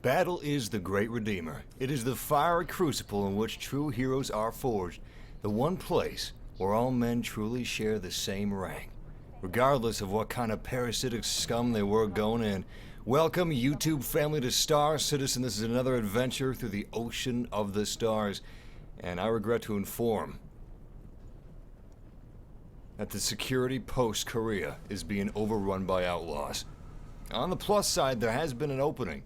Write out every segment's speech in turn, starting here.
Battle is the great redeemer. It is the fiery crucible in which true heroes are forged. The one place where all men truly share the same rank, regardless of what kind of parasitic scum they were going in. Welcome, YouTube family, to Star Citizen. This is another adventure through the ocean of the stars. And I regret to inform that the security post Korea is being overrun by outlaws. On the plus side, there has been an opening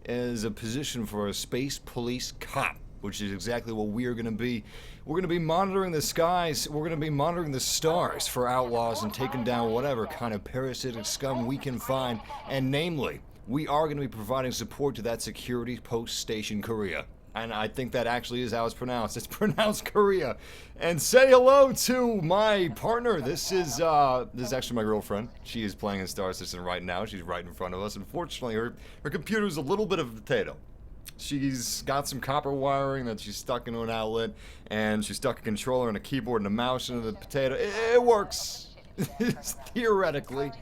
as a position for a space police cop, which is exactly what we are going to be. We're going to be monitoring the skies, we're going to be monitoring the stars for outlaws and taking down whatever kind of parasitic scum we can find, and namely, we are going to be providing support to that security post station Korea. And I think that actually is how it's pronounced. It's pronounced Korea. And say hello to my partner. This is actually my girlfriend. She is playing in Star Citizen right now. She's right in front of us. Unfortunately, her computer is a little bit of a potato. She's got some copper wiring that she's stuck into an outlet, and she's stuck a controller and a keyboard and a mouse into the potato. It works. Theoretically.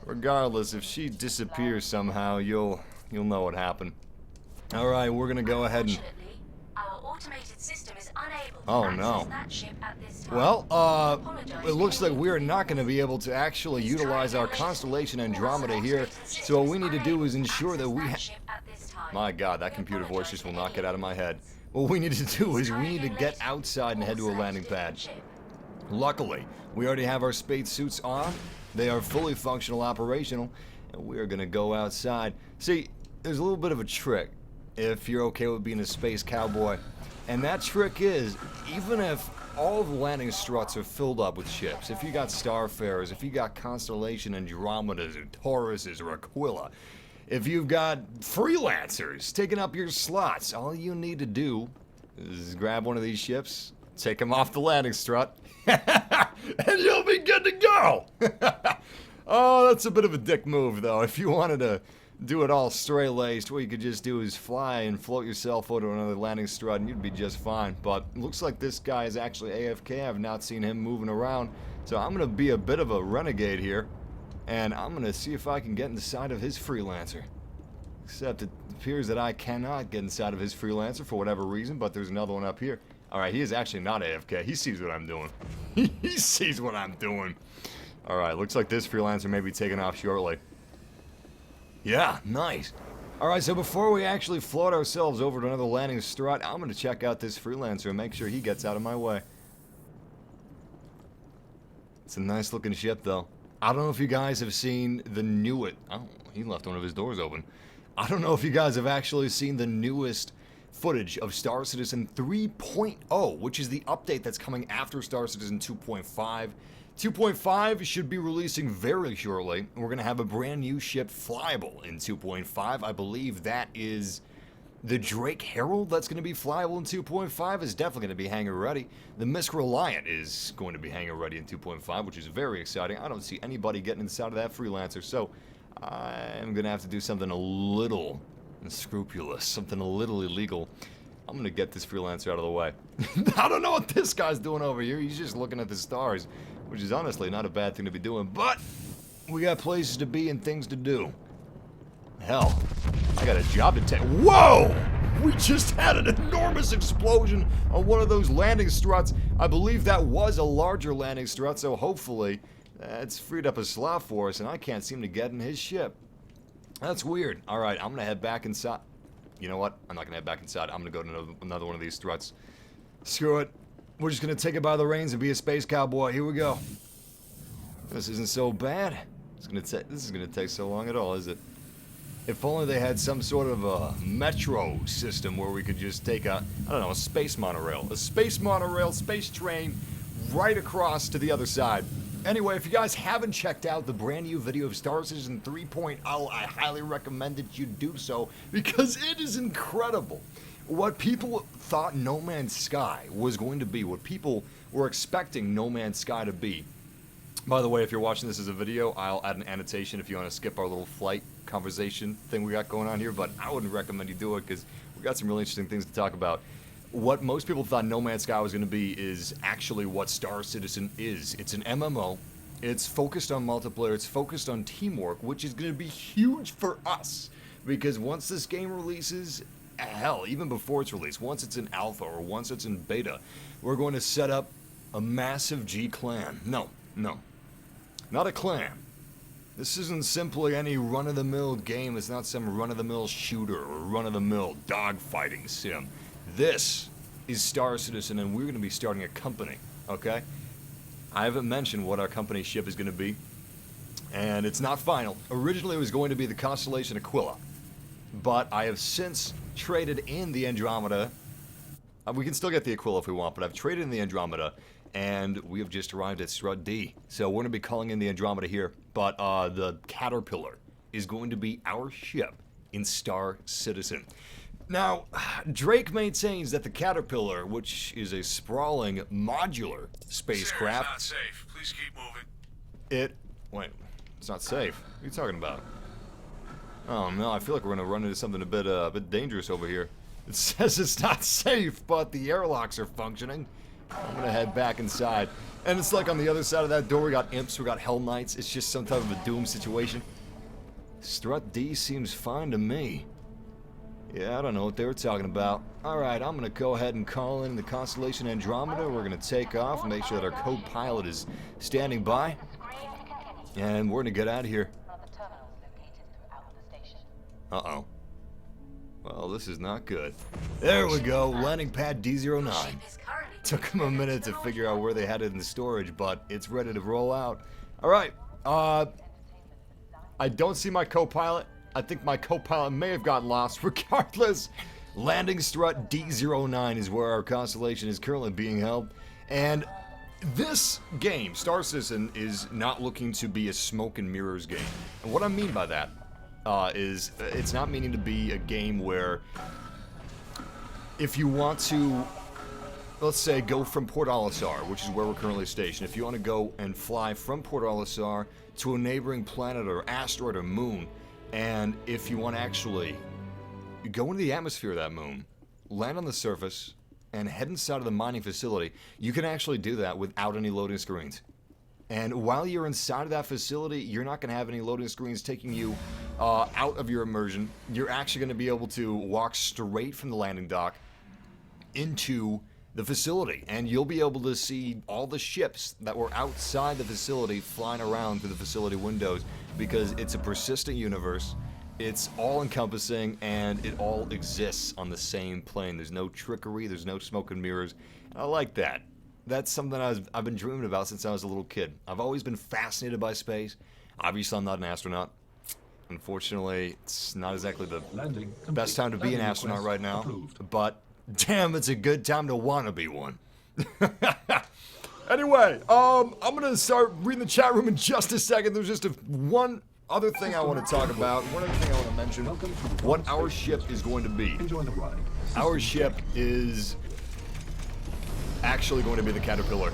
Regardless, if she disappears somehow, you'll know what happened. All right, we're gonna go ahead and. Our automated system is unable to Oh access no. that ship at this time. Well, it looks like we are not going to be able to actually utilize our Constellation Andromeda here. So what we need to do is ensure that we. My God, that computer voice just will not get out of my head. What we need to do is we need to get outside and head to a landing pad. Luckily, we already have our space suits on. They are fully functional, operational, and we are going to go outside. See, there's a little bit of a trick, if you're okay with being a space cowboy. And that trick is, even if all the landing struts are filled up with ships, if you got Starfarers, if you got Constellation Andromedas or Tauruses or Aquila, if you've got Freelancers taking up your slots, all you need to do is grab one of these ships, take them off the landing strut, and you'll be good to go! Oh, that's a bit of a dick move, though. If you wanted to do it all straight-laced, what you could just do is fly and float yourself over another landing strut and you'd be just fine. But it looks like this guy is actually AFK. I've not seen him moving around. So I'm going to be a bit of a renegade here. And I'm going to see if I can get inside of his Freelancer. Except it appears that I cannot get inside of his Freelancer for whatever reason, but there's another one up here. Alright, he is actually not AFK. He sees what I'm doing. He sees what I'm doing. Alright, looks like this Freelancer may be taking off shortly. Yeah, nice. Alright, so before we actually float ourselves over to another landing strut, I'm going to check out this Freelancer and make sure he gets out of my way. It's a nice looking ship, though. I don't know if you guys have seen the newest... Oh, he left one of his doors open. I don't know if you guys have actually seen the newest footage of Star Citizen 3.0, which is the update that's coming after Star Citizen 2.5. 2.5 should be releasing very shortly. We're going to have a brand new ship flyable in 2.5. I believe that is the Drake Herald that's going to be flyable in 2.5 is definitely going to be hangar ready. The Misk Reliant is going to be hangar ready in 2.5, which is very exciting. I don't see anybody getting inside of that Freelancer, so I'm going to have to do something a little unscrupulous, something a little illegal. I'm going to get this Freelancer out of the way. I don't know what this guy's doing over here. He's just looking at the stars, which is honestly not a bad thing to be doing, but we got places to be and things to do. Hell, I got a job to take. Whoa! We just had an enormous explosion on one of those landing struts. I believe that was a larger landing strut, so hopefully that's freed up a slot for us, and I can't seem to get in his ship. That's weird. Alright, I'm going to head back inside. You know what? I'm not going to head back inside. I'm going to go to another one of these struts. Screw it. We're just going to take it by the reins and be a space cowboy. Here we go. This isn't so bad. This is going to take so long at all, is it? If only they had some sort of a metro system where we could just take a, I don't know, a space monorail. A space monorail, space train, right across to the other side. Anyway, if you guys haven't checked out the brand new video of Star Citizen 3.0, I highly recommend that you do so because it is incredible. What people thought No Man's Sky was going to be, what people were expecting No Man's Sky to be. By the way, if you're watching this as a video, I'll add an annotation if you want to skip our little flight conversation thing we got going on here, but I wouldn't recommend you do it because we got some really interesting things to talk about. What most people thought No Man's Sky was going to be is actually what Star Citizen is. It's an MMO. It's focused on multiplayer. It's focused on teamwork, which is going to be huge for us Because once this game releases, hell, even before it's released, once it's in alpha or once it's in beta, we're going to set up a MassiveG clan. No, not a clan. This isn't simply any run-of-the-mill game. It's not some run-of-the-mill shooter or run-of-the-mill dogfighting sim. This is Star Citizen, and we're going to be starting a company, okay? I haven't mentioned what our company ship is going to be, and it's not final. Originally, it was going to be the Constellation Aquila, but I have since traded in the Andromeda. We can still get the Aquila if we want, but I've traded in the Andromeda, and we have just arrived at Strut D. So we're going to be calling in the Andromeda here, but the Caterpillar is going to be our ship in Star Citizen. Now, Drake maintains that the Caterpillar, which is a sprawling modular spacecraft... It's not safe. Please keep moving. Wait, it's not safe. What are you talking about? Oh no, I feel like we're going to run into something a bit dangerous over here. It says it's not safe, but the airlocks are functioning. I'm gonna head back inside. And it's like on the other side of that door, we got imps, we got Hell Knights. It's just some type of a doom situation. Strut D seems fine to me. Yeah, I don't know what they were talking about. Alright, I'm gonna go ahead and call in the Constellation Andromeda. We're gonna take off and make sure that our co-pilot is standing by. And we're gonna get out of here. Uh-oh. Well, this is not good. There we go, landing pad D09. Took them a minute to figure out where they had it in the storage, but it's ready to roll out. Alright, I don't see my co-pilot. I think my co-pilot may have gotten lost. Regardless, landing strut D09 is where our constellation is currently being held. And this game, Star Citizen, is not looking to be a smoke and mirrors game. And what I mean by that is it's not meaning to be a game where if you want to, let's say, go from Port Olisar, which is where we're currently stationed, if you want to go and fly from Port Olisar to a neighboring planet or asteroid or moon, and if you want to actually go into the atmosphere of that moon, land on the surface, and head inside of the mining facility, you can actually do that without any loading screens. And while you're inside of that facility, you're not going to have any loading screens taking you out of your immersion. You're actually going to be able to walk straight from the landing dock into the facility, and you'll be able to see all the ships that were outside the facility flying around through the facility windows, because it's a persistent universe, it's all-encompassing, and it all exists on the same plane. There's no trickery, there's no smoke and mirrors, and I like that. That's something I've been dreaming about since I was a little kid. I've always been fascinated by space. Obviously, I'm not an astronaut. Unfortunately, it's not exactly the best time to be an astronaut right now, but damn, it's a good time to want to be one. Anyway, I'm going to start reading the chat room in just a second. There's just one other thing I want to talk about. One other thing I want to mention. What our ship is going to be. Our ship is actually going to be the Caterpillar.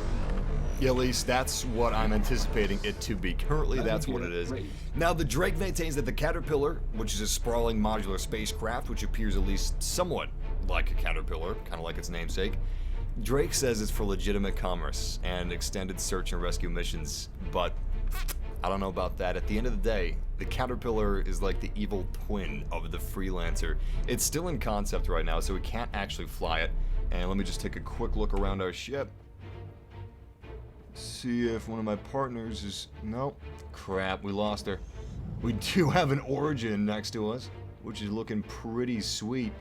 Yeah, at least that's what I'm anticipating it to be. Currently, that's what it is. Now, the Drake maintains that the Caterpillar, which is a sprawling modular spacecraft, which appears at least somewhat like a caterpillar, kind of like its namesake, Drake says it's for legitimate commerce and extended search and rescue missions, but I don't know about that. At the end of the day, the Caterpillar is like the evil twin of the Freelancer. It's still in concept right now, so we can't actually fly it. And let me just take a quick look around our ship. See if one of my partners is... Nope. Crap, we lost her. We do have an Origin next to us, which is looking pretty sweet.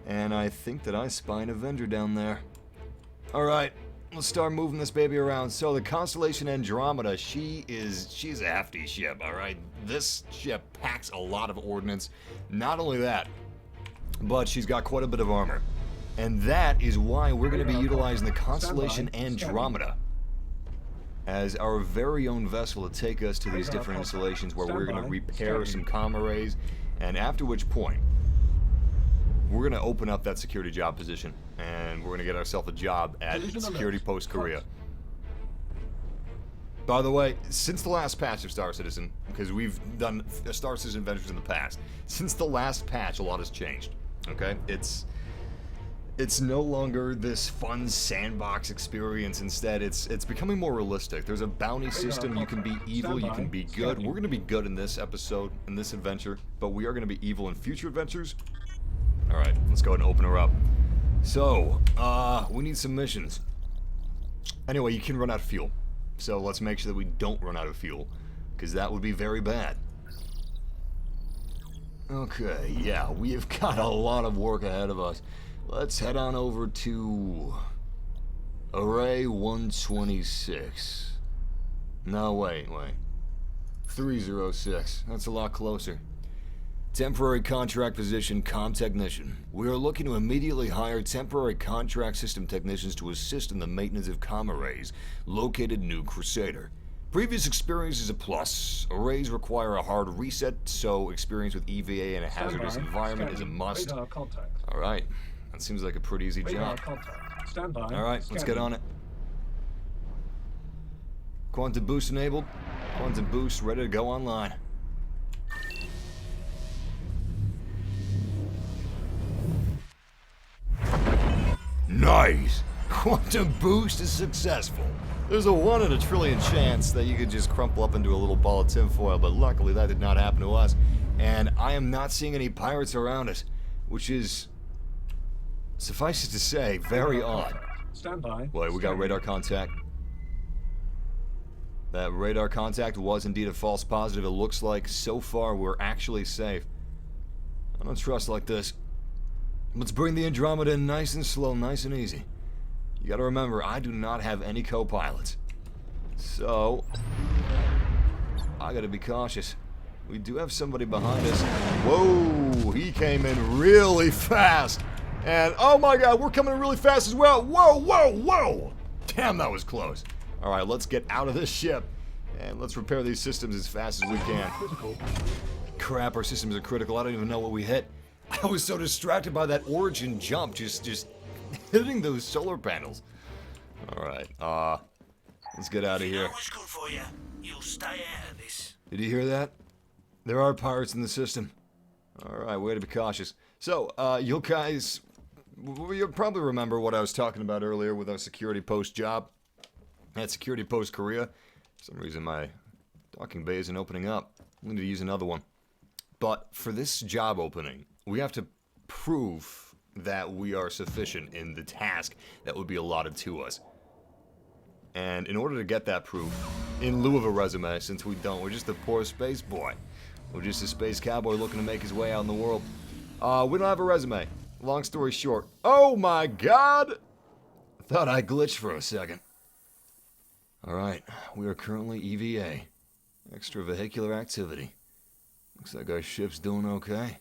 And I think that I spy an Avenger down there. Alright, let's start moving this baby around. So the Constellation Andromeda, she's a hefty ship, alright? This ship packs a lot of ordnance. Not only that, but she's got quite a bit of armor. And that is why we're going to be utilizing the Constellation Andromeda as our very own vessel to take us to these different installations where we're going to repair some comm arrays, and after which point, we're going to open up that security job position, and we're going to get ourselves a job at Security Post Korea. By the way, since the last patch of Star Citizen, because we've done Star Citizen adventures in the past, since the last patch, a lot has changed, okay? It's no longer this fun sandbox experience. Instead, it's becoming more realistic. There's a bounty system. You can be evil, you can be good. We're going to be good in this episode, in this adventure, but we are going to be evil in future adventures. Alright, let's go ahead and open her up. So, we need some missions. Anyway, you can run out of fuel. So let's make sure that we don't run out of fuel, because that would be very bad. Okay, yeah, we have got a lot of work ahead of us. Let's head on over to Array 126. No, wait. 306. That's a lot closer. Temporary contract position, comm technician. We are looking to immediately hire temporary contract system technicians to assist in the maintenance of comm arrays located New Crusader. Previous experience is a plus. Arrays require a hard reset, so experience with EVA in a hazardous environment is a must. Alright, that seems like a pretty easy job. Alright, let's get on it. Quantum boost enabled. Quantum boost ready to go online. Nice! Quantum boost is successful. There's a 1 in a trillion chance that you could just crumple up into a little ball of tinfoil, but luckily that did not happen to us. And I am not seeing any pirates around us, which is, suffice it to say, very odd. Stand by. Wait, we got radar contact. That radar contact was indeed a false positive. It looks like so far we're actually safe. I don't trust like this. Let's bring the Andromeda in nice and slow, nice and easy. You gotta remember, I do not have any co-pilots. So, I gotta be cautious. We do have somebody behind us. Whoa, he came in really fast. And, oh my god, we're coming in really fast as well. Whoa. Damn, that was close. Alright, let's get out of this ship. And let's repair these systems as fast as we can. Crap, our systems are critical. I don't even know what we hit. I was so distracted by that origin jump, just hitting those solar panels. Alright, let's get out of here. What's good for you? You'll stay out of this. Did you hear that? There are pirates in the system. Alright, way to be cautious. So, you guys, you'll probably remember what I was talking about earlier with our security post job. At Security Post Korea. For some reason my docking bay isn't opening up. I need to use another one. But for this job opening, we have to prove that we are sufficient in the task that would be allotted to us. And in order to get that proof, in lieu of a resume, since we don't, we're just a poor space boy. We're just a space cowboy looking to make his way out in the world. We don't have a resume. Long story short. Oh my god! I thought I glitched for a second. Alright, we are currently EVA. Extravehicular activity. Looks like our ship's doing okay.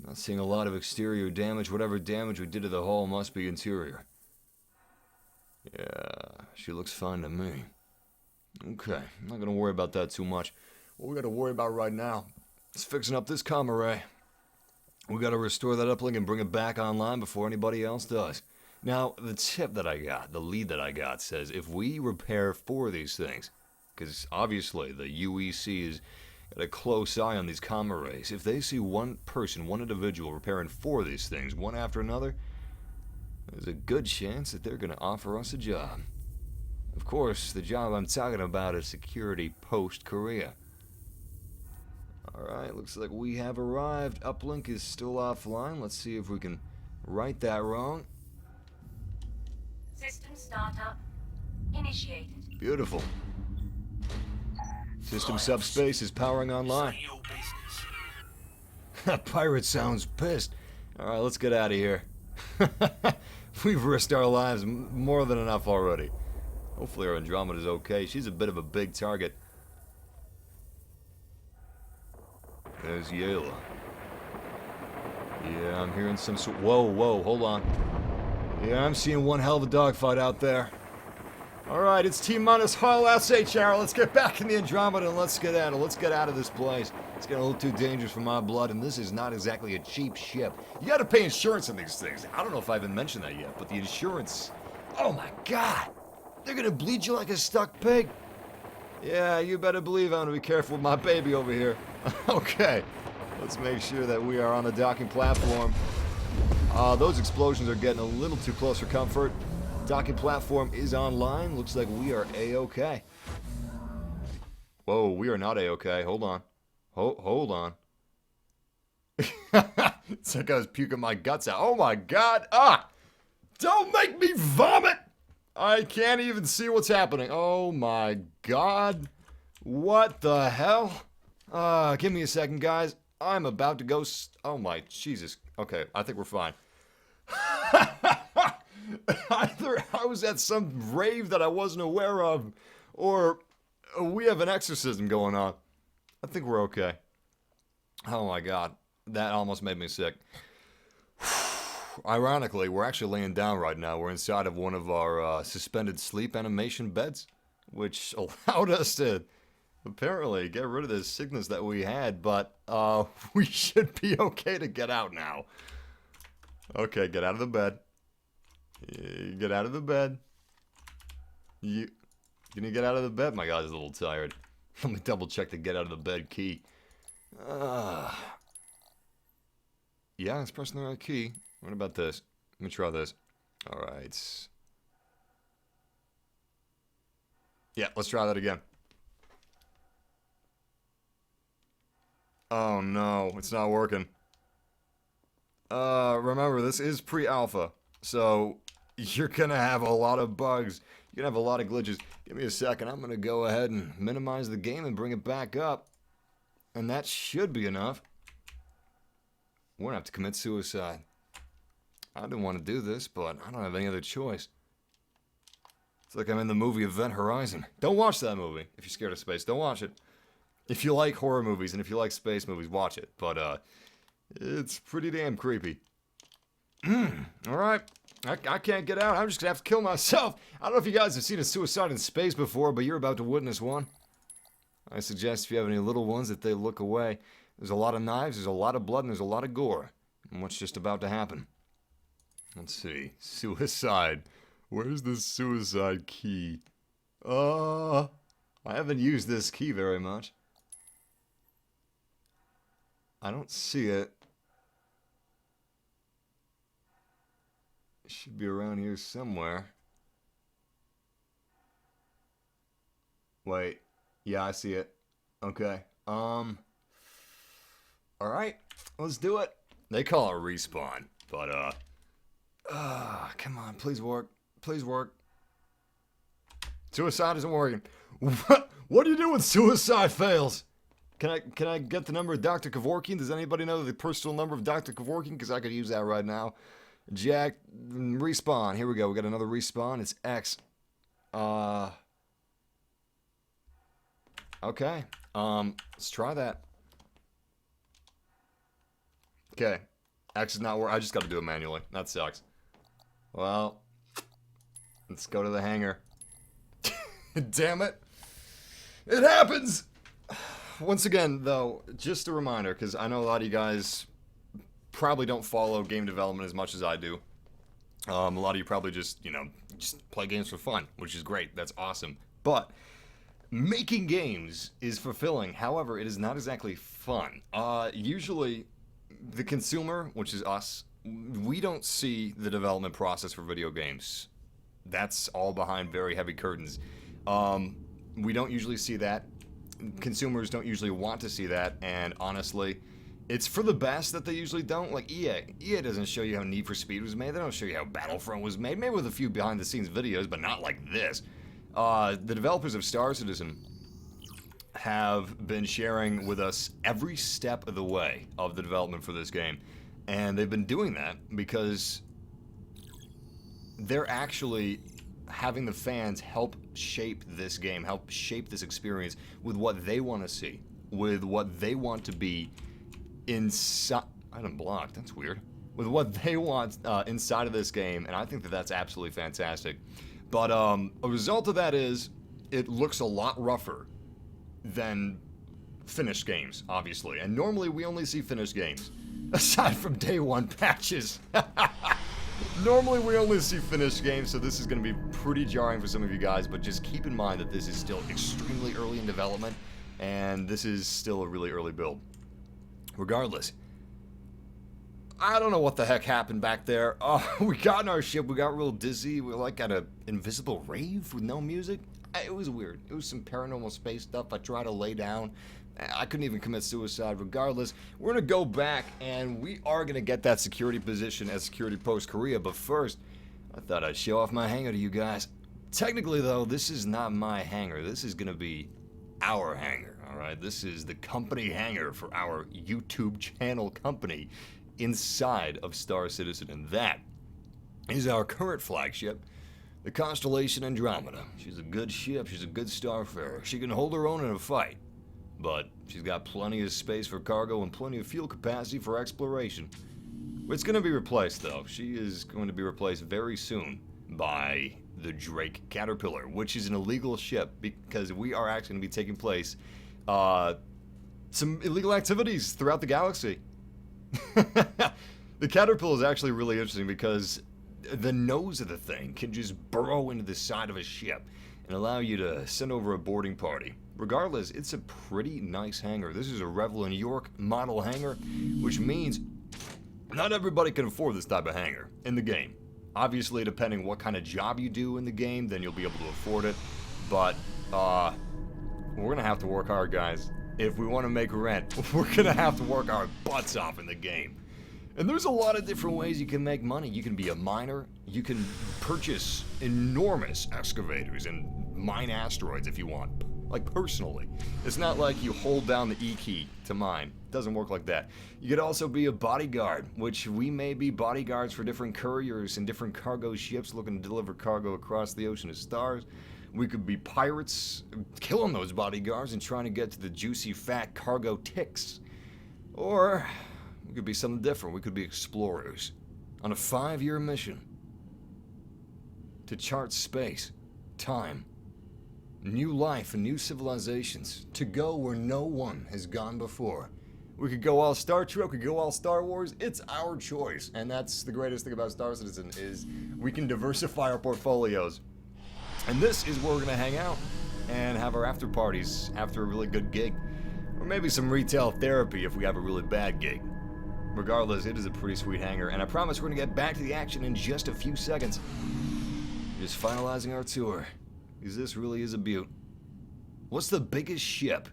Not seeing a lot of exterior damage. Whatever damage we did to the hull must be interior. Yeah, she looks fine to me. Okay, I'm not gonna worry about that too much. What we gotta worry about right now is fixing up this comm array. We gotta restore that uplink and bring it back online before anybody else does. Now, the tip that I got, the lead that I got, says if we repair 4 of these things, because obviously the UEC is got a close eye on these comm arrays, if they see one person, one individual repairing 4 of these things, one after another, there's a good chance that they're going to offer us a job. Of course, the job I'm talking about is Security Post Korea. Alright, looks like we have arrived. Uplink is still offline. Let's see if we can right that wrong. System startup initiated. Beautiful. System subspace is powering online. Your business. That pirate sounds pissed. Alright, let's get out of here. We've risked our lives more than enough already. Hopefully our Andromeda's okay. She's a bit of a big target. There's Yayla. Yeah, I'm hearing some sort. Whoa, hold on. Yeah, I'm seeing one hell of a dogfight out there. Alright, it's T-minus hull SHR. Let's get back in the Andromeda and let's get at it. Let's get out of this place. It's getting a little too dangerous for my blood, and this is not exactly a cheap ship. You gotta pay insurance on these things. I don't know if I haven't mentioned that yet, but the insurance... Oh my god! They're gonna bleed you like a stuck pig. Yeah, you better believe I'm gonna be careful with my baby over here. Okay, let's make sure that we are on the docking platform. Those explosions are getting a little too close for comfort. Docking platform is online. Looks like we are A-okay. Whoa, we are not A-okay. Hold on. Hold on. It's like I was puking my guts out. Oh my god. Ah! Don't make me vomit! I can't even see what's happening. Oh my god. What the hell? Give me a second, guys. I'm about to go. Oh my Jesus. Okay, I think we're fine. Either I was at some rave that I wasn't aware of, or we have an exorcism going on. I think we're okay. Oh my god. That almost made me sick. Ironically, we're actually laying down right now. We're inside of one of our suspended sleep animation beds, which allowed us to apparently get rid of this sickness that we had, but we should be okay to get out now. Okay, get out of the bed. Get out of the bed. Can you get out of the bed? My guy's a little tired. Let me double check the get out of the bed key. Yeah, it's pressing the right key. What about this? Let me try this. Alright. Yeah, let's try that again. Oh no, it's not working. Remember, this is pre-alpha, so you're gonna have a lot of bugs. You're gonna have a lot of glitches. Give me a second, I'm gonna go ahead and minimize the game and bring it back up. And that should be enough. We're gonna have to commit suicide. I didn't want to do this, but I don't have any other choice. It's like I'm in the movie Event Horizon. Don't watch that movie if you're scared of space. Don't watch it. If you like horror movies and if you like space movies, watch it. But, it's pretty damn creepy. Alright. I can't get out. I'm just gonna have to kill myself. I don't know if you guys have seen a suicide in space before, but you're about to witness one. I suggest if you have any little ones that they look away. There's a lot of knives, there's a lot of blood, and there's a lot of gore. And what's just about to happen? Let's see. Suicide. Where's the suicide key? I haven't used this key very much. I don't see it. It should be around here somewhere. Wait. Yeah, I see it. Okay. Alright. Let's do it. They call it respawn. But, come on. Please work. Please work. Suicide isn't working. What do you do when suicide fails? Can I get the number of Dr. Kevorkian? Does anybody know the personal number of Dr. Kevorkian? Because I could use that right now. Jack, respawn. Here we go. We got another respawn. It's X. Okay. Let's try that. Okay. X is not working. I just got to do it manually. That sucks. Well, let's go to the hangar. Damn it. It happens! Once again, though, just a reminder, because I know a lot of you guys probably don't follow game development as much as I do. A lot of you probably just, just play games for fun, which is great. That's awesome. But making games is fulfilling. However, it is not exactly fun. Usually, the consumer, which is us, we don't see the development process for video games. That's all behind very heavy curtains. We don't usually see that. Consumers don't usually want to see that, and honestly, it's for the best that they usually don't. Like EA doesn't show you how Need for Speed was made. They don't show you how Battlefront was made. Maybe with a few behind-the-scenes videos, but not like this. The developers of Star Citizen have been sharing with us every step of the way of the development for this game, and they've been doing that because they're actually having the fans help shape this game, help shape this experience with what they want to see, with what they want to be inside. Item blocked, that's weird. With what they want inside of this game, and I think that that's absolutely fantastic. But a result of that is it looks a lot rougher than finished games, obviously. And normally we only see finished games, aside from day one patches. Normally we only see finished games, so this is going to be pretty jarring for some of you guys, but just keep in mind that this is still extremely early in development, and this is still a really early build. Regardless, I don't know what the heck happened back there. We got in our ship, we got real dizzy, we were like at an invisible rave with no music. It was weird. It was some paranormal space stuff. I tried to lay down. I couldn't even commit suicide. Regardless, we're going to go back and we are going to get that security position at Security Post Korea. But first, I thought I'd show off my hangar to you guys. Technically, though, this is not my hangar. This is going to be our hangar, all right? This is the company hangar for our YouTube channel company inside of Star Citizen. And that is our current flagship, the Constellation Andromeda. She's a good ship. She's a good starfarer. She can hold her own in a fight. But she's got plenty of space for cargo and plenty of fuel capacity for exploration. It's going to be replaced, though. She is going to be replaced very soon by the Drake Caterpillar, which is an illegal ship because we are actually going to be taking place some illegal activities throughout the galaxy. The Caterpillar is actually really interesting because the nose of the thing can just burrow into the side of a ship and allow you to send over a boarding party. Regardless, it's a pretty nice hangar. This is a Refueling York model hangar, which means not everybody can afford this type of hangar in the game. Obviously, depending what kind of job you do in the game, then you'll be able to afford it. But we're gonna have to work hard, guys. If we want to make rent, we're gonna have to work our butts off in the game. And there's a lot of different ways you can make money. You can be a miner. You can purchase enormous excavators and mine asteroids if you want. Like, personally. It's not like you hold down the E key to mine. It doesn't work like that. You could also be a bodyguard, which we may be bodyguards for different couriers and different cargo ships looking to deliver cargo across the ocean of stars. We could be pirates, killing those bodyguards and trying to get to the juicy, fat cargo ticks. Or we could be something different. We could be explorers on a 5-year mission to chart space, time, new life and new civilizations, to go where no one has gone before. We could go all Star Trek, we could go all Star Wars. It's our choice, and that's the greatest thing about Star Citizen is we can diversify our portfolios. And this is where we're gonna hang out and have our after parties after a really good gig, or maybe some retail therapy if we have a really bad gig. Regardless, it is a pretty sweet hangar, and I promise we're gonna get back to the action in just a few seconds. Just finalizing our tour. Because this really is a beaut. What's the biggest ship?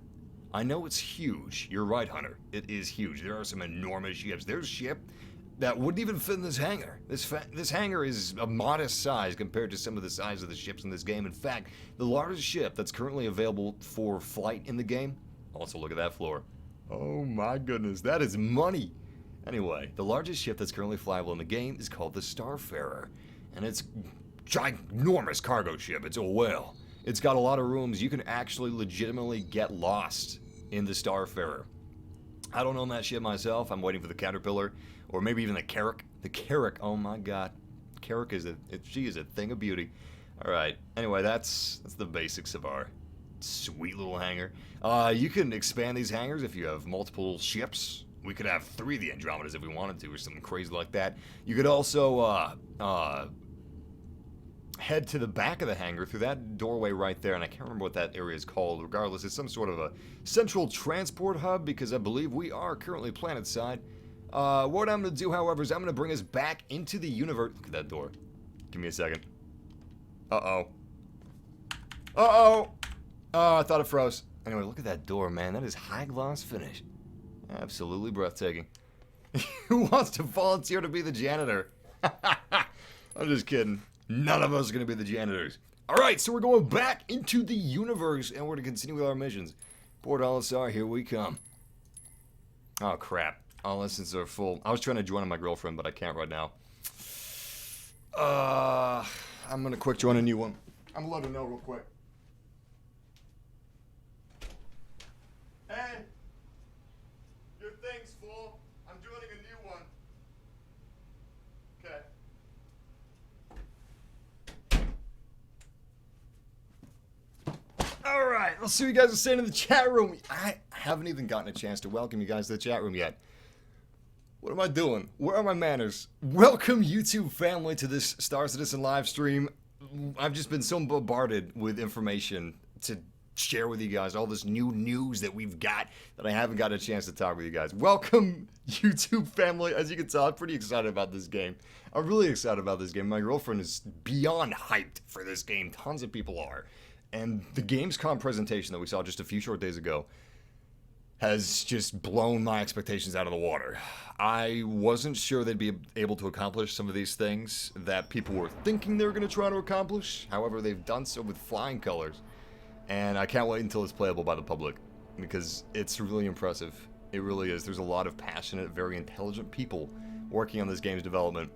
I know it's huge. You're right, Hunter. It is huge. There are some enormous ships. There's a ship that wouldn't even fit in this hangar. This hangar is a modest size compared to some of the size of the ships in this game. In fact, the largest ship that's currently available for flight in the game, also look at that floor. Oh my goodness, that is money. Anyway, the largest ship that's currently flyable in the game is called the Starfarer. And it's ginormous cargo ship. It's a whale. It's got a lot of rooms. You can actually legitimately get lost in the Starfarer. I don't own that ship myself. I'm waiting for the Caterpillar, or maybe even the Carrack. The Carrack, oh my god. Carrack she is a thing of beauty. All right. Anyway, that's the basics of our sweet little hangar. You can expand these hangars if you have multiple ships. We could have 3 of the Andromedas if we wanted to, or something crazy like that. You could also head to the back of the hangar through that doorway right there, and I can't remember what that area is called. Regardless, it's some sort of a central transport hub because I believe we are currently planetside. What I'm going to do, however, is I'm going to bring us back into the universe. Look at that door. Give me a second. Uh-oh. Uh-oh! Oh, I thought it froze. Anyway, look at that door, man. That is high gloss finish. Absolutely breathtaking. Who wants to volunteer to be the janitor? I'm just kidding. None of us are going to be the janitors. Alright, so we're going back into the universe, and we're going to continue with our missions. Port Olisar, here we come. Oh, crap. All lessons are full. I was trying to join my girlfriend, but I can't right now. I'm going to quick join a new one. I'm going to let her know real quick. Hey! Your thing's full. I'm joining a new one. Okay. Alright, let's see what you guys are saying in the chat room. I haven't even gotten a chance to welcome you guys to the chat room yet. What am I doing? Where are my manners? Welcome, YouTube family, to this Star Citizen live stream. I've just been so bombarded with information to share with you guys all this new news that we've got that I haven't got a chance to talk with you guys. Welcome, YouTube family. As you can tell, I'm pretty excited about this game. I'm really excited about this game. My girlfriend is beyond hyped for this game. Tons of people are. And the Gamescom presentation that we saw just a few short days ago has just blown my expectations out of the water. I wasn't sure they'd be able to accomplish some of these things that people were thinking they were going to try to accomplish. However, they've done so with flying colors. And I can't wait until it's playable by the public, because it's really impressive. It really is. There's a lot of passionate, very intelligent people working on this game's development.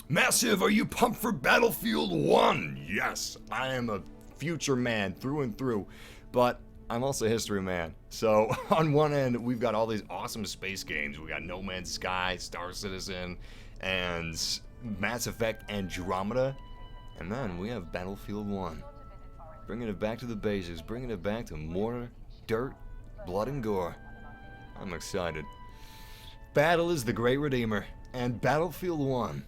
Massive, are you pumped for Battlefield 1? Yes, I am a future man through and through, but I'm also a history man. So on one end, we've got all these awesome space games. We got No Man's Sky, Star Citizen, and Mass Effect Andromeda. And then we have Battlefield 1. Bringing it back to the basics, bringing it back to mortar, dirt, blood, and gore. I'm excited. Battle is the great redeemer, and Battlefield 1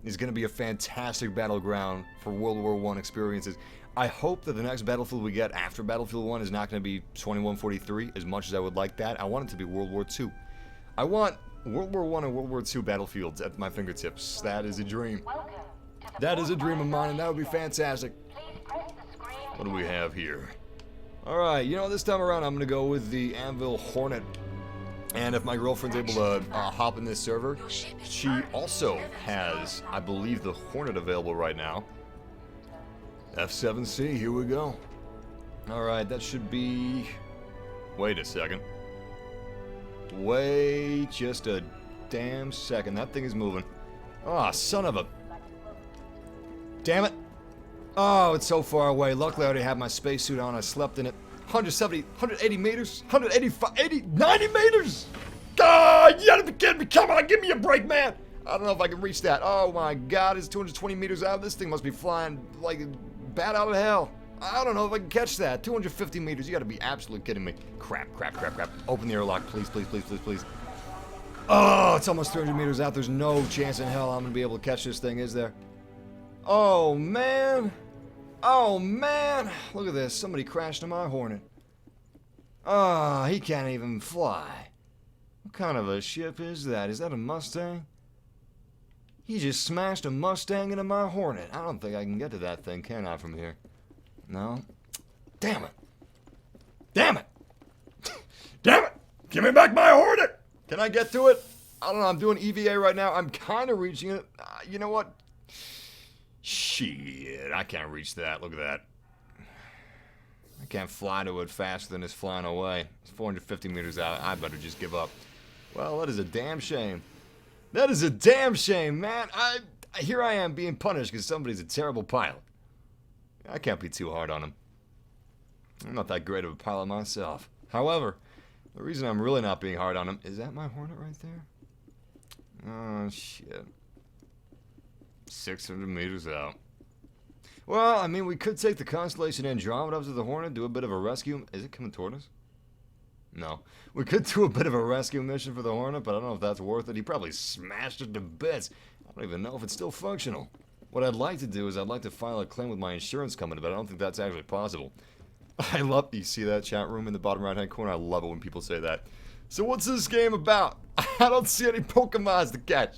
is going to be a fantastic battleground for World War I experiences. I hope that the next Battlefield we get after Battlefield 1 is not going to be 2143, as much as I would like that. I want it to be World War II. I want World War I and World War II battlefields at my fingertips. That is a dream. That is a dream of mine, and that would be fantastic. What do we have here? Alright, you know, this time around I'm going to go with the Anvil Hornet. And if my girlfriend's able to hop in this server, she also has, I believe, the Hornet available right now. F7C, here we go. Alright, that should be... Wait a second. Wait just a damn second. That thing is moving. Ah, son of a... Damn it. Oh, it's so far away. Luckily, I already had my spacesuit on. I slept in it. 170, 180 meters, 185, 80, 90 meters! God, you gotta be kidding me. Come on, give me a break, man. I don't know if I can reach that. Oh my God, it's 220 meters out. This thing must be flying like a bat out of hell. I don't know if I can catch that. 250 meters, you gotta be absolutely kidding me. Crap. Open the airlock, please. Oh, it's almost 300 meters out. There's no chance in hell I'm gonna be able to catch this thing, is there? Oh, man. Oh, man. Look at this. Somebody crashed in my Hornet. Ah, he can't even fly. What kind of a ship is that? Is that a Mustang? He just smashed a Mustang into my Hornet. I don't think I can get to that thing, can I, from here? No? Damn it. Damn it. Damn it. Give me back my Hornet. Can I get to it? I don't know. I'm doing EVA right now. I'm kind of reaching it. You know what? Shit, I can't reach that. Look at that. I can't fly to it faster than it's flying away. It's 450 meters out. I better just give up. Well, that is a damn shame. That is a damn shame, man. Here I am being punished because somebody's a terrible pilot. I can't be too hard on him. I'm not that great of a pilot myself. However, the reason I'm really not being hard on him... Is that my Hornet right there? Oh, shit. 600 meters out. Well, I mean, we could take the Constellation Andromeda up to the Hornet, do a bit of a rescue. Is it coming toward us? No. We could do a bit of a rescue mission for the Hornet, but I don't know if that's worth it. He probably smashed it to bits. I don't even know if it's still functional. What I'd like to do is I'd like to file a claim with my insurance company, but I don't think that's actually possible. I love... You see that chat room in the bottom right-hand corner? I love it when people say that. So what's this game about? I don't see any Pokemons to catch.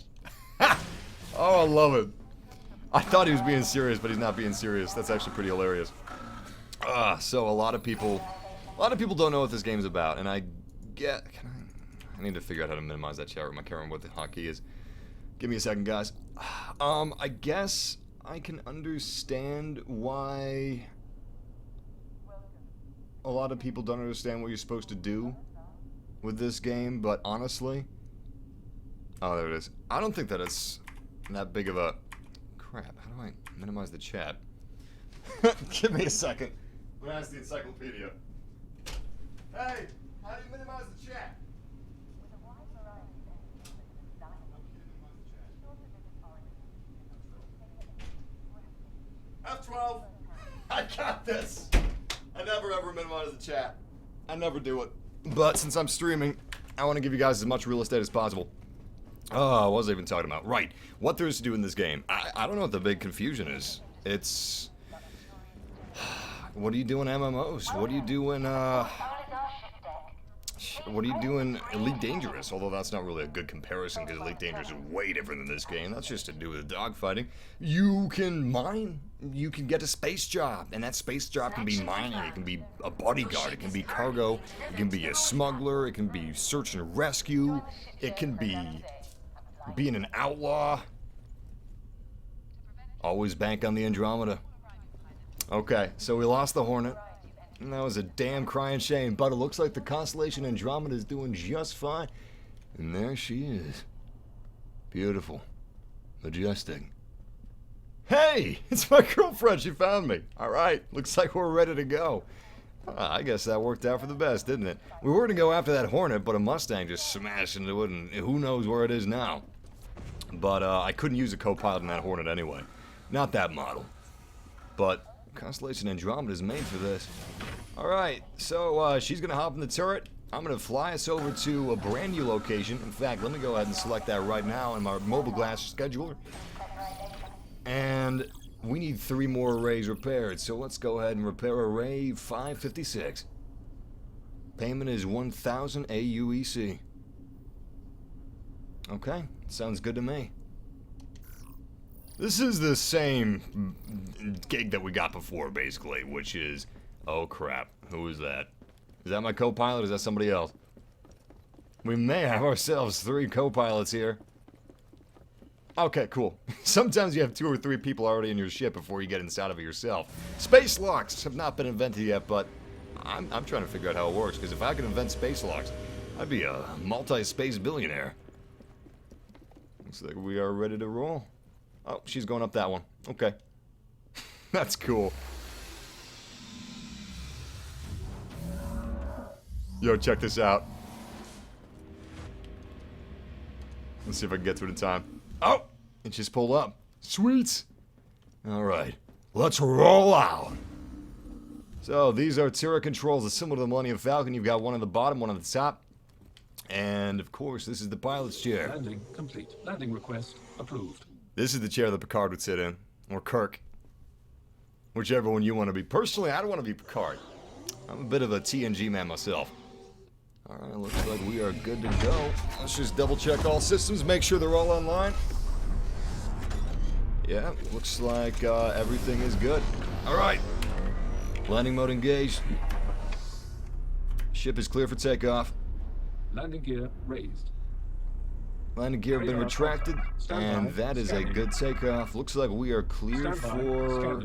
Oh, I love it. I thought he was being serious, but he's not being serious. That's actually pretty hilarious. So a lot of people don't know what this game's about, and I need to figure out how to minimize that chat room. I can't remember what the hotkey is. Give me a second, guys. I guess I can understand why a lot of people don't understand what you're supposed to do with this game, but honestly, oh, there it is. I don't think that it's that big of a... Crap, how do I minimize the chat? Give me a second. I'm gonna ask the encyclopedia. Hey, how do you minimize the chat? F12. I got this. I never ever minimize the chat. I never do it. But since I'm streaming, I want to give you guys as much real estate as possible. Oh, what was I even talking about? Right. What there is to do in this game. I don't know what the big confusion is. It's... What are you doing MMOs? What are you doing, what are you doing Elite Dangerous? Although that's not really a good comparison because Elite Dangerous is way different than this game. That's just to do with dogfighting. You can mine. You can get a space job. And that space job can be mining. It can be a bodyguard. It can be cargo. It can be a smuggler. It can be search and rescue. It can be being an outlaw. Always bank on the Andromeda. Okay, so we lost the Hornet. And that was a damn crying shame, but it looks like the Constellation Andromeda is doing just fine. And there she is. Beautiful. Majestic. Hey! It's my girlfriend, she found me. Alright, looks like we're ready to go. I guess that worked out for the best, didn't it? We were gonna go after that Hornet, but a Mustang just smashed into it, and who knows where it is now. But I couldn't use a co-pilot in that Hornet anyway. Not that model. But Constellation Andromeda is made for this. Alright, so she's gonna hop in the turret. I'm gonna fly us over to a brand new location. In fact, let me go ahead and select that right now in my mobile glass scheduler. And we need 3 more arrays repaired, so let's go ahead and repair array 556. Payment is 1,000 AUEC. Okay, sounds good to me. This is the same gig that we got before, basically, which is... Oh, crap. Who is that? Is that my co-pilot or is that somebody else? We may have ourselves 3 co-pilots here. Okay, cool. Sometimes you have 2 or 3 people already in your ship before you get inside of it yourself. Space locks have not been invented yet, but I'm trying to figure out how it works, because if I could invent space locks, I'd be a multi-space billionaire. Looks like we are ready to roll. Oh, she's going up that one. Okay. That's cool. Yo, check this out. Let's see if I can get to it in time. Oh! It just pulled up. Sweet! Alright. Let's roll out! So, these are turret controls. It's similar to the Millennium Falcon. You've got one on the bottom, one on the top. And, of course, this is the pilot's chair. Landing complete. Landing request approved. This is the chair that Picard would sit in. Or Kirk. Whichever one you want to be. Personally, I don't want to be Picard. I'm a bit of a TNG man myself. Alright, looks like we are good to go. Let's just double check all systems, make sure they're all online. Yeah, looks like everything is good. Alright. Landing mode engaged. Ship is clear for takeoff. Landing gear raised. Landing gear been retracted, and that is a good takeoff. Looks like we are clear for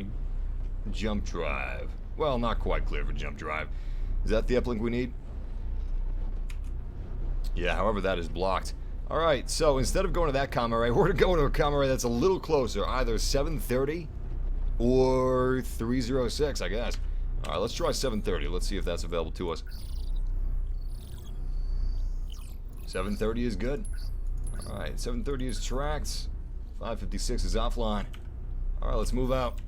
jump drive. Well, not quite clear for jump drive. Is that the uplink we need? Yeah, however, that is blocked. Alright, so instead of going to that comm array, we're going to go to a comm array that's a little closer. Either 730 or 306, I guess. Alright, let's try 730. Let's see if that's available to us. 730 is good. Alright, 730 is tracked. 556 is offline. Alright, let's move out.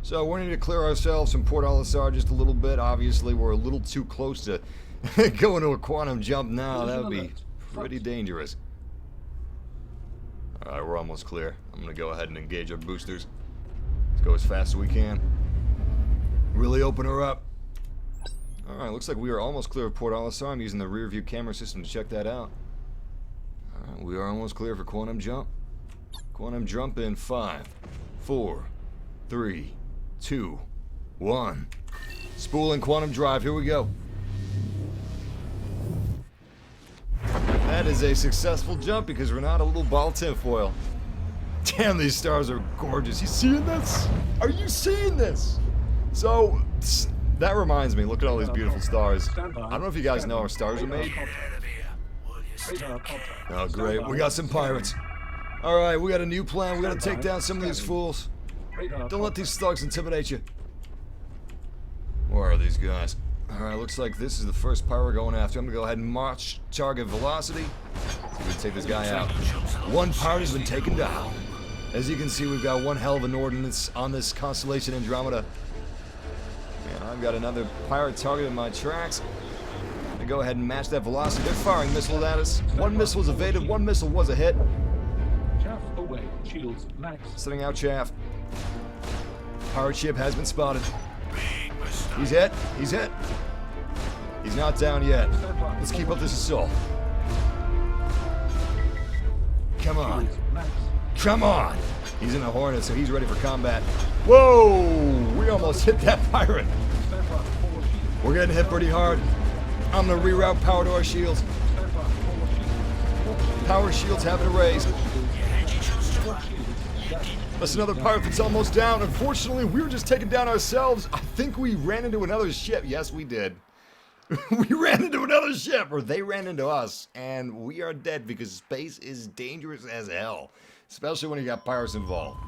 So, we're going to clear ourselves from Port Olisar just a little bit. Obviously, we're a little too close to go into a quantum jump now. That would be pretty dangerous. Alright, we're almost clear. I'm going to go ahead and engage our boosters. Let's go as fast as we can. Really open her up. Alright, looks like we are almost clear of Port Olisar. I'm using the rear view camera system to check that out. Alright, we are almost clear for quantum jump. Quantum jump in 5, 4, 3, 2, 1. Spooling quantum drive, here we go. That is a successful jump because we're not a little ball of tinfoil. Damn, these stars are gorgeous. You seeing this? Are you seeing this? So, that reminds me, look at all these beautiful stars. I don't know if you guys know how stars are made. Oh, great. We got some pirates. Alright, we got a new plan. We gotta take down some of these fools. Don't let these thugs intimidate you. Where are these guys? Alright, looks like this is the first pirate we're going after. I'm gonna go ahead and march target velocity. See if we can take this guy out. One pirate has been taken down. As you can see, we've got one hell of an ordnance on this Constellation Andromeda. Man, I've got another pirate target in my tracks. I'm gonna go ahead and match that velocity. They're firing missiles at us. One missile was evaded, one missile was a hit. Chaff away. Shields max. Sending out chaff. Pirate ship has been spotted. Big mistake. He's hit. He's hit. He's not down yet. Let's keep up this assault. Come on. Max. Come on. He's in a Hornet, so he's ready for combat. Whoa! We almost hit that pirate. Spare part 4 shields. We're getting hit pretty hard. I'm gonna reroute power to our shields. Spare part 4 shields. Power shields have been raised. Your engines to run. That's another pirate that's almost down. Unfortunately, we were just taken down ourselves. I think we ran into another ship. Yes, we did. We ran into another ship, or they ran into us, and we are dead because space is dangerous as hell, especially when you got pirates involved.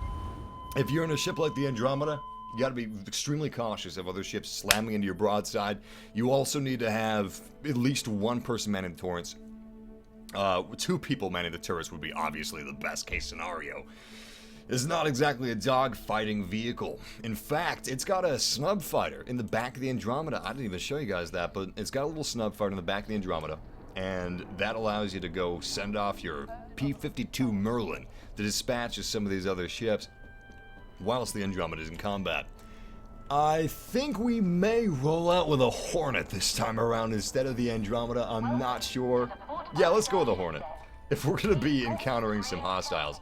If you're in a ship like the Andromeda, you got to be extremely cautious of other ships slamming into your broadside. You also need to have at least one person manning the turrets. 2 people manning the turrets would be obviously the best case scenario. It's not exactly a dog-fighting vehicle. In fact, it's got a snub fighter in the back of the Andromeda. I didn't even show you guys that, but it's got a little snub fighter in the back of the Andromeda, and that allows you to go send off your P-52 Merlin to dispatch some of these other ships whilst the Andromeda is in combat. I think we may roll out with a Hornet this time around instead of the Andromeda. I'm not sure. Yeah, let's go with a Hornet. If we're going to be encountering some hostiles.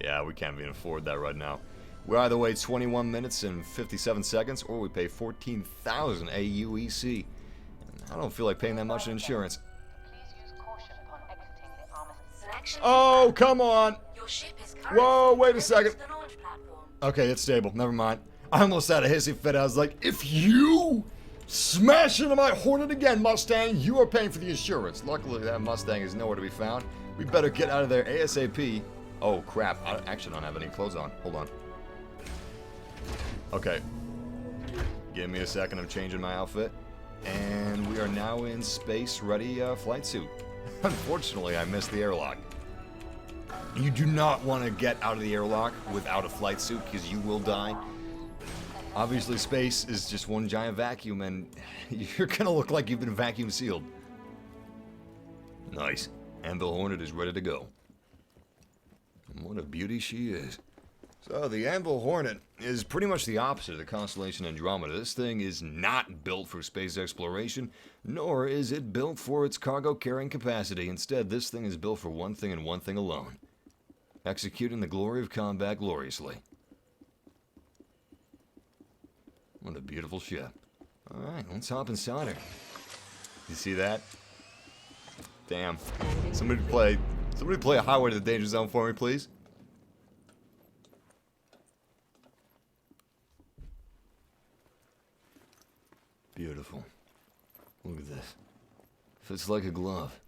Yeah, we can't even afford that right now. We either wait 21 minutes and 57 seconds, or we pay 14,000 AUEC. I don't feel like paying that much in insurance. Please use caution upon exiting the armor. Selection. Oh, come on! Your ship is currently Whoa, wait a second. the launch platform. Okay, it's stable. Never mind. I almost had a hissy fit. I was like, if you smash into my Hornet again, Mustang, you are paying for the insurance. Luckily, that Mustang is nowhere to be found. We better get out of there ASAP. Oh, crap. I actually don't have any clothes on. Hold on. Okay. Give me a second. I'm changing my outfit. And we are now in space-ready flight suit. Unfortunately, I missed the airlock. You do not want to get out of the airlock without a flight suit because you will die. Obviously, space is just one giant vacuum, and you're going to look like you've been vacuum sealed. Nice. Anvil Hornet is ready to go. What a beauty she is. So the Anvil Hornet is pretty much the opposite of the constellation Andromeda. This thing is not built for space exploration, nor is it built for its cargo carrying capacity. Instead, this thing is built for one thing and one thing alone: executing the glory of combat gloriously. What a beautiful ship. Alright, let's hop inside her. You see that? Damn. Somebody play a Highway to the Danger Zone for me, please. Beautiful. Look at this. Fits like a glove.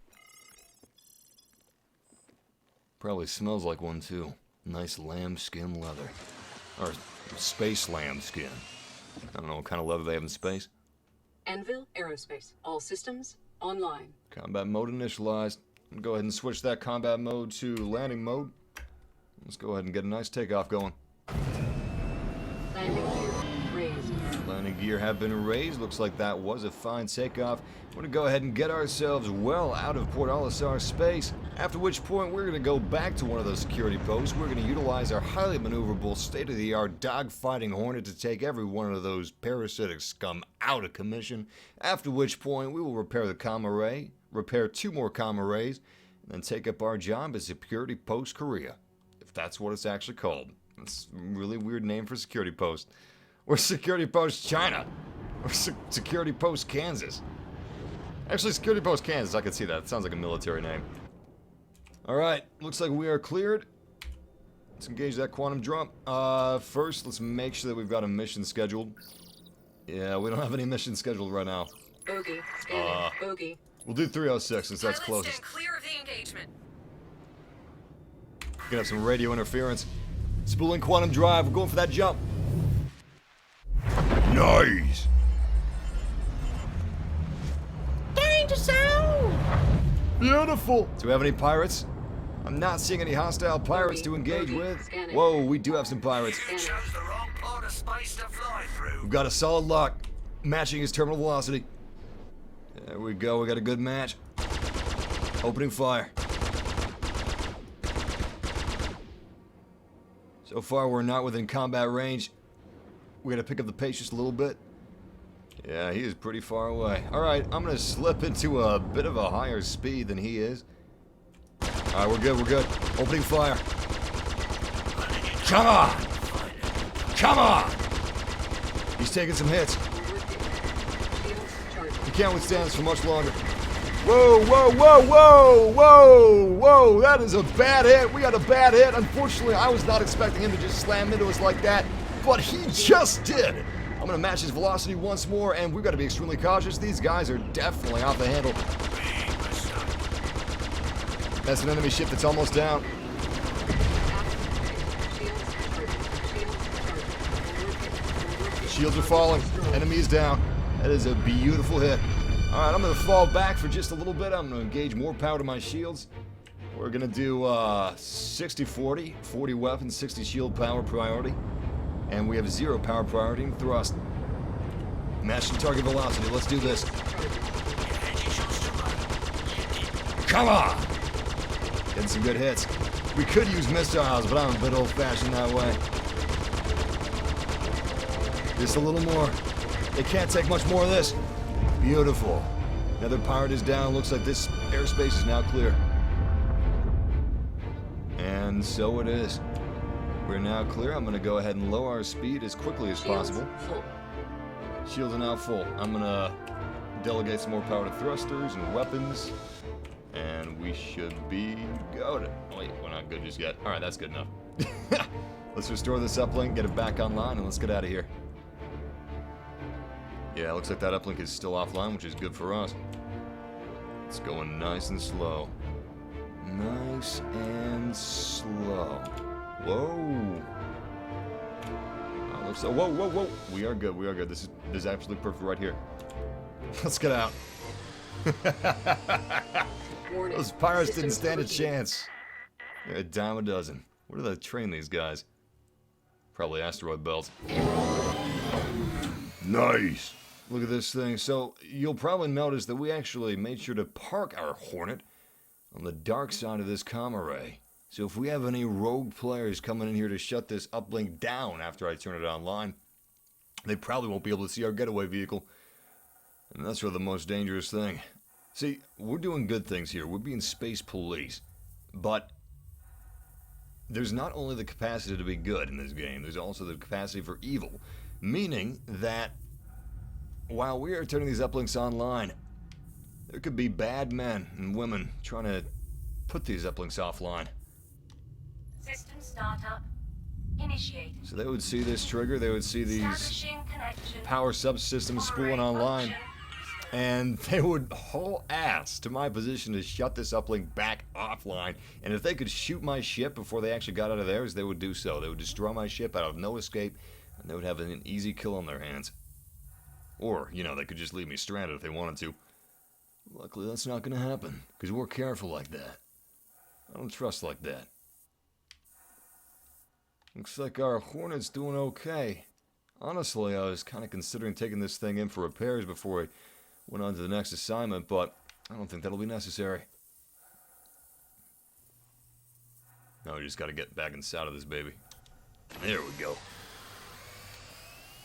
Probably smells like one too. Nice lambskin leather. Or space lambskin. I don't know what kind of leather they have in space. Anvil Aerospace. All systems online. Combat mode initialized. I'm gonna go ahead and switch that combat mode to landing mode. Let's go ahead and get a nice takeoff going. Landing gear raised. Landing gear have been raised. Looks like that was a fine takeoff. We're gonna go ahead and get ourselves well out of Port Olisar space. After which point we're gonna go back to one of those security posts. We're gonna utilize our highly maneuverable, state-of-the-art dogfighting Hornet to take every one of those parasitic scum out of commission. After which point we will repair the comm array, repair 2 more comm arrays, and then take up our job as Security Post Korea, if that's what it's actually called. It's a really weird name for security post. Or Security Post China, or Security Post Kansas. Actually, Security Post Kansas, I can see that. It sounds like a military name. Alright, looks like we are cleared. Let's engage that quantum drum. First, let's make sure that we've got a mission scheduled. Yeah, we don't have any mission scheduled right now. Bogey. Scanning. Bogey. We'll do 306 since that's closest. Stand clear of the engagement. Gonna have some radio interference. Spooling quantum drive, we're going for that jump. Nice! Danger zone! Beautiful! Do we have any pirates? I'm not seeing any hostile pirates to engage with. Whoa, we do have some pirates. You chose the wrong part of space to fly through. We've got a solid lock, matching his terminal velocity. There we go, we got a good match. Opening fire. So far, we're not within combat range. We gotta pick up the pace just a little bit. Yeah, he is pretty far away. Alright, I'm gonna slip into a bit of a higher speed than he is. Alright, we're good, we're good. Opening fire. Come on! Come on! He's taking some hits. Shields charging. He can't withstand this for much longer. Whoa, whoa, whoa, whoa, whoa, whoa! That is a bad hit. We got a bad hit. Unfortunately, I was not expecting him to just slam into us like that, but he just did. I'm going to match his velocity once more, and we've got to be extremely cautious. These guys are definitely off the handle. That's an enemy ship that's almost down. Shields are falling. Enemy is down. That is a beautiful hit. Alright, I'm going to fall back for just a little bit. I'm going to engage more power to my shields. We're going to do 60-40. 40 weapons, 60 shield power priority. And we have 0 power priority and thrust. Matching target velocity. Let's do this. Come on! Getting some good hits. We could use missiles, but I'm a bit old-fashioned that way. Just a little more. They can't take much more of this. Beautiful. Another pirate is down. Looks like this airspace is now clear. And so it is. We're now clear. I'm going to go ahead and lower our speed as quickly as possible. Full. Shields are now full. I'm going to delegate some more power to thrusters and weapons. And we should be good. Wait, we're not good just yet. Alright, that's good enough. Let's restore this uplink, get it back online, and let's get out of here. Yeah, looks like that uplink is still offline, which is good for us. It's going nice and slow. Nice and slow. Whoa. Looks so. Whoa, whoa, whoa. We are good. We are good. This is absolutely perfect right here. Let's get out. Warning. Those pirates didn't Systems stand a overheating. chance. They're a dime a dozen. Where do they train these guys? Probably asteroid belts. Nice. Look at this thing. So you'll probably notice that we actually made sure to park our Hornet on the dark side of this comm array. So if we have any rogue players coming in here to shut this uplink down after I turn it online, they probably won't be able to see our getaway vehicle. And that's really the most dangerous thing. See, we're doing good things here. We're being space police. But there's not only the capacity to be good in this game, there's also the capacity for evil. Meaning that while we are turning these uplinks online, there could be bad men and women trying to put these uplinks offline. System startup initiated. So they would see this trigger, they would see these Establishing connection. power subsystems spooling online, and they would haul ass to my position to shut this uplink back offline. And if they could shoot my ship before they actually got out of theirs, they would do so. They would destroy my ship out of no escape, and they would have an easy kill on their hands. Or, you know, they could just leave me stranded if they wanted to. Luckily, that's not going to happen, because we're careful like that. I don't trust like that. Looks like our Hornet's doing okay. Honestly, I was kind of considering taking this thing in for repairs before I went on to the next assignment, but I don't think that'll be necessary. No, we just got to get back inside of this baby. There we go.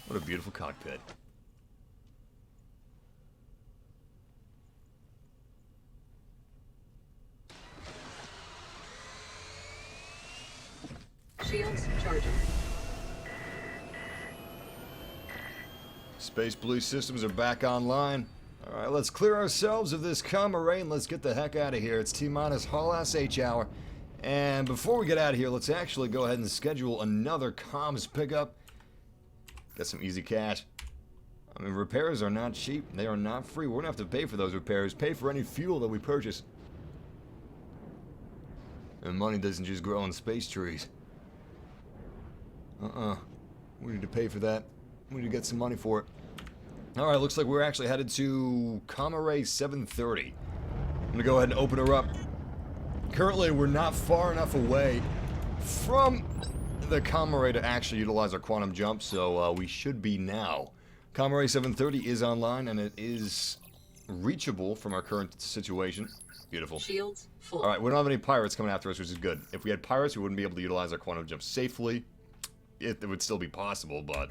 What a beautiful cockpit. Shields charging. Space police systems are back online. Alright, let's clear ourselves of this comm array and let's get the heck out of here. It's T-minus Hall-ass H hour. And before we get out of here, let's actually go ahead and schedule another comms pickup. Get some easy cash. I mean, repairs are not cheap. They are not free. We're going to have to pay for those repairs. Pay for any fuel that we purchase. And money doesn't just grow on space trees. We need to pay for that. We need to get some money for it. Alright, looks like we're actually headed to comm array 730. I'm going to go ahead and open her up. Currently, we're not far enough away from the comm array to actually utilize our quantum jump, so we should be now. Comm array 730 is online, and it is reachable from our current situation. Beautiful. Shields full. Alright, we don't have any pirates coming after us, which is good. If we had pirates, we wouldn't be able to utilize our quantum jump safely. it would still be possible, but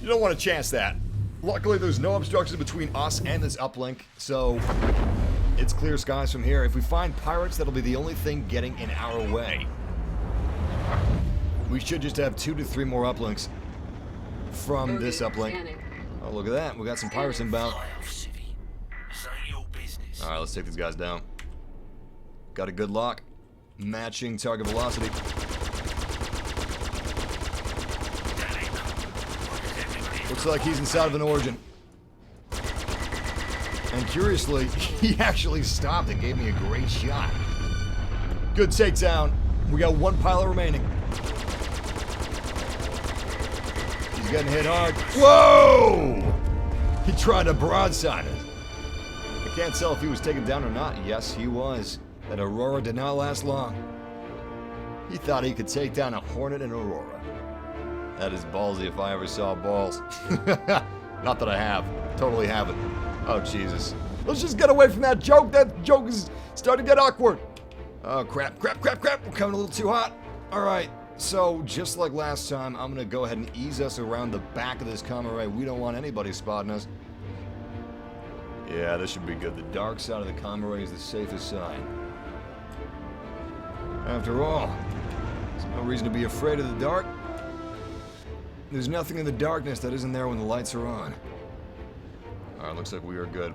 you don't want to chance that. Luckily, there's no obstructions between us and this uplink, so it's clear skies from here. If we find pirates, that'll be the only thing getting in our way. We should just have 2 to 3 more uplinks from this uplink. Scanning. Oh, look at that. We got some pirates inbound. Fly off, civvy. This ain't your business. Alright, let's take these guys down. Got a good lock. Matching target velocity. Looks like he's inside of an origin. And curiously, he actually stopped and gave me a great shot. Good takedown. We got 1 pilot remaining. He's getting hit hard. Whoa! He tried to broadside it. I can't tell if he was taken down or not. Yes, he was. That Aurora did not last long. He thought he could take down a Hornet and Aurora. That is ballsy if I ever saw balls. Not that I have. Totally haven't. Oh, Jesus. Let's just get away from that joke. That joke is starting to get awkward. Oh, crap, crap, crap, crap. We're coming a little too hot. All right. So, just like last time, I'm going to go ahead and ease us around the back of this comm array. We don't want anybody spotting us. Yeah, this should be good. The dark side of the comm array is the safest side. After all, there's no reason to be afraid of the dark. There's nothing in the darkness that isn't there when the lights are on. Alright, looks like we are good.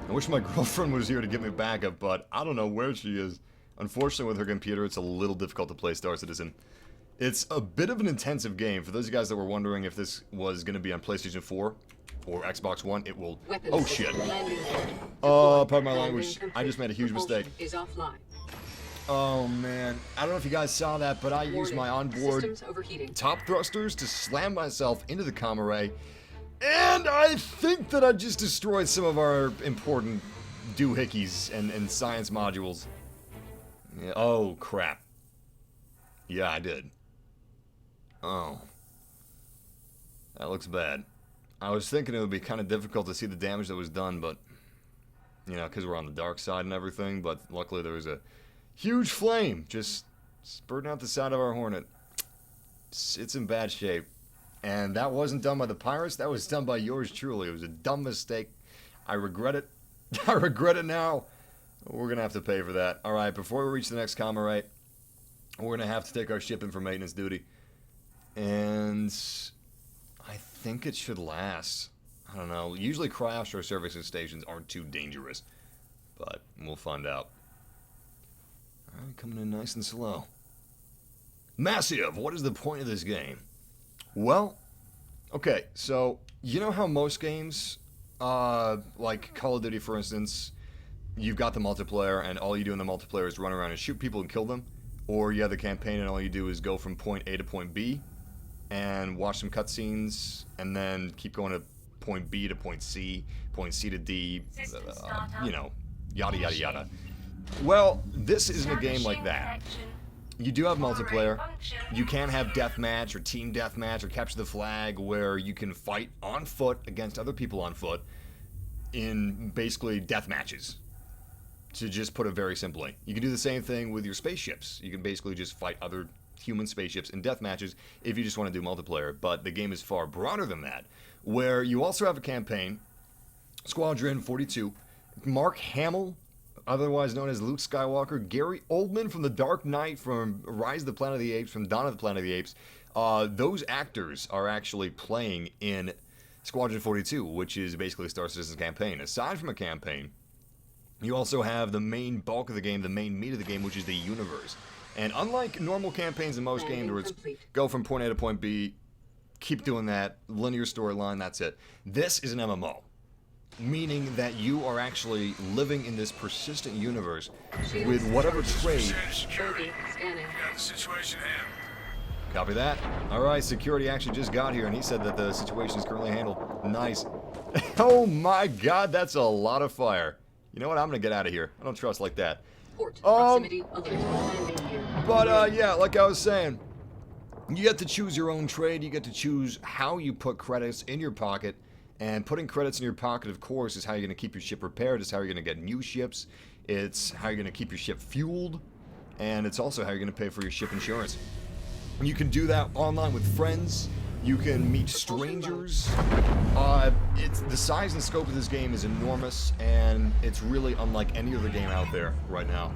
I wish my girlfriend was here to give me backup, but I don't know where she is. Unfortunately, with her computer, it's a little difficult to play Star Citizen. It's a bit of an intensive game. For those of you guys that were wondering if this was going to be on PlayStation 4 or Xbox One, it will... Weapons Oh, shit. landing port. Pardon my Landing language. I just made a huge Propulsion mistake. Is offline. Oh, man. I don't know if you guys saw that, but I used my onboard Systems overheating. top thrusters to slam myself into the comm array. And I think that I just destroyed some of our important doohickeys and science modules. Yeah, oh, crap. Yeah, I did. Oh. That looks bad. I was thinking it would be kind of difficult to see the damage that was done, but... You know, because we're on the dark side and everything, but luckily there was a huge flame just spurting out the side of our Hornet. It's in bad shape. And that wasn't done by the pirates, that was done by yours truly. It was a dumb mistake. I regret it. I regret it now. We're going to have to pay for that. Alright, before we reach the next comm array, we're going to have to take our ship in for maintenance duty. And I think it should last. I don't know. Usually cryostro servicing stations aren't too dangerous. But we'll find out. Alright, coming in nice and slow. Massive, what is the point of this game? Well, okay, so you know how most games, like Call of Duty for instance, you've got the multiplayer and all you do in the multiplayer is run around and shoot people and kill them, or you have the campaign and all you do is go from point A to point B and watch some cutscenes and then keep going to point B to point C to D, you know, yada yada yada. Well, this isn't a game like that. You do have multiplayer. You can have deathmatch or team deathmatch or capture the flag where you can fight on foot against other people on foot in basically death matches. To just put it very simply. You can do the same thing with your spaceships. You can basically just fight other human spaceships in death matches if you just want to do multiplayer. But the game is far broader than that, where you also have a campaign, Squadron 42, Mark Hamill, otherwise known as Luke Skywalker, Gary Oldman from The Dark Knight, from Rise of the Planet of the Apes, from Dawn of the Planet of the Apes. Those actors are actually playing in Squadron 42, which is basically a Star Citizen campaign. Aside from a campaign, you also have the main bulk of the game, the main meat of the game, which is the universe. And unlike normal campaigns in most games where it's go from point A to point B, keep doing that, linear storyline, that's it. This is an MMO. Meaning that you are actually living in this persistent universe with whatever trade. Bogey scanning. Got the situation handled. Copy that. Alright, security actually just got here and he said that the situation is currently handled. Nice. Oh my god, that's a lot of fire. You know what, I'm gonna get out of here. I don't trust like that. Port proximity alert. Landing gear. But yeah, like I was saying, you get to choose your own trade, you get to choose how you put credits in your pocket. And putting credits in your pocket, of course, is how you're going to keep your ship repaired. It's how you're going to get new ships. It's how you're going to keep your ship fueled. And it's also how you're going to pay for your ship insurance. You can do that online with friends. You can meet strangers. The size and scope of this game is enormous, and it's really unlike any other game out there right now.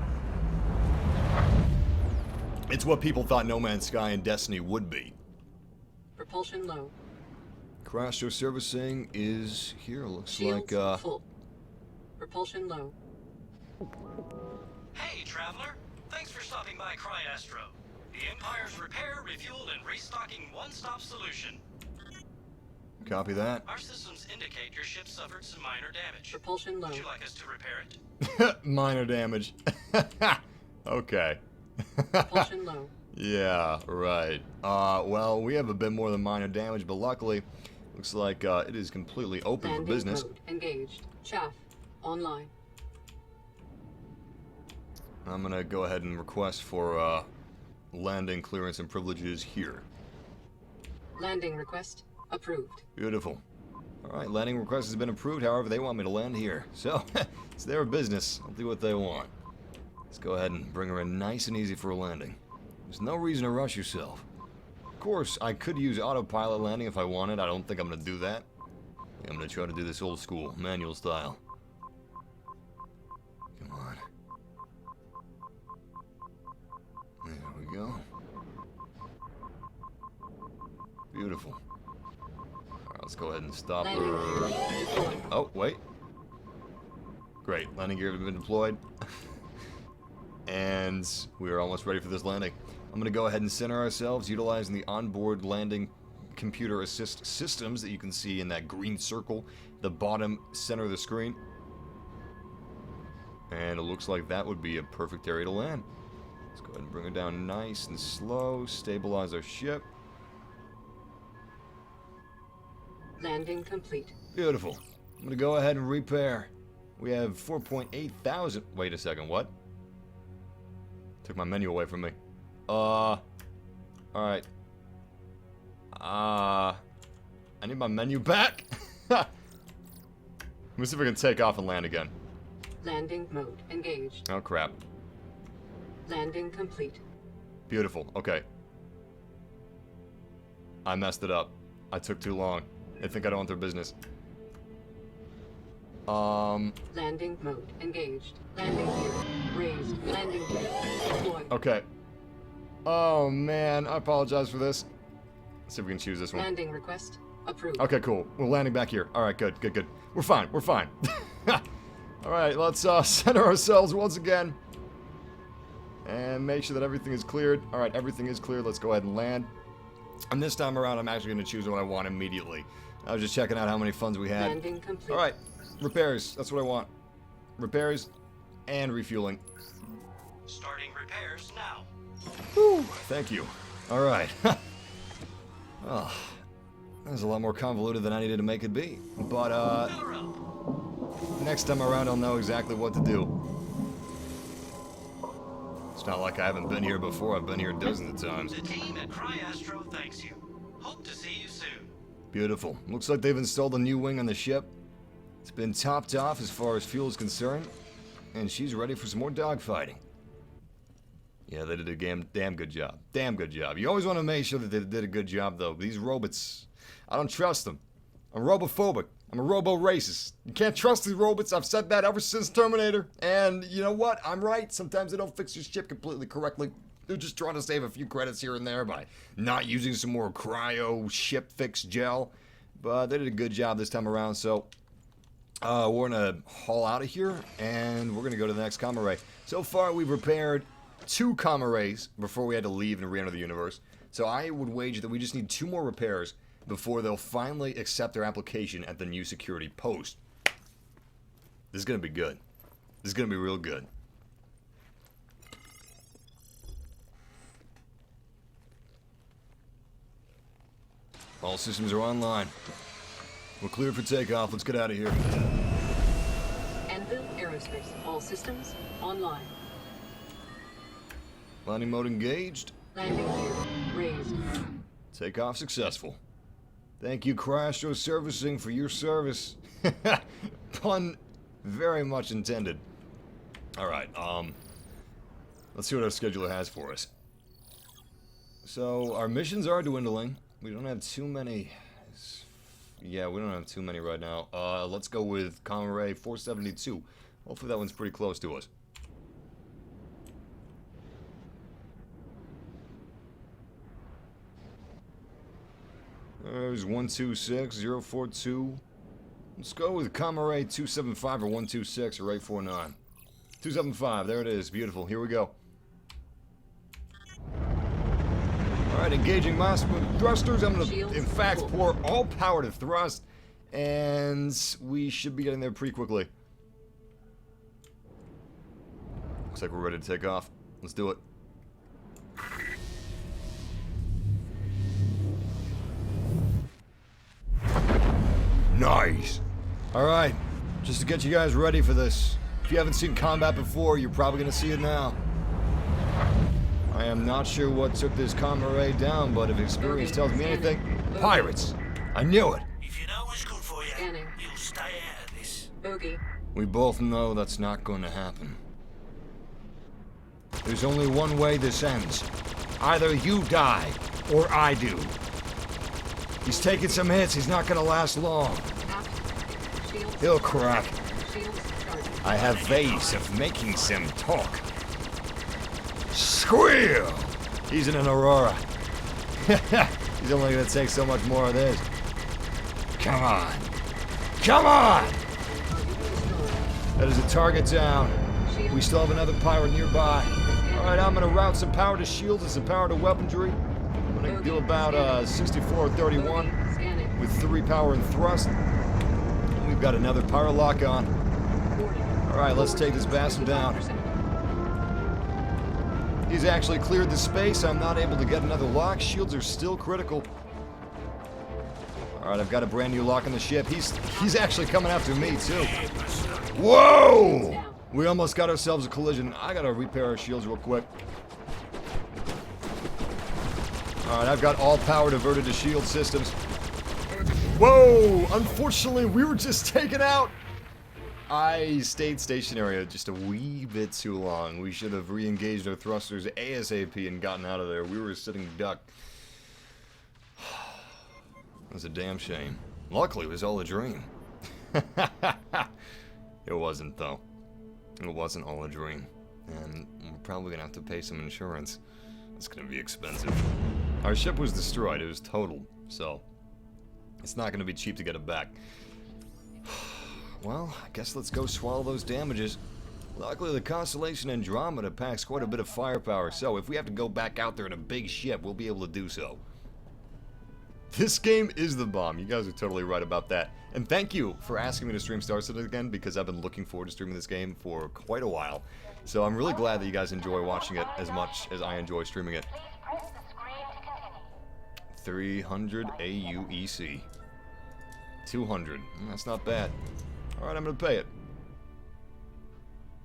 It's what people thought No Man's Sky and Destiny would be. Propulsion low. Crash servicing is here. Looks Shields like full. Propulsion low. Hey, traveler. Thanks for stopping by Cryastro. The Empire's repair, refueled, and restocking one-stop solution. copy that. Our systems indicate your ship suffered some minor damage. Propulsion low. Would you like us to repair it? Minor damage. Okay. Propulsion low. Yeah, right. Well, we have a bit more than minor damage, but luckily, looks like it is completely open Landing for business. mode engaged. Chaff online. I'm gonna go ahead and request for landing clearance and privileges here. Landing request approved. Beautiful. Alright, landing request has been approved, however they want me to land here. So, it's their business. I'll do what they want. Let's go ahead and bring her in nice and easy for a landing. There's no reason to rush yourself. Of course, I could use autopilot landing if I wanted. I don't think I'm gonna do that. I'm gonna try to do this old school, manual style. Come on. There we go. Beautiful. Alright, let's go ahead and stop Landing her. gear deployed. Oh, wait. Great. Landing gear has been deployed. And we are almost ready for this landing. I'm going to go ahead and center ourselves utilizing the onboard landing computer assist systems that you can see in that green circle, the bottom center of the screen. And it looks like that would be a perfect area to land. Let's go ahead and bring it down nice and slow, stabilize our ship. Landing complete. Beautiful. I'm going to go ahead and repair. We have 4.8 thousand. Wait a second, what? Took my menu away from me. Alright. I need my menu back. Let me see if I can take off and land again. Landing mode engaged. Oh, crap. Landing complete. Beautiful. Okay. I messed it up. I took too long. They think I don't want their business. Landing mode engaged. Landing gear raised. Landing gear deployed. Okay. Oh, man. I apologize for this. Let's see if we can choose this one. Landing request approved. Okay, cool. We're landing back here. Alright, good. We're fine. Alright, let's center ourselves once again. And make sure that everything is cleared. Alright, everything is cleared. Let's go ahead and land. And this time around, I'm actually going to choose what I want immediately. I was just checking out how many funds we had. Landing complete. Alright, repairs. That's what I want. Repairs and refueling. Starting repairs now. Whew, thank you. Alright. Oh, that was a lot more convoluted than I needed to make it be. But, Fill her up. next time around, I'll know exactly what to do. It's not like I haven't been here before. I've been here dozens of times. The team at Cryastro thanks you. Hope to see you soon. Beautiful. Looks like they've installed a new wing on the ship. It's been topped off as far as fuel is concerned. And she's ready for some more dogfighting. Yeah, they did a damn good job. Damn good job. You always want to make sure that they did a good job, though. These robots, I don't trust them. I'm robophobic. I'm a robo-racist. You can't trust these robots. I've said that ever since Terminator. And you know what? I'm right. Sometimes they don't fix your ship completely correctly. They're just trying to save a few credits here and there by not using some more cryo ship fix gel. But they did a good job this time around, so we're going to haul out of here, and we're going to go to the next comm array. So far, we've repaired 2 comm arrays before we had to leave and re-enter the universe. So I would wager that we just need 2 more repairs before they'll finally accept their application at the new security post. This is going to be good. This is going to be real good. All systems are online. We're cleared for takeoff. Let's get out of here. Anvil Aerospace. All systems online. Landing mode engaged. Landing gear raised. Takeoff successful. Thank you, Cryastro Servicing, for your service. Pun very much intended. Alright, let's see what our scheduler has for us. So our missions are dwindling. We don't have too many. Yeah, we don't have too many right now. Let's go with Comrade 472. Hopefully that one's pretty close to us. There's 126042. Let's go with Comrade 275 or 126 or 849. 275, there it is. Beautiful. Here we go. Alright, engaging maximum thrusters. I'm going to, in fact, pour all power to thrust. And we should be getting there pretty quickly. Looks like we're ready to take off. Let's do it. Nice! Alright, just to get you guys ready for this. If you haven't seen combat before, you're probably going to see it now. I am not sure what took this comrade down, but if experience tells me anything, pirates! I knew it! If you know what's good for you, Scanning. you'll stay out of this. Bogey. We both know that's not going to happen. There's only one way this ends. Either you die, or I do. He's taking some hits, he's not gonna last long. Shields. He'll crack. Shields started. I have ways of making them talk. Squeal! He's in an Aurora. He's only gonna take so much more of this. Come on. Come on! That is a target down. We still have another pirate nearby. Alright, I'm gonna route some power to shields and some power to weaponry. I'm gonna do about 64-31 Scanning. with 3 power and thrust. And we've got another power lock on. Alright, let's take this bastard down. He's actually cleared the space. I'm not able to get another lock. Shields are still critical. Alright, I've got a brand new lock on the ship. He's actually coming after me, too. Whoa! We almost got ourselves a collision. I gotta repair our shields real quick. Alright, I've got all power diverted to shield systems. Whoa! Unfortunately, we were just taken out! I stayed stationary just a wee bit too long. We should have re-engaged our thrusters ASAP and gotten out of there. We were sitting duck. It was a damn shame. Luckily, it was all a dream. It wasn't, though. It wasn't all a dream. And we're probably gonna have to pay some insurance. It's gonna be expensive. Our ship was destroyed. It was totaled. So, it's not gonna be cheap to get it back. Well, I guess let's go swallow those damages. Luckily, the Constellation Andromeda packs quite a bit of firepower, so if we have to go back out there in a big ship, we'll be able to do so. This game is the bomb. You guys are totally right about that. And thank you for asking me to stream Star Citizen again, because I've been looking forward to streaming this game for quite a while. So I'm really glad that you guys enjoy watching it as much as I enjoy streaming it. Please press the screen to continue. 300 AUEC. 200. That's not bad. Alright, I'm gonna pay it.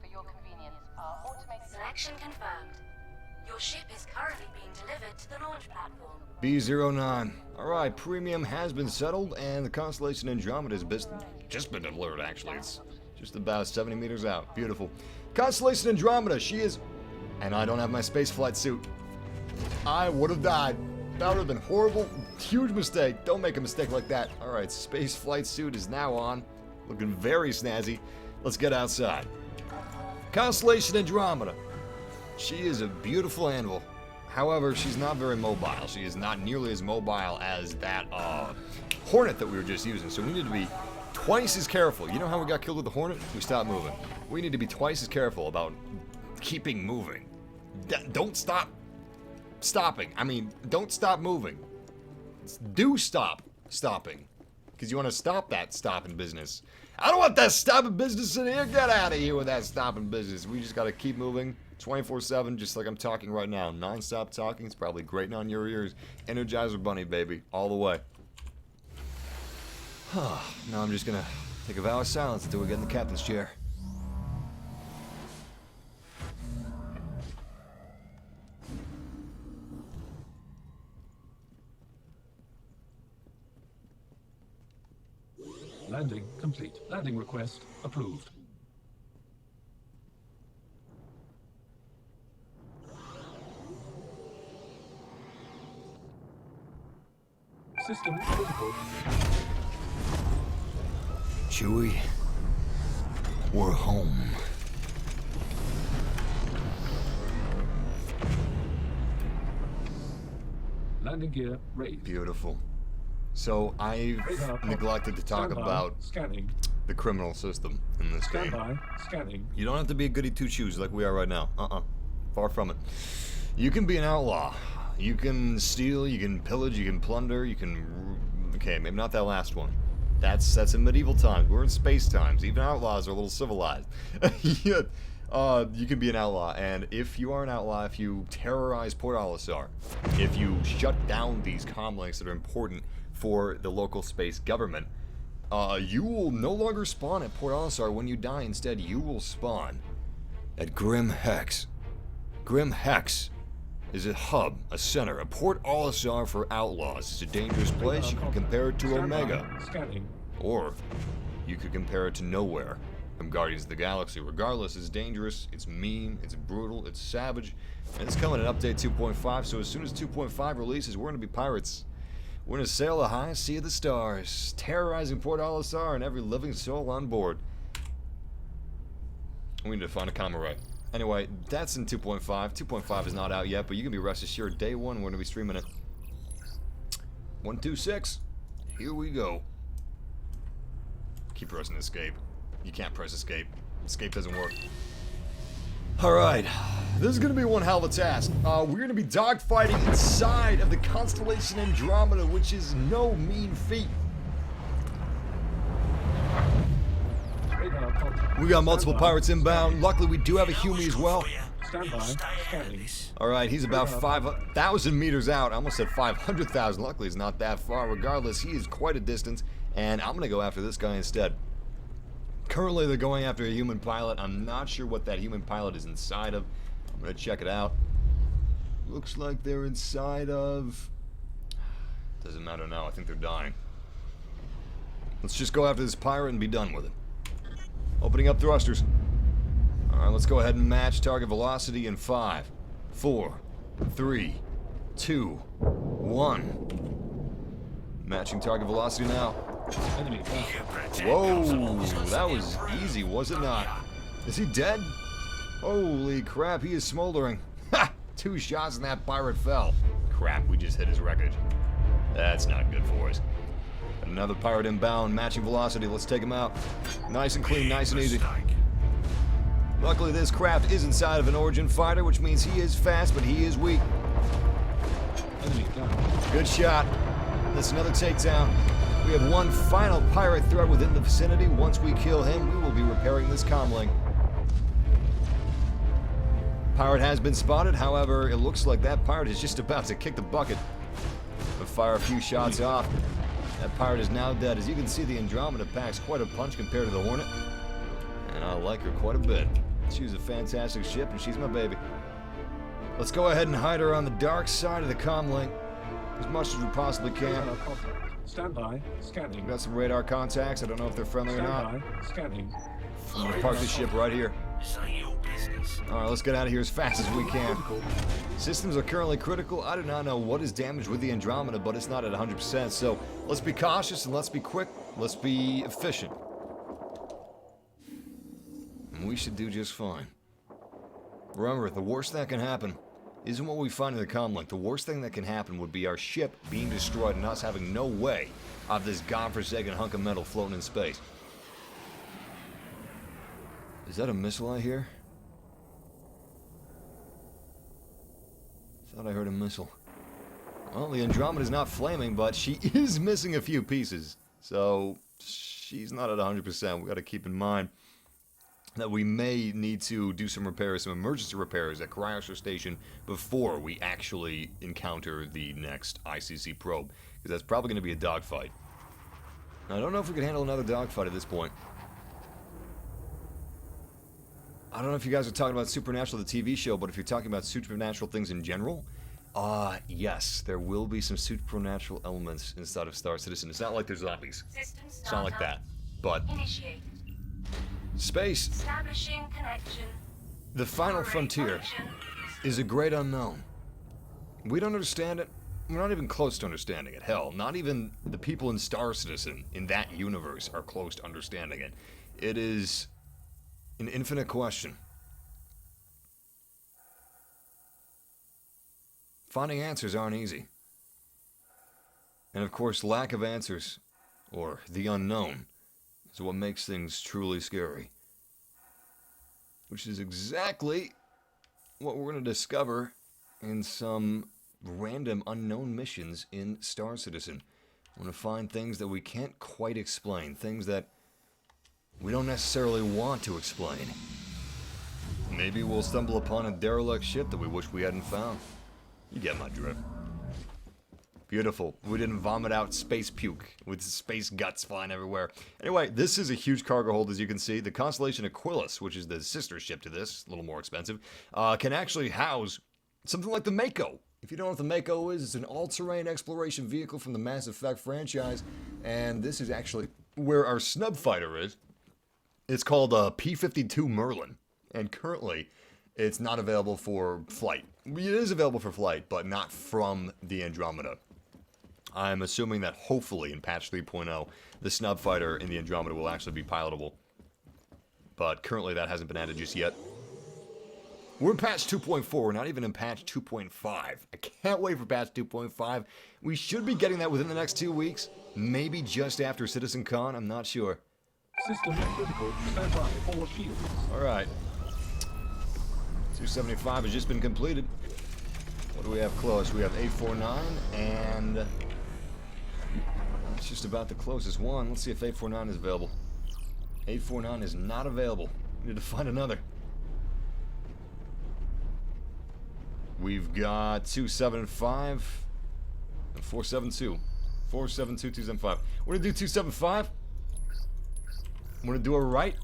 For your convenience, our automated Selection confirmed. Your ship is currently being delivered to the launch platform. B09. Alright, premium has been settled, and the Constellation Andromeda has just been delivered, actually. It's just about 70 meters out. Beautiful. Constellation Andromeda, she is... And I don't have my spaceflight suit. I would have died. That would have been horrible. Huge mistake. Don't make a mistake like that. Alright, spaceflight suit is now on. Looking very snazzy. Let's get outside. Constellation Andromeda. She is a beautiful animal. However, she's not very mobile. She is not nearly as mobile as that Hornet that we were just using. So we need to be twice as careful. You know how we got killed with the Hornet? We stopped moving. We need to be twice as careful about keeping moving. Don't stop stopping. I mean, don't stop moving. Do stop stopping. Because you want to stop that stopping business. I don't want that stopping business in here. Get out of here with that stopping business. We just got to keep moving 24/7, just like I'm talking right now. Non-stop talking. It's probably grating on your ears. Energizer Bunny, baby. All the way. Now I'm just going to take a vow of silence until we get in the captain's chair. Landing complete. Landing request approved. System critical. Chewie, we're home. Landing gear raised. Beautiful. So I've Radar neglected to talk Standby. about Scanning. the criminal system in this game. Standby. Scanning. You don't have to be a goody two-shoes like we are right now. Far from it. You can be an outlaw. You can steal, you can pillage, you can plunder, you can... Okay, maybe not that last one. That's in medieval times. We're in space times. Even outlaws are a little civilized. Yeah. You can be an outlaw, and if you are an outlaw, if you terrorize Port Olisar, if you shut down these comm links that are important for the local space government, you will no longer spawn at Port Olisar when you die. Instead, you will spawn at Grim Hex. Grim Hex is a hub, a center, a Port Olisar for outlaws. It's a dangerous place. You can compare it to Standby. Omega. Scanning. Or you could compare it to Nowhere from Guardians of the Galaxy. Regardless, it's dangerous, it's mean, it's brutal, it's savage, and it's coming in update 2.5, so as soon as 2.5 releases, we're going to be pirates. We're going to sail the highest sea of the stars, terrorizing Port Olisar and every living soul on board. We need to find a comma right. Anyway, that's in 2.5. 2.5 is not out yet, but you can be rest assured, day one, we're going to be streaming it. 126. Here we go. Keep pressing escape. You can't press escape. Escape doesn't work. Alright. This is going to be one hell of a task. We're going to be dogfighting inside of the constellation Andromeda, which is no mean feat. Radar contact. We got multiple Standby. pirates inbound. Luckily, we do have a Huey as well. Standby. Scanning. Alright, he's about 5,000 meters out. I almost said 500,000. Luckily, it's not that far. Regardless, he is quite a distance. And I'm going to go after this guy instead. Currently, they're going after a human pilot. I'm not sure what that human pilot is inside of. I'm going to check it out. Looks like they're inside of... Doesn't matter now. I think they're dying. Let's just go after this pirate and be done with it. Opening up thrusters. Alright, let's go ahead and match target velocity in 5, 4, 3, 2, 1. Matching target velocity now. Enemy down. Whoa, that was easy, was it not? Is he dead? Holy crap, he is smoldering. Ha! 2 shots and that pirate fell. Crap, we just hit his wreckage. That's not good for us. Another pirate inbound, matching velocity. Let's take him out. Nice and clean, nice and easy. Luckily, this craft is inside of an Origin fighter, which means he is fast, but he is weak. Enemy down. Good shot. That's another takedown. We have one final pirate threat within the vicinity. Once we kill him, we will be repairing this comm link. Pirate has been spotted. However, it looks like that pirate is just about to kick the bucket. We'll fire a few shots off. That pirate is now dead. As you can see, the Andromeda packs quite a punch compared to the Hornet. And I like her quite a bit. She's a fantastic ship, and she's my baby. Let's go ahead and hide her on the dark side of the comm link as much as we possibly can. Radar contact. Standby. Scanning. We've got some radar contacts. I don't know if they're friendly or not. Standby. Scanning. I'm gonna park this ship right here. This ain't your business. Alright, let's get out of here as fast as we can. Critical. Systems are currently critical. I do not know what is damaged with the Andromeda, but it's not at 100%. So let's be cautious and let's be quick. Let's be efficient. And we should do just fine. Remember, the worst that can happen isn't what we find in the comm link. The worst thing that can happen would be our ship being destroyed and us having no way of this godforsaken hunk of metal floating in space. Is that a missile I hear? Thought I heard a missile. Well, the Andromeda's not flaming, but she is missing a few pieces. So, she's not at 100%. We gotta keep in mind that we may need to do some repairs, some emergency repairs at Cryostor Station before we actually encounter the next ICC probe, because that's probably going to be a dogfight. Now, I don't know if we can handle another dogfight at this point. I don't know if you guys are talking about Supernatural, the TV show, but if you're talking about supernatural things in general, yes, there will be some supernatural elements inside of Star Citizen. It's not like there's zombies. System It's not like startup. that. But Initiate. space, Establishing connection. the final Operate frontier, function. is a great unknown. We don't understand it. we're not even close to understanding it. Hell, not even the people in Star Citizen in that universe are close to understanding it. It is an infinite question. Finding answers aren't easy. And of course, lack of answers, or the unknown, is what makes things truly scary. Which is exactly what we're going to discover in some random unknown missions in Star Citizen. We're going to find things that we can't quite explain, things that we don't necessarily want to explain. Maybe we'll stumble upon a derelict ship that we wish we hadn't found. You get my drift. Beautiful. We didn't vomit out space puke with space guts flying everywhere. Anyway, this is a huge cargo hold, as you can see. The Constellation Aquilus, which is the sister ship to this, a little more expensive, can actually house something like the Mako. If you don't know what the Mako is, it's an all-terrain exploration vehicle from the Mass Effect franchise, and this is actually where our snub fighter is. It's called P-52 Merlin, and currently it's not available for flight. It is available for flight, but not from the Andromeda. I'm assuming that hopefully in patch 3.0, the snub fighter in the Andromeda will actually be pilotable. But currently that hasn't been added just yet. We're in patch 2.4, we're not even in patch 2.5. I can't wait for patch 2.5. We should be getting that within the next 2 weeks. Maybe just after CitizenCon, I'm not sure. System critical. Stand by. All shields. Alright. 275 has just been completed. What do we have close? We have 849, and it's just about the closest one. Let's see if 849 is available. 849 is not available. We need to find another. We've got 275 and 472. 472, 275. We're gonna do 275. I'm gonna do it right.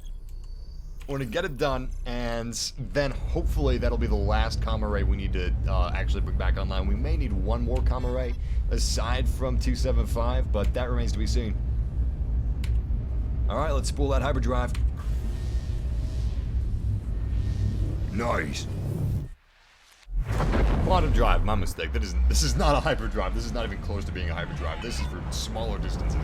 We're gonna get it done, and then hopefully that'll be the last comm array we need to actually bring back online. We may need one more comm array aside from 275, but that remains to be seen. Alright, let's spool that hyperdrive. Nice. Quantum drive, my mistake. This is not a hyperdrive. This is not even close to being a hyperdrive. This is for smaller distances.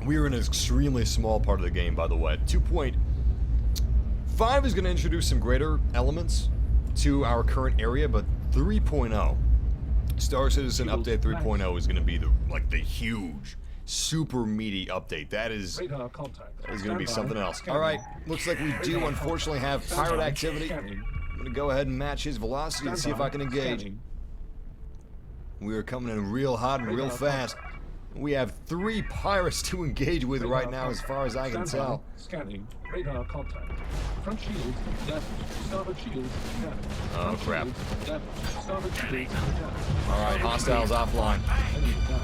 We are in an extremely small part of the game, by the way. 2.5 is going to introduce some greater elements to our current area, but 3.0, Star Citizen Update 3.0 is going to be the huge, super meaty update. That is going to be something else. All right, looks like we do unfortunately have pirate activity. I'm going to go ahead and match his velocity and see if I can engage. We are coming in real hot and real fast. We have 3 pirates to engage with right now, as far as I can tell. Scanning. Radar contact. Front shield damaged. Starboard shield damaged. Oh crap. Starboard shield damaged. Alright, hostiles offline.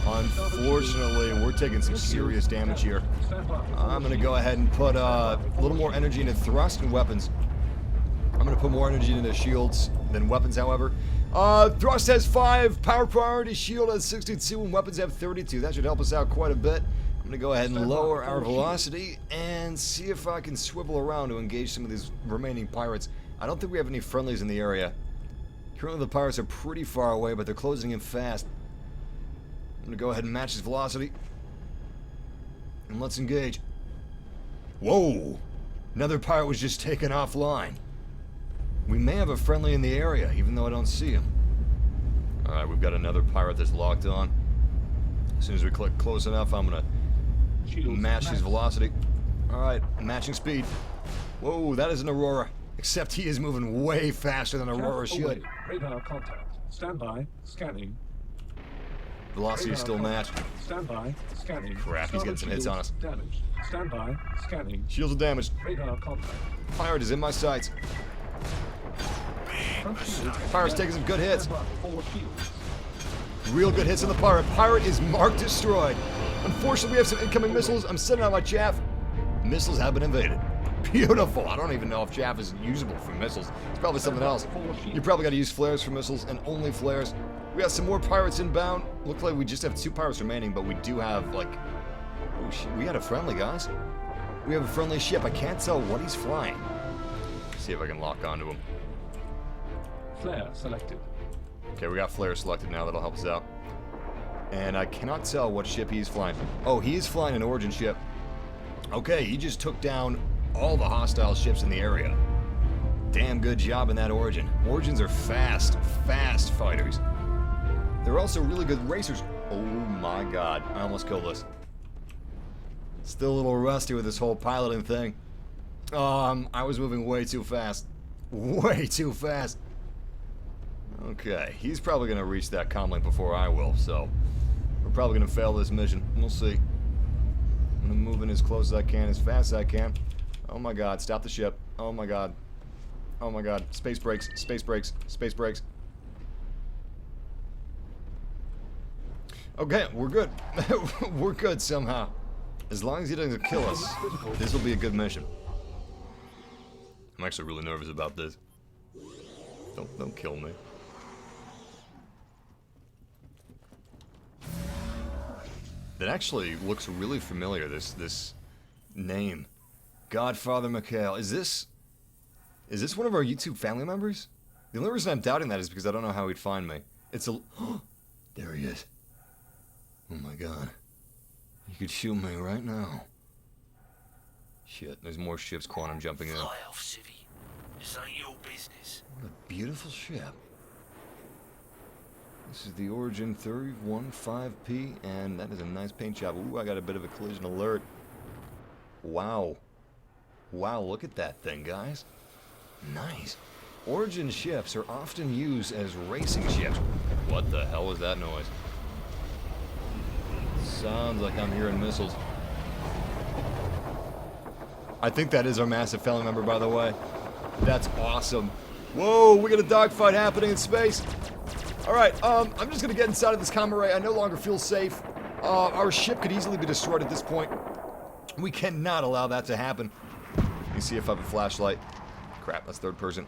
Unfortunately, we're taking some serious damage here. I'm going to go ahead and put a little more energy into thrust and weapons. I'm going to put more energy into shields than weapons, however. Thrust has 5, power priority, shield has 62, and weapons have 32. That should help us out quite a bit. I'm going to go ahead and lower our velocity and see if I can swivel around to engage some of these remaining pirates. I don't think we have any friendlies in the area. Currently the pirates are pretty far away, but they're closing in fast. I'm going to go ahead and match his velocity. And let's engage. Whoa! Another pirate was just taken offline. We may have a friendly in the area, even though I don't see him. Alright, we've got another pirate that's locked on. As soon as we click close enough, I'm gonna match his velocity. Alright, matching speed. Whoa, that is an Aurora. Except he is moving way faster than Aurora should. Radar contact. Stand by. Scanning. Velocity is still matched. Stand by. Scanning. Crap, he's getting some hits on us. Damaged. Stand by. Scanning. Shields are damaged. Radar contact. Pirate is in my sights. Pirate's taking some good hits. Real good hits on the pirate. Pirate is marked destroyed. Unfortunately, we have some incoming missiles. I'm sending out my chaff. Missiles have been invaded. Beautiful. I don't even know if chaff is usable for missiles. It's probably something else. You probably got to use flares for missiles, and only flares. We got some more pirates inbound. Looks like we just have 2 pirates remaining, but we do have, like... Oh, shit. We got a friendly, guys. We have a friendly ship. I can't tell what he's flying. See if I can lock onto him. Flare selected. Okay, we got flare selected now. That'll help us out. And I cannot tell what ship he's flying. Oh, he is flying an Origin ship. Okay, he just took down all the hostile ships in the area. Damn good job in that Origin. Origins are fast fighters. They're also really good racers. Oh my god, I almost killed this. Still a little rusty with this whole piloting thing. I was moving way too fast. Way too fast. Okay, he's probably going to reach that comm link before I will, so we're probably going to fail this mission. We'll see. I'm going to move in as close as I can, as fast as I can. Oh my god, stop the ship. Oh my god. Oh my god. Space brakes, space brakes, space brakes. Okay, we're good. We're good somehow. As long as he doesn't kill us, this will be a good mission. I'm actually really nervous about this. Don't kill me. That actually looks really familiar, this name. Godfather Mikhail. Is this one of our YouTube family members? The only reason I'm doubting that is because I don't know how he'd find me. It's a... There he is. Oh my god. You could shoot me right now. Shit, there's more ships quantum jumping in. Fly off, civvy. This ain't your business. What a beautiful ship. This is the Origin 315P, and that is a nice paint job. Ooh, I got a bit of a collision alert. Wow. Wow, look at that thing, guys. Nice. Origin ships are often used as racing ships. What the hell was that noise? Sounds like I'm hearing missiles. I think that is our massive family member, by the way. That's awesome. Whoa, we got a dogfight happening in space. Alright, I'm just gonna get inside of this comm array. I no longer feel safe. Our ship could easily be destroyed at this point. We cannot allow that to happen. Let me see if I have a flashlight. Crap, that's third person.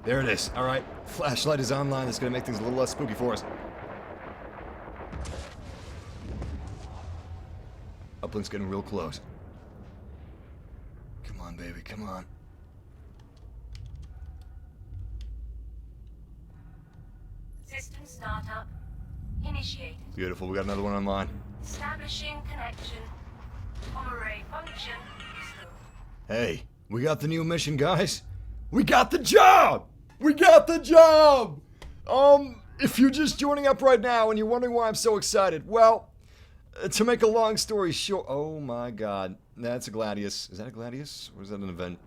There it is. Alright, flashlight is online. That's gonna make things a little less spooky for us. Uplink's getting real close. Come on, baby, come on. System startup initiated. Beautiful, we got another one online. Establishing connection. Comm array function restored. Hey, we got the new mission, guys. We got the job! We got the job! If you're just joining up right now and you're wondering why I'm so excited, well, to make a long story short, oh my god, that's a Gladius. Is that a Gladius? Or is that an event?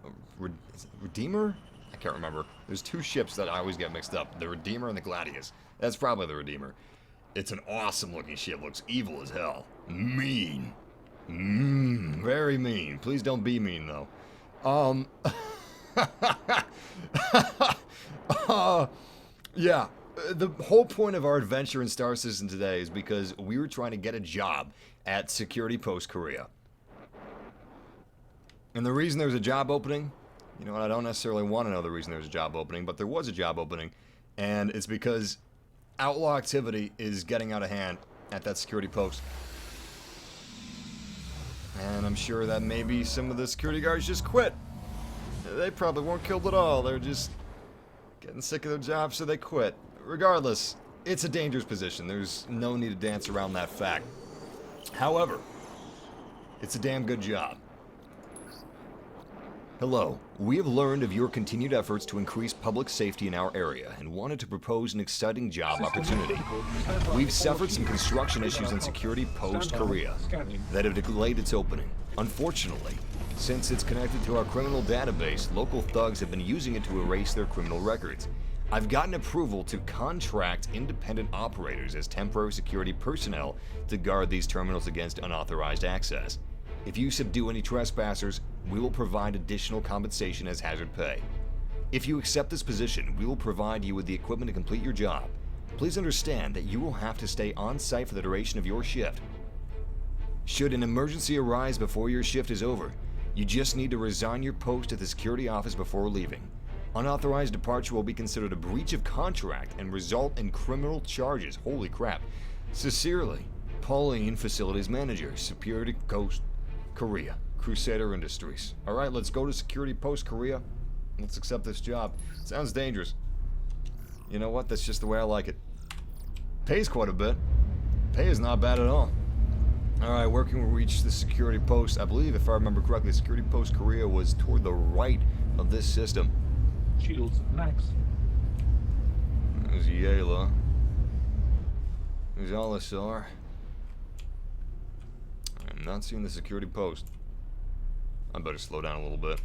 Is it Redeemer? I can't remember. There's two ships that I always get mixed up. The Redeemer and the Gladius. That's probably the Redeemer. It's an awesome looking ship. Looks evil as hell. Mean. Very mean. Please don't be mean though. Yeah. The whole point of our adventure in Star Citizen today is because we were trying to get a job at Security Post Korea. And the reason there's a job opening, you know what, I don't necessarily want to know the reason there's a job opening, but there was a job opening, and it's because outlaw activity is getting out of hand at that security post. And I'm sure that maybe some of the security guards just quit. They probably weren't killed at all, they're just getting sick of their job, so they quit. Regardless, it's a dangerous position. There's no need to dance around that fact. However, it's a damn good job. Hello, we have learned of your continued efforts to increase public safety in our area and wanted to propose an exciting job opportunity. We've suffered some construction issues in Security Post Korea that have delayed its opening. Unfortunately, since it's connected to our criminal database, local thugs have been using it to erase their criminal records. I've gotten approval to contract independent operators as temporary security personnel to guard these terminals against unauthorized access. If you subdue any trespassers, we will provide additional compensation as hazard pay. If you accept this position, we will provide you with the equipment to complete your job. Please understand that you will have to stay on site for the duration of your shift. Should an emergency arise before your shift is over, you just need to resign your post at the security office before leaving. Unauthorized departure will be considered a breach of contract and result in criminal charges. Holy crap. Sincerely, Pauline, Facilities Manager, Security Post Korea, Crusader Industries. Alright, let's go to Security Post Korea. Let's accept this job. Sounds dangerous. You know what? That's just the way I like it. Pays quite a bit. Pay is not bad at all. Alright, where can we reach the security post? I believe, if I remember correctly, security post Korea was toward the right of this system. Shields max. There's Yayla. There's Alisar. I'm not seeing the security post. I better slow down a little bit.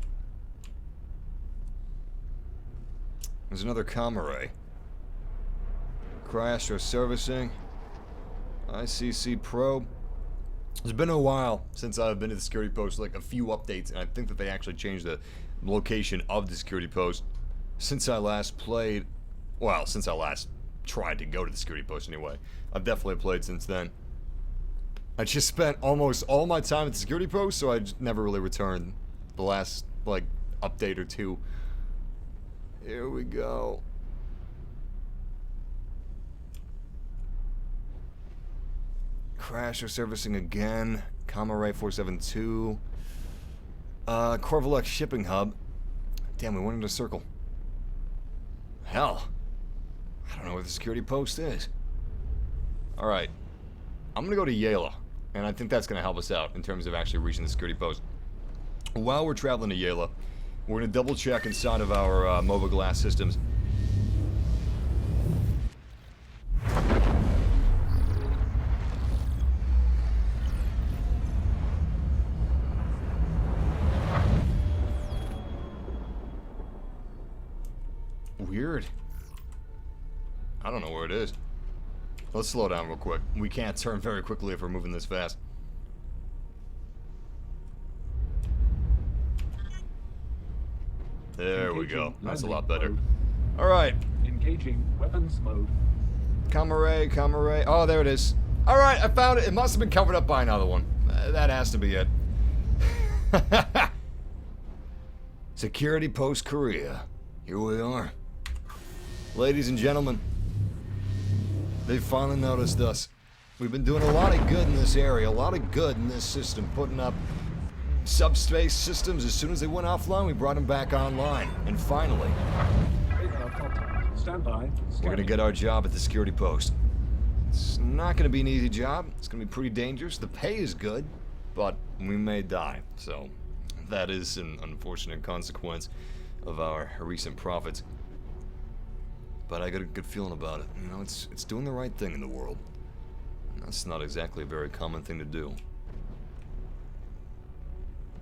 There's another comm array. Cryastro servicing. ICC probe. It's been a while since I've been to the security post, like a few updates, and I think that they actually changed the location of the security post since I last played. Well, since I last tried to go to the security post anyway. I've definitely played since then. I just spent almost all my time at the security post, so I just never really returned the last, like, update or two. Here we go. Crasher servicing again. Comma 472. Corvalux shipping hub. Damn, we went into a circle. Hell. I don't know where the security post is. Alright. I'm gonna go to Yayla. And I think that's gonna help us out in terms of actually reaching the security post. While we're traveling to Yayla, we're gonna double check inside of our MOBA glass systems. Weird. I don't know where it is. Let's slow down real quick. We can't turn very quickly if we're moving this fast. There we go. That's a lot better. Alright. Engaging weapons mode. Comma. Oh, there it is. Alright, I found it. It must have been covered up by another one. That has to be it. Security Post Korea. Here we are. Ladies and gentlemen, they finally noticed us. We've been doing a lot of good in this area, a lot of good in this system, putting up subspace systems. As soon as they went offline, we brought them back online. And finally, Radar contact. Stand by. we're gonna get our job at the security post. It's not gonna be an easy job. It's gonna be pretty dangerous. The pay is good, but we may die. So that is an unfortunate consequence of our recent profits. But I got a good feeling about it. You know, it's doing the right thing in the world. And that's not exactly a very common thing to do.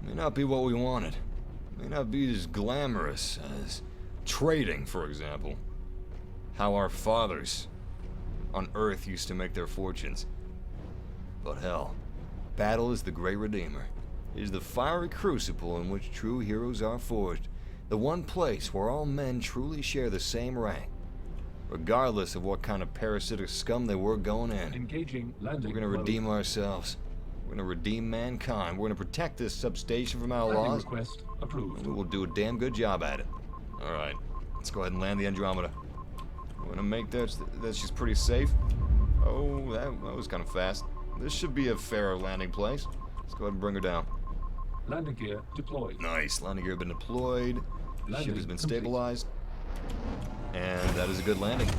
It may not be what we wanted. It may not be as glamorous as trading, for example. How our fathers on Earth used to make their fortunes. But hell, battle is the great redeemer. It is the fiery crucible in which true heroes are forged. The one place where all men truly share the same rank. Regardless of what kind of parasitic scum they were going in. Engaging landing We're gonna mode. redeem ourselves. We're gonna redeem mankind. We're gonna protect this substation from Landing outlaws. request approved. We will do a damn good job at it. Alright, let's go ahead and land the Andromeda. We're gonna make that's just pretty safe. Oh, that was kind of fast. This should be a fair landing place. Let's go ahead and bring her down. Landing gear deployed. Nice, landing gear has been deployed. The ship Landing has been complete. stabilized. And that is a good landing.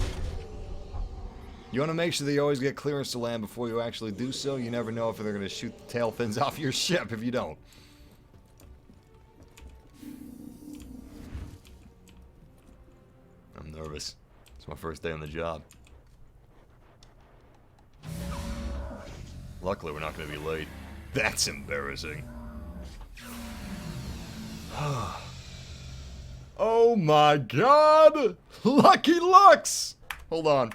You want to make sure that you always get clearance to land before you actually do so. You never know if they're going to shoot the tail fins off your ship if you don't. I'm nervous. It's my first day on the job. Luckily, we're not going to be late. That's embarrassing. Oh my god! Lucky Lux! Hold on.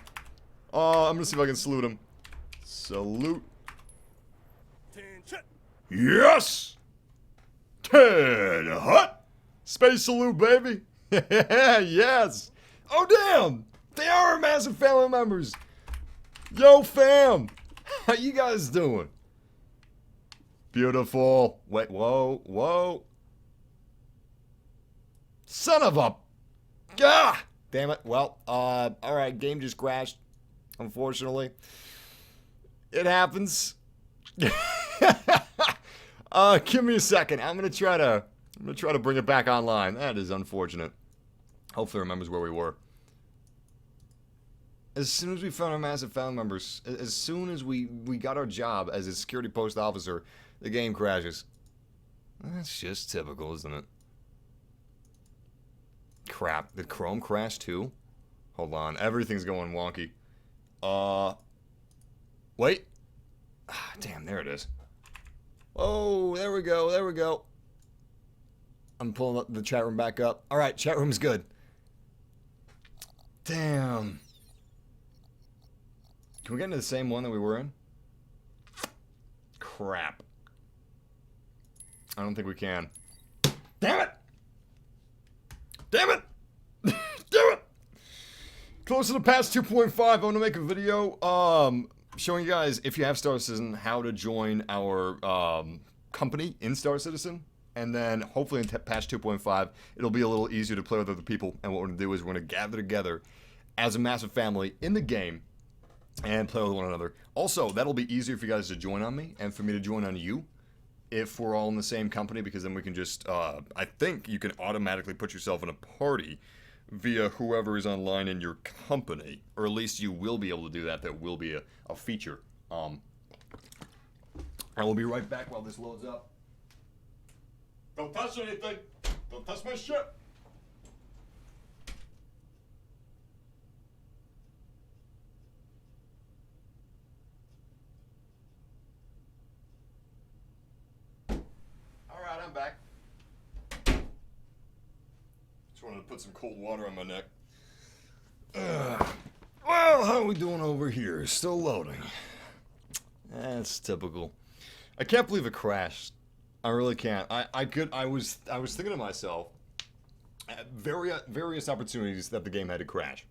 I'm gonna see if I can salute him. Salute. Yes! Ted Hut! Space salute, baby! Yes! Oh, damn! They are our massive family members! Yo, fam! How you guys doing? Beautiful. Wait, whoa. Son of a... Ah! Damn it. Well, alright, game just crashed. Unfortunately. It happens. Give me a second. I'm gonna try to bring it back online. That is unfortunate. Hopefully it remembers where we were. As soon as we found our massive family members, as soon as we got our job as a security post officer, the game crashes. That's just typical, isn't it? Crap. Did Chrome crash too? Hold on. Everything's going wonky. Wait. Ah, damn, there it is. Oh, there we go. There we go. I'm pulling up the chat room back up. Alright, chat room's good. Damn. Can we get into the same one that we were in? Crap. I don't think we can. Damn it! Damn it! Damn it! Close to the patch 2.5, I want to make a video showing you guys, if you have Star Citizen, how to join our company in Star Citizen. And then, hopefully in patch 2.5, it'll be a little easier to play with other people. And what we're going to do is we're going to gather together as a massive family in the game and play with one another. Also, that'll be easier for you guys to join on me and for me to join on you if we're all in the same company, because then we can just, I think you can automatically put yourself in a party via whoever is online in your company. Or at least you will be able to do that. That will be a feature. I will be right back while this loads up. Don't touch anything! Don't touch my ship! Alright, I'm back. Just wanted to put some cold water on my neck. Well, how are we doing over here? Still loading. That's typical. I can't believe it crashed. I really can't. I was thinking to myself, at various opportunities that the game had to crash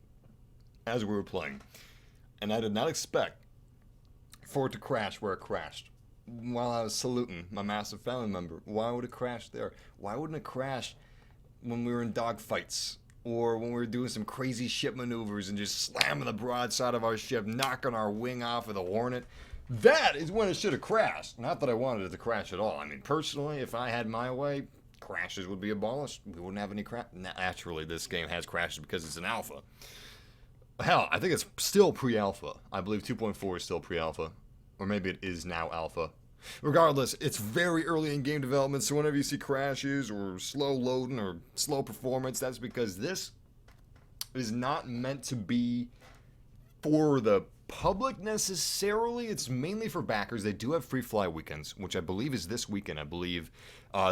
as we were playing, and I did not expect for it to crash where it crashed. While I was saluting my massive family member, why would it crash there? Why wouldn't it crash when we were in dogfights or when we were doing some crazy ship maneuvers and just slamming the broadside of our ship, knocking our wing off of the Hornet? That is when it should have crashed. Not that I wanted it to crash at all. I mean, personally, if I had my way, crashes would be abolished. We wouldn't have any crash. Naturally, this game has crashes because it's an alpha. Hell, I think it's still pre-alpha. I believe 2.4 is still pre-alpha. Or maybe it is now alpha. Regardless, it's very early in game development, so whenever you see crashes or slow loading or slow performance, that's because this is not meant to be for the public necessarily. It's mainly for backers. They do have free fly weekends, which I believe is this weekend. I believe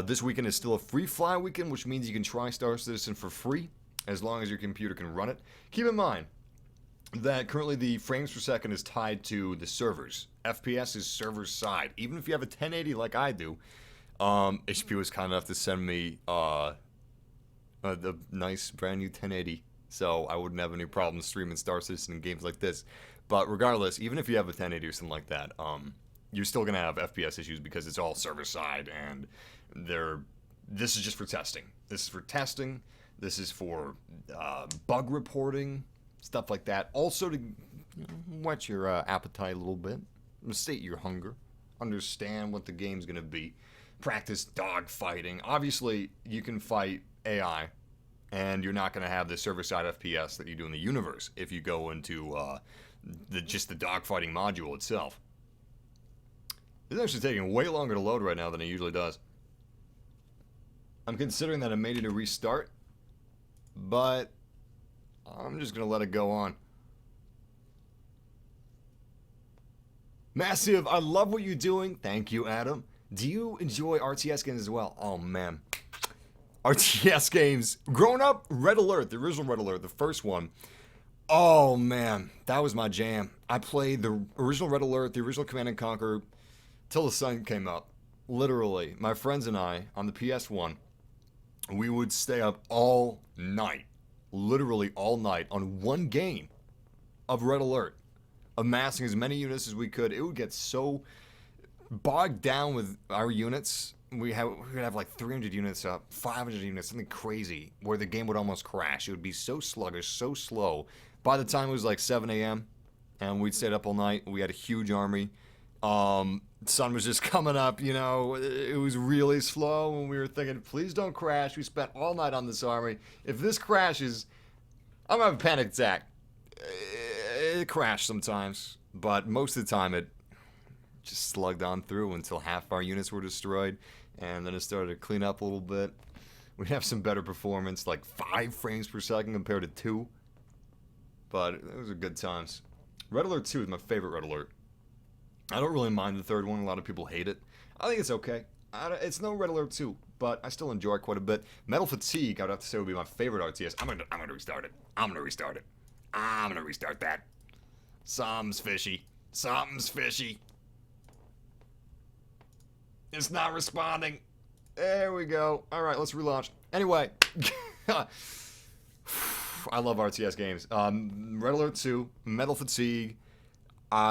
this weekend is still a free fly weekend, which means you can try Star Citizen for free as long as your computer can run it. Keep in mind that currently the frames per second is tied to the servers. FPS is server side. Even if you have a 1080 like I do, HP was kind enough to send me the nice brand new 1080, so I wouldn't have any problems streaming Star Citizen in games like this. But regardless, even if you have a 1080 or something like that, you're still going to have FPS issues because it's all server-side, and this is just for testing. This is for testing. This is for bug reporting, stuff like that. Also to whet your appetite a little bit, state your hunger, understand what the game's going to be, practice dog fighting. Obviously, you can fight AI, and you're not going to have the server-side FPS that you do in the universe if you go into just the dogfighting module itself. It's actually taking way longer to load right now than it usually does. I'm considering that I may need to restart, but I'm just going to let it go on. Massive, I love what you're doing. Thank you, Adam. Do you enjoy RTS games as well? Oh, man. RTS games. Growing up, Red Alert, the original Red Alert, the first one. Oh, man. That was my jam. I played the original Red Alert, the original Command & Conquer, till the sun came up. Literally. My friends and I, on the PS1, we would stay up all night. Literally all night on one game of Red Alert. Amassing as many units as we could. It would get so bogged down with our units. We would have like 300 units up, 500 units, something crazy, where the game would almost crash. It would be so sluggish, so slow. By the time it was like 7 a.m., and we'd stayed up all night, we had a huge army. Sun was just coming up, you know, it was really slow, and we were thinking, please don't crash. We spent all night on this army. If this crashes, I'm gonna have a panic attack. It crashed sometimes, but most of the time it just slugged on through until half our units were destroyed, and then it started to clean up a little bit. We have some better performance, like 5 frames per second compared to 2. But those are good times. Red Alert 2 is my favorite Red Alert. I don't really mind the third one. A lot of people hate it. I think it's okay. It's no Red Alert 2, but I still enjoy it quite a bit. Metal Fatigue, I would have to say, would be my favorite RTS. I'm gonna restart it. I'm gonna restart it. I'm gonna restart that. Something's fishy. Something's fishy. It's not responding. There we go. All right, let's relaunch. Anyway, I love RTS games. Red Alert 2, Metal Fatigue.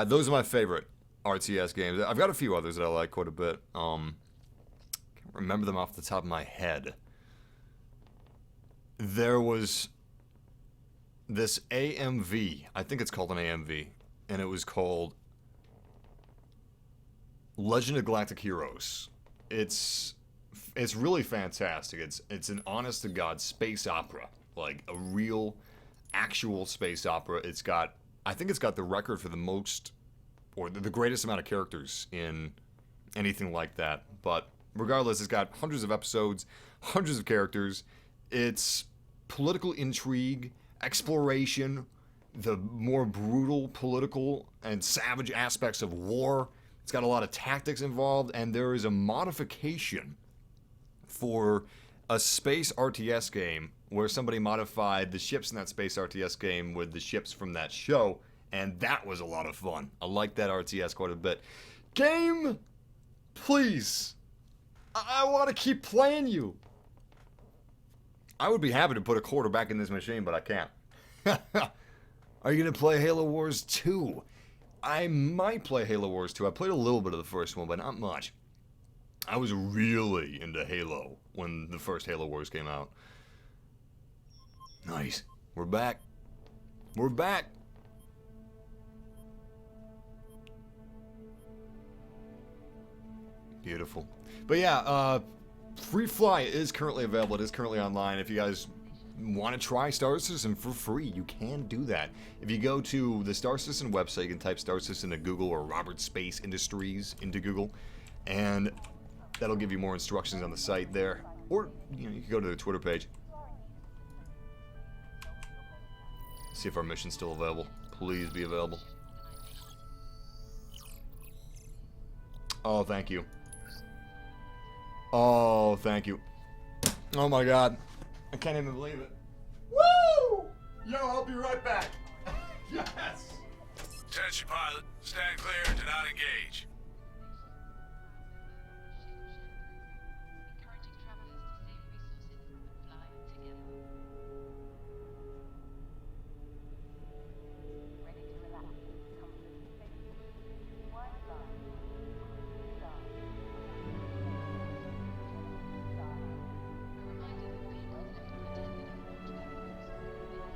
Those are my favorite RTS games. I've got a few others that I like quite a bit. Can't remember them off the top of my head. There was this AMV. I think it's called an AMV, and it was called Legend of Galactic Heroes. It's really fantastic. It's an honest to God space opera, like a real, actual space opera. I think it's got the record for the most, or the greatest amount of characters in anything like that. But regardless, it's got hundreds of episodes, hundreds of characters. It's political intrigue, exploration, the more brutal political and savage aspects of war. It's got a lot of tactics involved, and there is a modification for a space RTS game where somebody modified the ships in that space RTS game with the ships from that show, and that was a lot of fun. I like that RTS quite a bit. Game, please. I want to keep playing you. I would be happy to put a quarter back in this machine, but I can't. Are you going to play Halo Wars 2? I might play Halo Wars 2. I played a little bit of the first one, but not much. I was really into Halo when the first Halo Wars came out. Nice. We're back. We're back. Beautiful. But yeah, Free Fly is currently available. It is currently online. If you guys want to try Star Citizen for free, you can do that. If you go to the Star Citizen website, you can type Star Citizen into Google or Robert Space Industries into Google, and that'll give you more instructions on the site there. Or you can go to the Twitter page. See if our mission's still available. Please be available. Oh, thank you. Oh, thank you. Oh my God. I can't even believe it. Woo! Yo, I'll be right back. Yes! Attention, pilot. Stand clear. Do not engage. Encouraging travelers to save resources and fly together. Ready to relax, comfort, safety. One line. Star. A reminder that vehicles left unattended on launch platforms will be returned or destroyed. Please be considerate and avoid obstructed airlocks.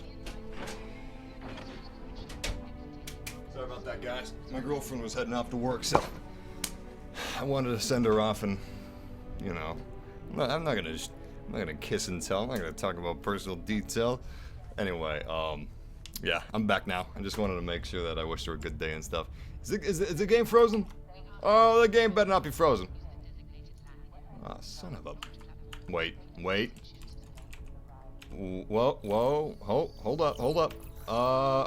Thank you for your assistance. Sorry about that, guys. My girlfriend was heading off to work, so I wanted to send her off, and you know, I'm not gonna kiss and tell. I'm not gonna talk about personal detail. Anyway, yeah, I'm back now. I just wanted to make sure that I wished her a good day and stuff. Is the game frozen? Oh, the game better not be frozen. Ah, oh, son of a. Wait. Whoa, hold up.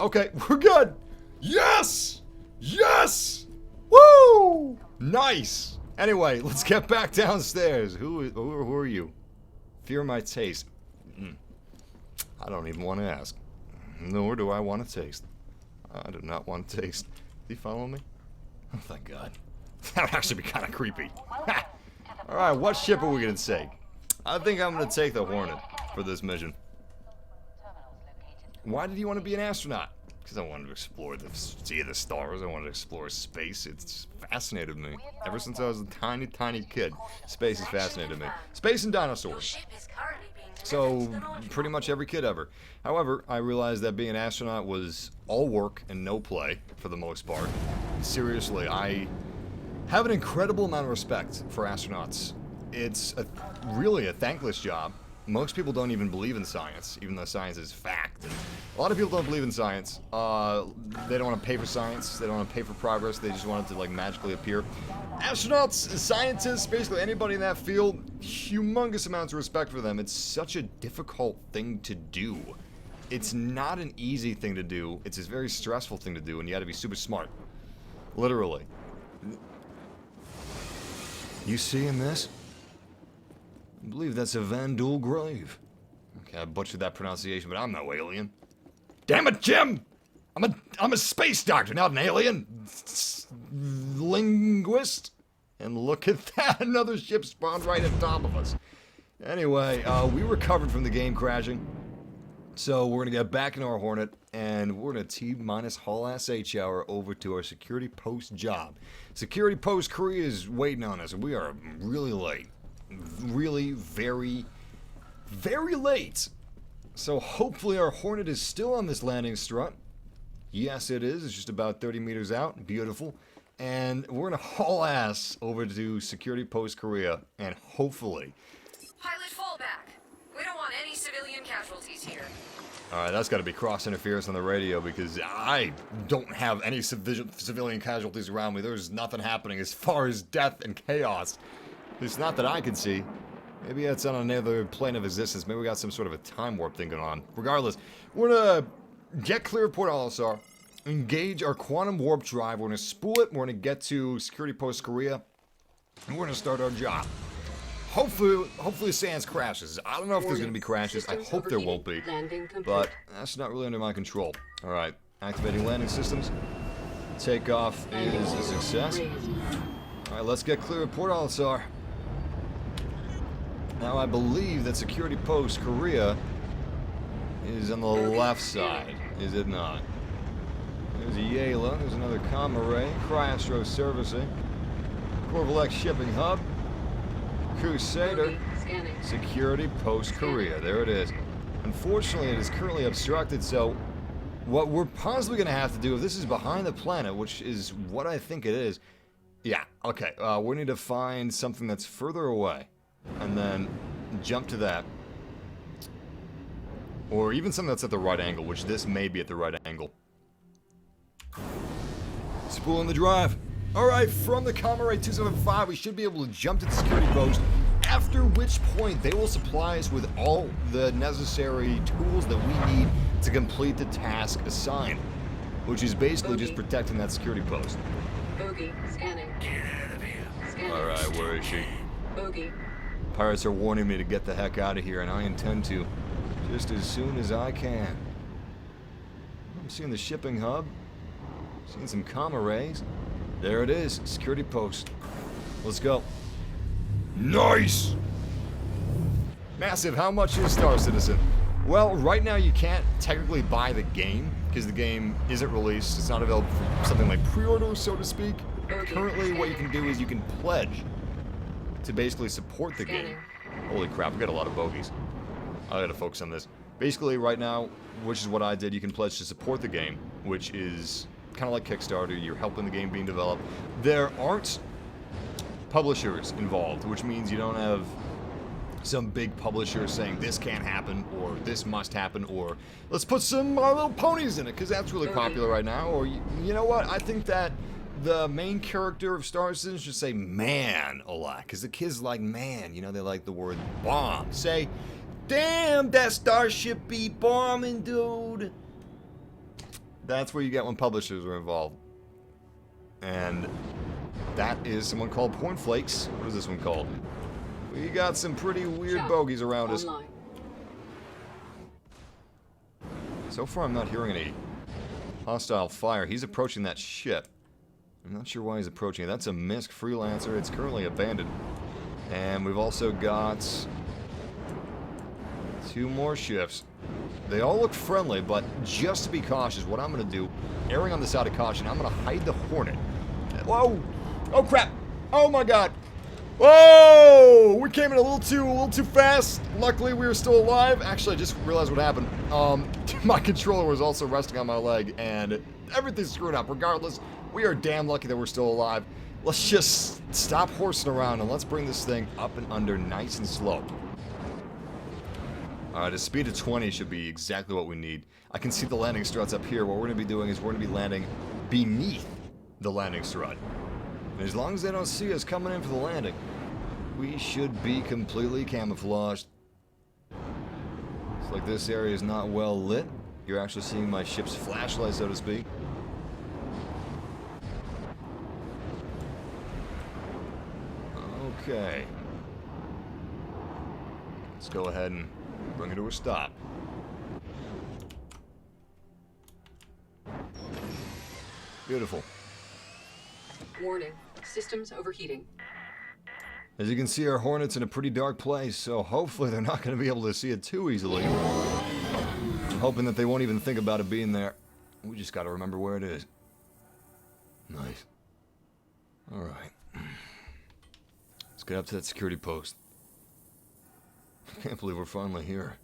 Okay, we're good. Yes! Woo! Nice! Anyway, let's get back downstairs. Who are you? Fear my taste. I don't even want to ask. Nor do I want to taste. I do not want to taste. Is he following me? Oh, thank God. That would actually be kind of creepy. Alright, what ship are we going to take? I think I'm gonna take the Hornet for this mission. Why did you want to be an astronaut? Because I wanted to explore the sea of the stars. I wanted to explore space. It's fascinated me. Ever since I was a tiny, tiny kid, space has fascinated me. Space and Your dinosaurs. ship is currently being delivered So, to the launch pretty much every kid ever. However, I realized that being an astronaut was all work and no play, for the most part. Seriously, I have an incredible amount of respect for astronauts. It's really a thankless job. Most people don't even believe in science, even though science is fact. And a lot of people don't believe in science. They don't want to pay for science. They don't want to pay for progress. They just want it to, like, magically appear. Astronauts, scientists, basically anybody in that field, humongous amounts of respect for them. It's such a difficult thing to do. It's not an easy thing to do. It's a very stressful thing to do, and you gotta be super smart. Literally. You seeing this? I believe that's a Vandal grave. Okay, I butchered that pronunciation, but I'm no alien. Damn it, Jim! I'm a space doctor, not an alien. Linguist. And look at that, another ship spawned right on top of us. Anyway, we recovered from the game crashing. So we're gonna get back in our Hornet, and we're gonna T-minus haul-ass H-hour over to our security post job. Security post Korea is waiting on us, and we are really late. Really, very, very late. So hopefully our Hornet is still on this landing strut. Yes, it is. It's just about 30 meters out. Beautiful. And we're gonna haul ass over to Security Post Korea, and hopefully... Pilot fallback. We don't want any civilian casualties here. Alright, that's gotta be cross interference on the radio, because I don't have any civilian casualties around me. There's nothing happening as far as death and chaos. It's not that I can see. Maybe it's on another plane of existence. Maybe we got some sort of a time warp thing going on. Regardless, we're gonna get clear of Port Al-Assar, engage our quantum warp drive. We're gonna spool it. We're gonna get to Security Post Korea, and we're gonna start our job. Hopefully Sans crashes. I don't know if there's gonna be crashes. I hope there won't be. But that's not really under my control. Alright, activating landing systems. Takeoff is a success. Alright, let's get clear of Port Al-Assar. Now I believe that Security Post Korea is on the left side, is it not? There's a Yela, there's another comm array, Cryastro servicing, Corvalec shipping hub, Crusader, Security Post Korea, there it is. Unfortunately, it is currently obstructed, so what we're possibly going to have to do, if this is behind the planet, which is what I think it is, yeah, okay, we need to find something that's further away, and then jump to that. Or even something that's at the right angle, which this may be at the right angle. Spooling the drive. Alright, from the comm array 275, we should be able to jump to the security post, after which point they will supply us with all the necessary tools that we need to complete the task assigned, which is basically just protecting that security post. Bogey, scanning. Alright, where is she? Bogey. Pirates are warning me to get the heck out of here, and I intend to, just as soon as I can. I'm seeing the shipping hub. Seeing some comm arrays. There it is, security post. Let's go. Nice! Massive, how much is Star Citizen? Well, right now you can't technically buy the game, because the game isn't released. It's not available for something like pre-order, so to speak. Currently, what you can do is you can pledge to basically support the game. Holy crap, we got a lot of bogeys. I gotta focus on this. Basically, right now, which is what I did, you can pledge to support the game, which is kind of like Kickstarter. You're helping the game being developed. There aren't publishers involved, which means you don't have some big publisher saying this can't happen, or this must happen, or let's put some My Little Ponies in it, because that's really popular right now, or you know what, I think that the main character of Star Citizen should say man a lot, because the kids like man, you know, they like the word bomb. Say, damn, that starship be bombing, dude. That's where you get when publishers are involved. And that is someone called Point Flakes. What is this one called? We got some pretty weird bogeys around us. So far I'm not hearing any hostile fire. He's approaching that ship. I'm not sure why he's approaching it. That's a MassiveG Freelancer. It's currently abandoned. And we've also got 2 more ships. They all look friendly, but just to be cautious, what I'm going to do, erring on the side of caution, I'm going to hide the Hornet. Whoa! Oh, crap! Oh, my God! Whoa! We came in a little too fast. Luckily, we were still alive. Actually, I just realized what happened. My controller was also resting on my leg, and everything's screwed up. Regardless, we are damn lucky that we're still alive. Let's just stop horsing around, and let's bring this thing up and under nice and slow. Alright, a speed of 20 should be exactly what we need. I can see the landing struts up here. What we're going to be doing is we're going to be landing beneath the landing strut. And as long as they don't see us coming in for the landing, we should be completely camouflaged. Looks like this area is not well lit. You're actually seeing my ship's flashlight, so to speak. Okay. Let's go ahead and bring it to a stop. Beautiful. Warning. Systems overheating. As you can see, our Hornet's in a pretty dark place, so hopefully they're not going to be able to see it too easily. I'm hoping that they won't even think about it being there. We just got to remember where it is. Nice. Alright. Let's get up to that security post. I can't believe we're finally here.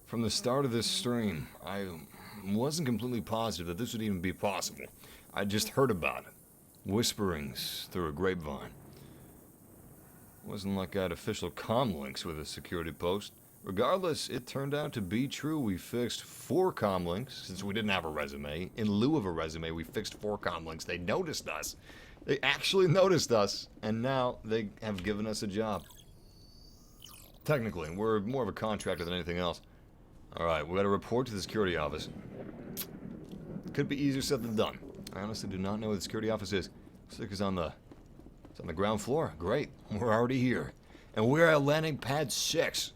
From the start of this stream, I wasn't completely positive that this would even be possible. I just heard about it. Whisperings through a grapevine. It wasn't like I had official comm links with a security post. Regardless, it turned out to be true. We fixed 4 comm links, since we didn't have a resume. In lieu of a resume, we fixed 4 comm links. They noticed us. They actually noticed us, and now they have given us a job. Technically, we're more of a contractor than anything else. Alright, we got to report to the security office. Could be easier said than done. I honestly do not know where the security office is. Looks like it's on the ground floor. Great, we're already here. And we're at landing pad 6.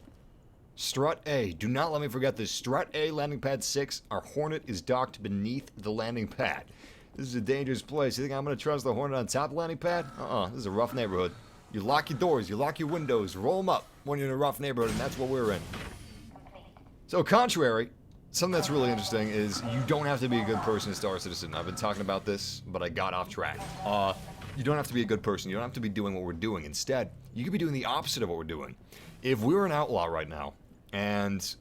Strut A. Do not let me forget this. Strut A, landing pad 6. Our Hornet is docked beneath the landing pad. This is a dangerous place. You think I'm going to trust the Hornet on top of the landing pad? This is a rough neighborhood. You lock your doors, you lock your windows, roll them up when you're in a rough neighborhood, and that's what we're in. So, contrary, something that's really interesting is you don't have to be a good person to Star Citizen. I've been talking about this, but I got off track. You don't have to be a good person. You don't have to be doing what we're doing. Instead, you could be doing the opposite of what we're doing. If we were an outlaw right now, and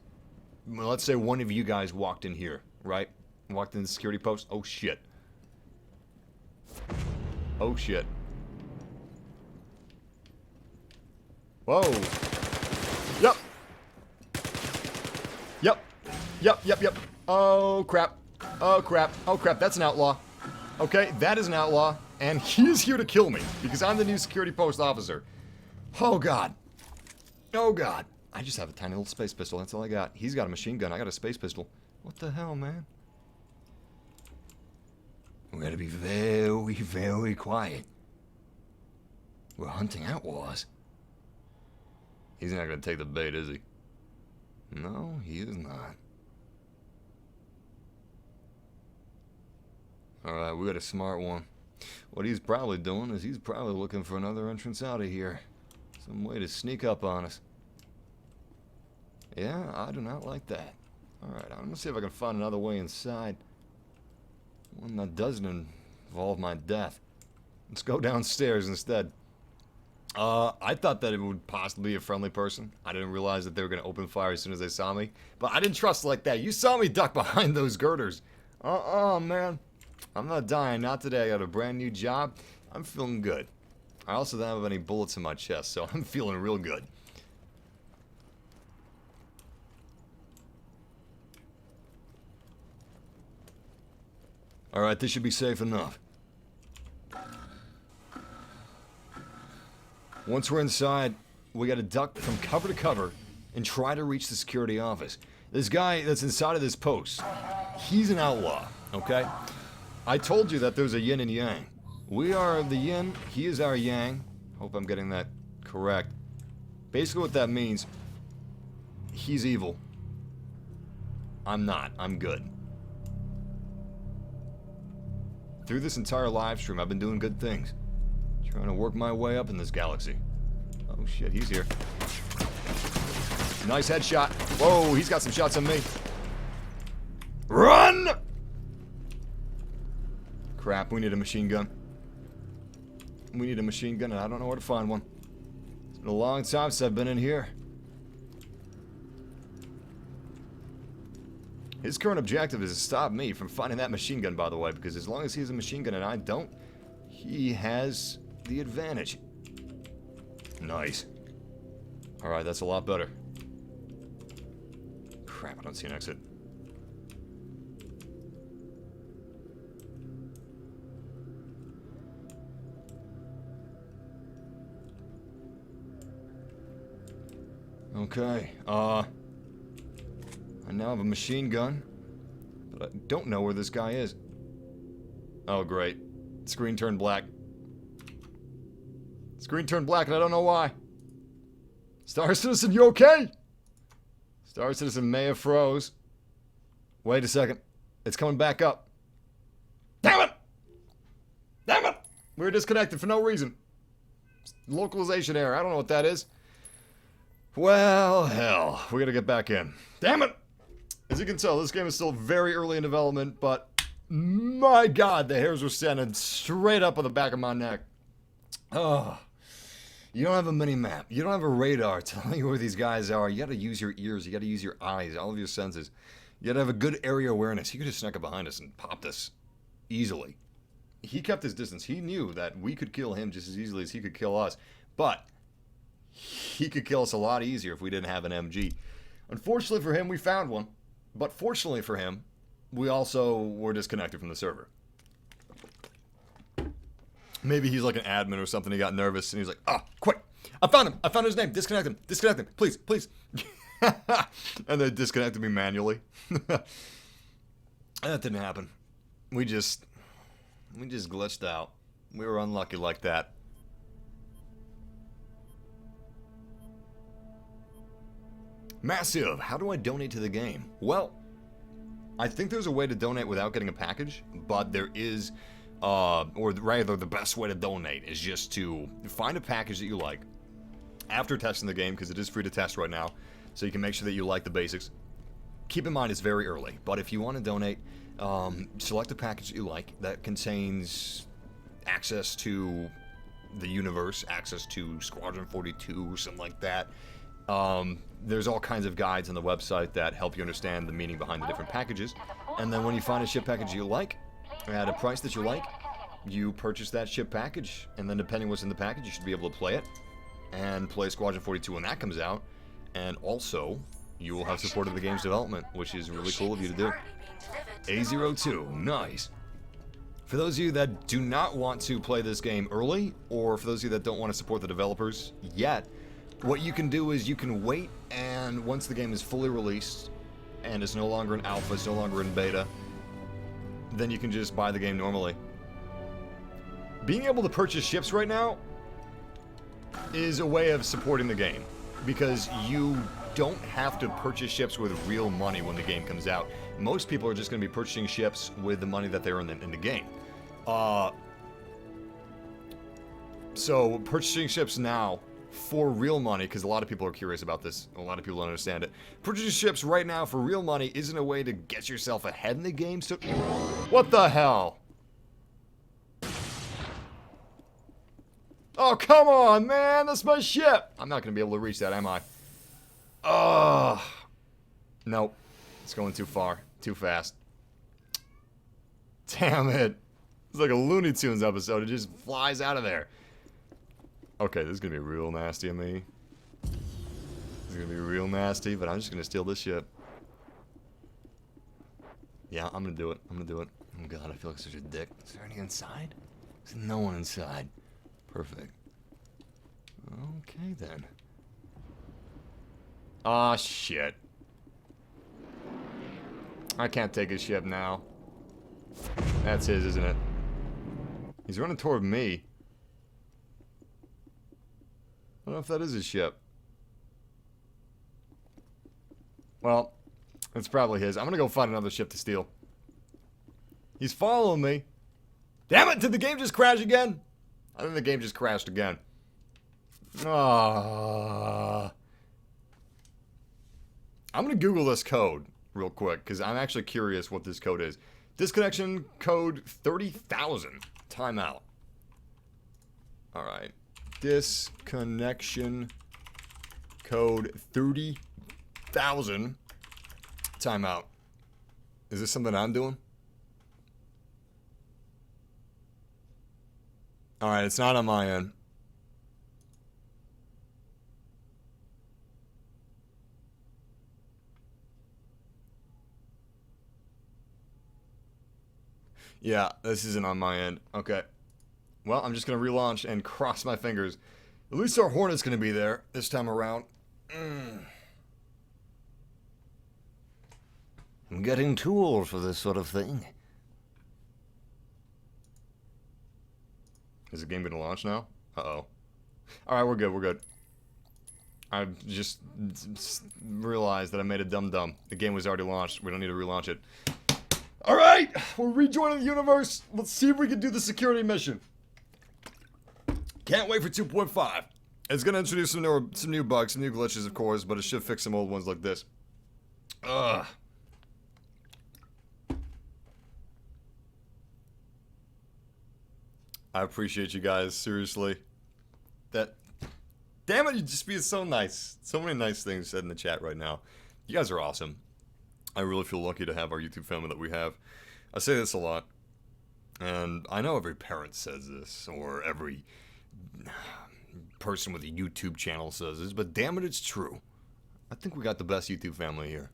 well, let's say one of you guys walked in here, right? Walked in the security post. Oh, shit. Oh, shit. Whoa. Yep. Yep. Oh, crap. Oh, crap. Oh, crap. That's an outlaw. Okay, that is an outlaw. And he is here to kill me. Because I'm the new security post officer. Oh, God. Oh, God. I just have a tiny little space pistol. That's all I got. He's got a machine gun. I got a space pistol. What the hell, man? We gotta be very, very quiet. We're hunting outlaws. He's not gonna take the bait, is he? No, he is not. Alright, we got a smart one. What he's probably doing is he's probably looking for another entrance out of here. Some way to sneak up on us. Yeah, I do not like that. Alright, I'm gonna see if I can find another way inside. One that doesn't involve my death. Let's go downstairs instead. I thought that it would possibly be a friendly person. I didn't realize that they were going to open fire as soon as they saw me. But I didn't trust like that. You saw me duck behind those girders. Man. I'm not dying. Not today. I got a brand new job. I'm feeling good. I also don't have any bullets in my chest, so I'm feeling real good. Alright, this should be safe enough. Once we're inside, we gotta duck from cover to cover and try to reach the security office. This guy that's inside of this post, he's an outlaw, okay? I told you that there's a yin and yang. We are the yin, he is our yang. Hope I'm getting that correct. Basically what that means, he's evil. I'm not, I'm good. Through this entire live stream, I've been doing good things. Trying to work my way up in this galaxy. Oh shit, he's here. Nice headshot. Whoa, he's got some shots on me. Run! Crap, we need a machine gun. We need a machine gun, and I don't know where to find one. It's been a long time since I've been in here. His current objective is to stop me from finding that machine gun, by the way, because as long as he has a machine gun and I don't, he has the advantage. Nice. Alright, that's a lot better. Crap, I don't see an exit. Okay, I now have a machine gun, but I don't know where this guy is. Oh, great. Screen turned black. Screen turned black, and I don't know why. Star Citizen, you okay? Star Citizen may have froze. Wait a second. It's coming back up. Damn it! Damn it! We were disconnected for no reason. Localization error. I don't know what that is. Well, hell. We gotta get back in. Damn it! As you can tell, this game is still very early in development, but my god, the hairs were standing straight up on the back of my neck. Oh. You don't have a mini-map. You don't have a radar telling you where these guys are. You gotta use your ears. You gotta use your eyes. All of your senses. You gotta have a good area awareness. He could have snuck up behind us and popped us easily. He kept his distance. He knew that we could kill him just as easily as he could kill us. But he could kill us a lot easier if we didn't have an MG. Unfortunately for him, we found one. But fortunately for him, we also were disconnected from the server. Maybe he's like an admin or something. He got nervous and he's like, "Ah, quick! I found him! I found his name! Disconnect him! Disconnect him! Please, please!" And they disconnected me manually. That didn't happen. We just glitched out. We were unlucky like that. Massive, how do I donate to the game? Well, I think there's a way to donate without getting a package, but there is, or rather the best way to donate is just to find a package that you like after testing the game, because it is free to test right now, so you can make sure that you like the basics. Keep in mind it's very early, but if you want to donate, select a package that you like that contains access to the universe, access to Squadron 42 or something like that. There's all kinds of guides on the website that help you understand the meaning behind the different packages. And then when you find a ship package you like, at a price that you like, you purchase that ship package. And then depending what's in the package, you should be able to play it. And play Squadron 42 when that comes out. And also, you will have support of the game's development, which is really cool of you to do. A02, nice. For those of you that do not want to play this game early, or for those of you that don't want to support the developers yet, what you can do is you can wait, and once the game is fully released, and it's no longer in alpha, it's no longer in beta, then you can just buy the game normally. Being able to purchase ships right now is a way of supporting the game, because you don't have to purchase ships with real money when the game comes out. Most people are just going to be purchasing ships with the money that they earn in the game. So purchasing ships now for real money, because a lot of people are curious about this, a lot of people don't understand it. Purchasing ships right now for real money isn't a way to get yourself ahead in the game, so... What the hell? Oh, come on, man! That's my ship! I'm not going to be able to reach that, am I? Ugh. Nope. It's going too far. Too fast. Damn it. It's like a Looney Tunes episode. It just flies out of there. Okay, this is going to be real nasty of me. This is going to be real nasty, but I'm just going to steal this ship. Yeah, I'm going to do it. I'm going to do it. Oh god, I feel like such a dick. Is there any inside? There's no one inside. Perfect. Okay, then. Aw, shit. I can't take his ship now. That's his, isn't it? He's running toward me. I don't know if that is his ship. Well, it's probably his. I'm gonna go find another ship to steal. He's following me. Damn it! Did the game just crash again? I think the game just crashed again. Ah. I'm going to Google this code real quick, because I'm actually curious what this code is. Disconnection code 30,000. Timeout. Alright. Disconnection code 30,000. Timeout. Is this something I'm doing? Alright, it's not on my end. Yeah, this isn't on my end. Okay. Well, I'm just going to relaunch and cross my fingers. At least our Hornet's going to be there this time around. I'm getting too old for this sort of thing. Is the game going to launch now? Uh-oh. Alright, we're good, we're good. I just realized that I made a dum-dum. The game was already launched. We don't need to relaunch it. Alright! We're rejoining the universe. Let's see if we can do the security mission. Can't wait for 2.5. It's going to introduce some new bugs, some new glitches, of course, but it should fix some old ones like this. Ugh. I appreciate you guys, seriously. Damn it, you're just being so nice. So many nice things said in the chat right now. You guys are awesome. I really feel lucky to have our YouTube family that we have. I say this a lot, and I know every parent says this, or every person with a YouTube channel says this, but damn it, it's true. I think we got the best YouTube family here.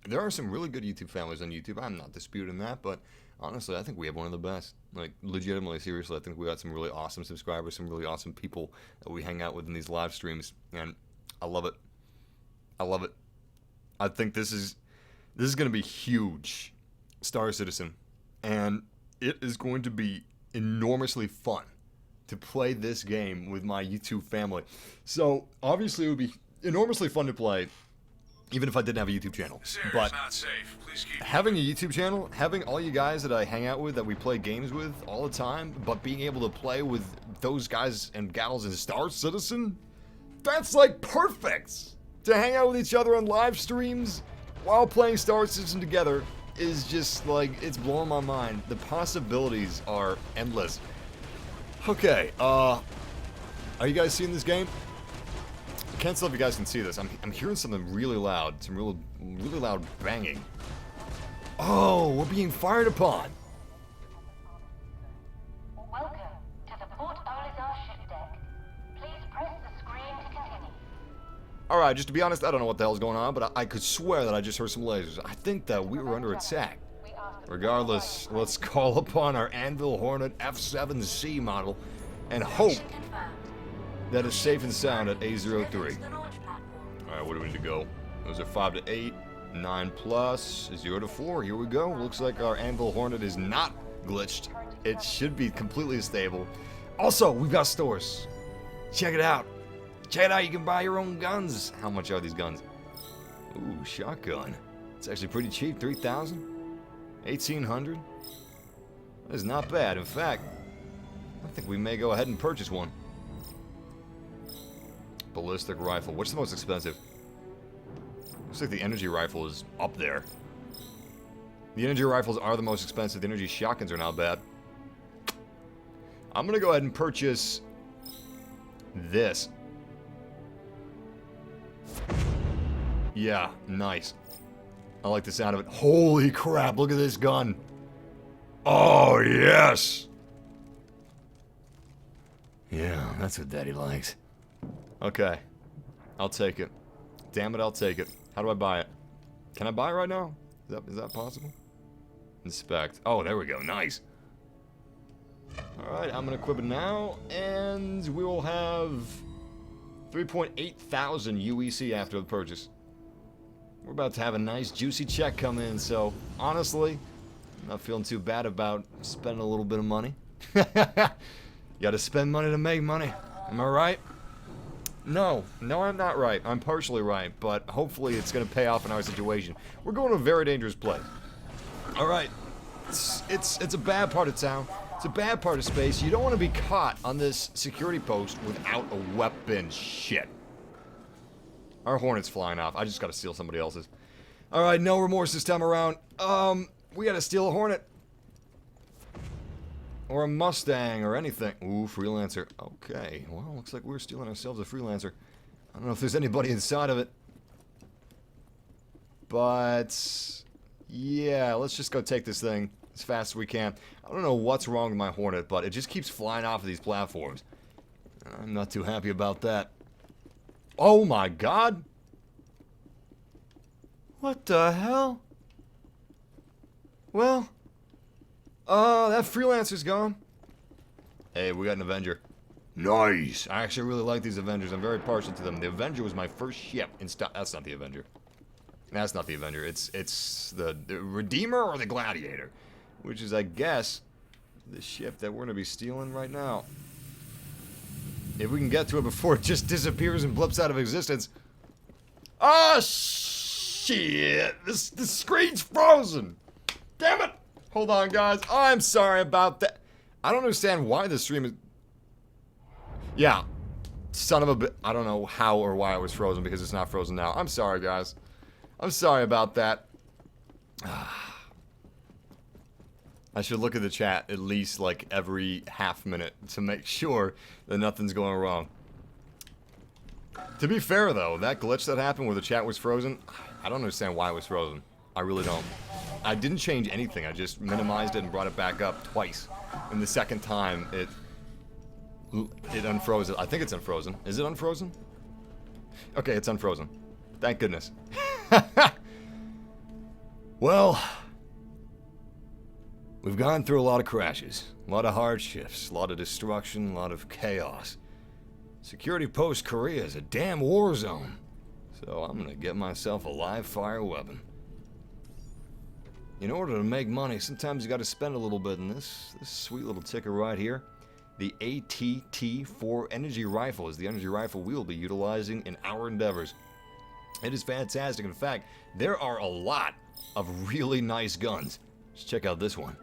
There are some really good YouTube families on YouTube. I'm not disputing that, but honestly, I think we have one of the best. Like, legitimately, seriously, I think we got some really awesome subscribers, some really awesome people that we hang out with in these live streams, and I love it. I love it. I think this is going to be huge, Star Citizen, and it is going to be enormously fun to play this game with my YouTube family. So, obviously, it would be enormously fun to play, even if I didn't have a YouTube channel. This area's But not safe. Please keep having a YouTube channel, having all you guys that I hang out with, that we play games with all the time, but being able to play with those guys and gals in Star Citizen, that's like perfect! To hang out with each other on live streams while playing Star Citizen together is just like, it's blowing my mind. The possibilities are endless. Okay, are you guys seeing this game? I can't tell if you guys can see this. I'm hearing something really loud. Some really loud banging. Oh, we're being fired upon. Welcome to the Port Olizar ship deck. Please press the screen to continue. Alright, just to be honest, I don't know what the hell's going on, but I could swear that I just heard some lasers. I think that we were under attack. Regardless, let's call upon our Anvil Hornet F7C model and hope Mission confirmed. that it's safe and sound at A03. Delivered to the launch platform. Alright, where do we need to go? Those are 5 to 8, 9 plus, 0 to 4. Here we go. Looks like our Anvil Hornet is not glitched. It should be completely stable. Also, we've got stores. Check it out. Check it out. You can buy your own guns. How much are these guns? Ooh, shotgun. It's actually pretty cheap. 3,000? 1,800? That is not bad. In fact, I think we may go ahead and purchase one. Ballistic rifle. What's the most expensive? Looks like the energy rifle is up there. The energy rifles are the most expensive. The energy shotguns are not bad. I'm gonna go ahead and purchase this. Yeah, nice. I like the sound of it. Holy crap, look at this gun. Oh, yes. Yeah, that's what Daddy likes. Okay. I'll take it. Damn it, I'll take it. How do I buy it? Can I buy it right now? Is that possible? Inspect. Oh, there we go. Nice. Alright, I'm going to equip it now, and we will have 3.8 thousand UEC after the purchase. We're about to have a nice juicy check come in, so honestly, I'm not feeling too bad about spending a little bit of money. You gotta spend money to make money. Am I right? No, I'm not right. I'm partially right, but hopefully it's gonna pay off in our situation. We're going to a very dangerous place. Alright. It's a bad part of town. It's a bad part of space. You don't want to be caught on this security post without a weapon. Shit. Our Hornet's flying off. I just gotta steal somebody else's. Alright, no remorse this time around. We gotta steal a Hornet. Or a Mustang, or anything. Ooh, Freelancer. Okay, well, looks like we're stealing ourselves a Freelancer. I don't know if there's anybody inside of it. But... yeah, let's just go take this thing as fast as we can. I don't know what's wrong with my Hornet, but it just keeps flying off of these platforms. I'm not too happy about that. Oh my god! What the hell? Well... that Freelancer's gone. Hey, we got an Avenger. Nice! I actually really like these Avengers. I'm very partial to them. The Avenger was my first ship in That's not the Avenger. That's not the Avenger. It's the Redeemer or the Gladiator. Which is, I guess, the ship that we're going to be stealing right now. If we can get to it before it just disappears and blips out of existence. Ah, shit! This screen's frozen! Damn it! Hold on, guys. I'm sorry about that. I don't understand why the stream is... yeah. Son of a bit. I don't know how or why it was frozen because it's not frozen now. I'm sorry, guys. I'm sorry about that. I should look at the chat at least like every half minute to make sure that nothing's going wrong. To be fair though, that glitch that happened where the chat was frozen, I don't understand why it was frozen. I really don't. I didn't change anything, I just minimized it and brought it back up twice. And the second time it unfroze it. I think it's unfrozen. Is it unfrozen? Okay, it's unfrozen. Thank goodness. Well, we've gone through a lot of crashes, a lot of hardships, a lot of destruction, a lot of chaos. Security Post Korea is a damn war zone. So I'm gonna get myself a live fire weapon. In order to make money, sometimes you gotta spend a little bit in this sweet little ticker right here. The ATT-4 energy rifle is the energy rifle we will be utilizing in our endeavors. It is fantastic. In fact, there are a lot of really nice guns. Let's check out this one.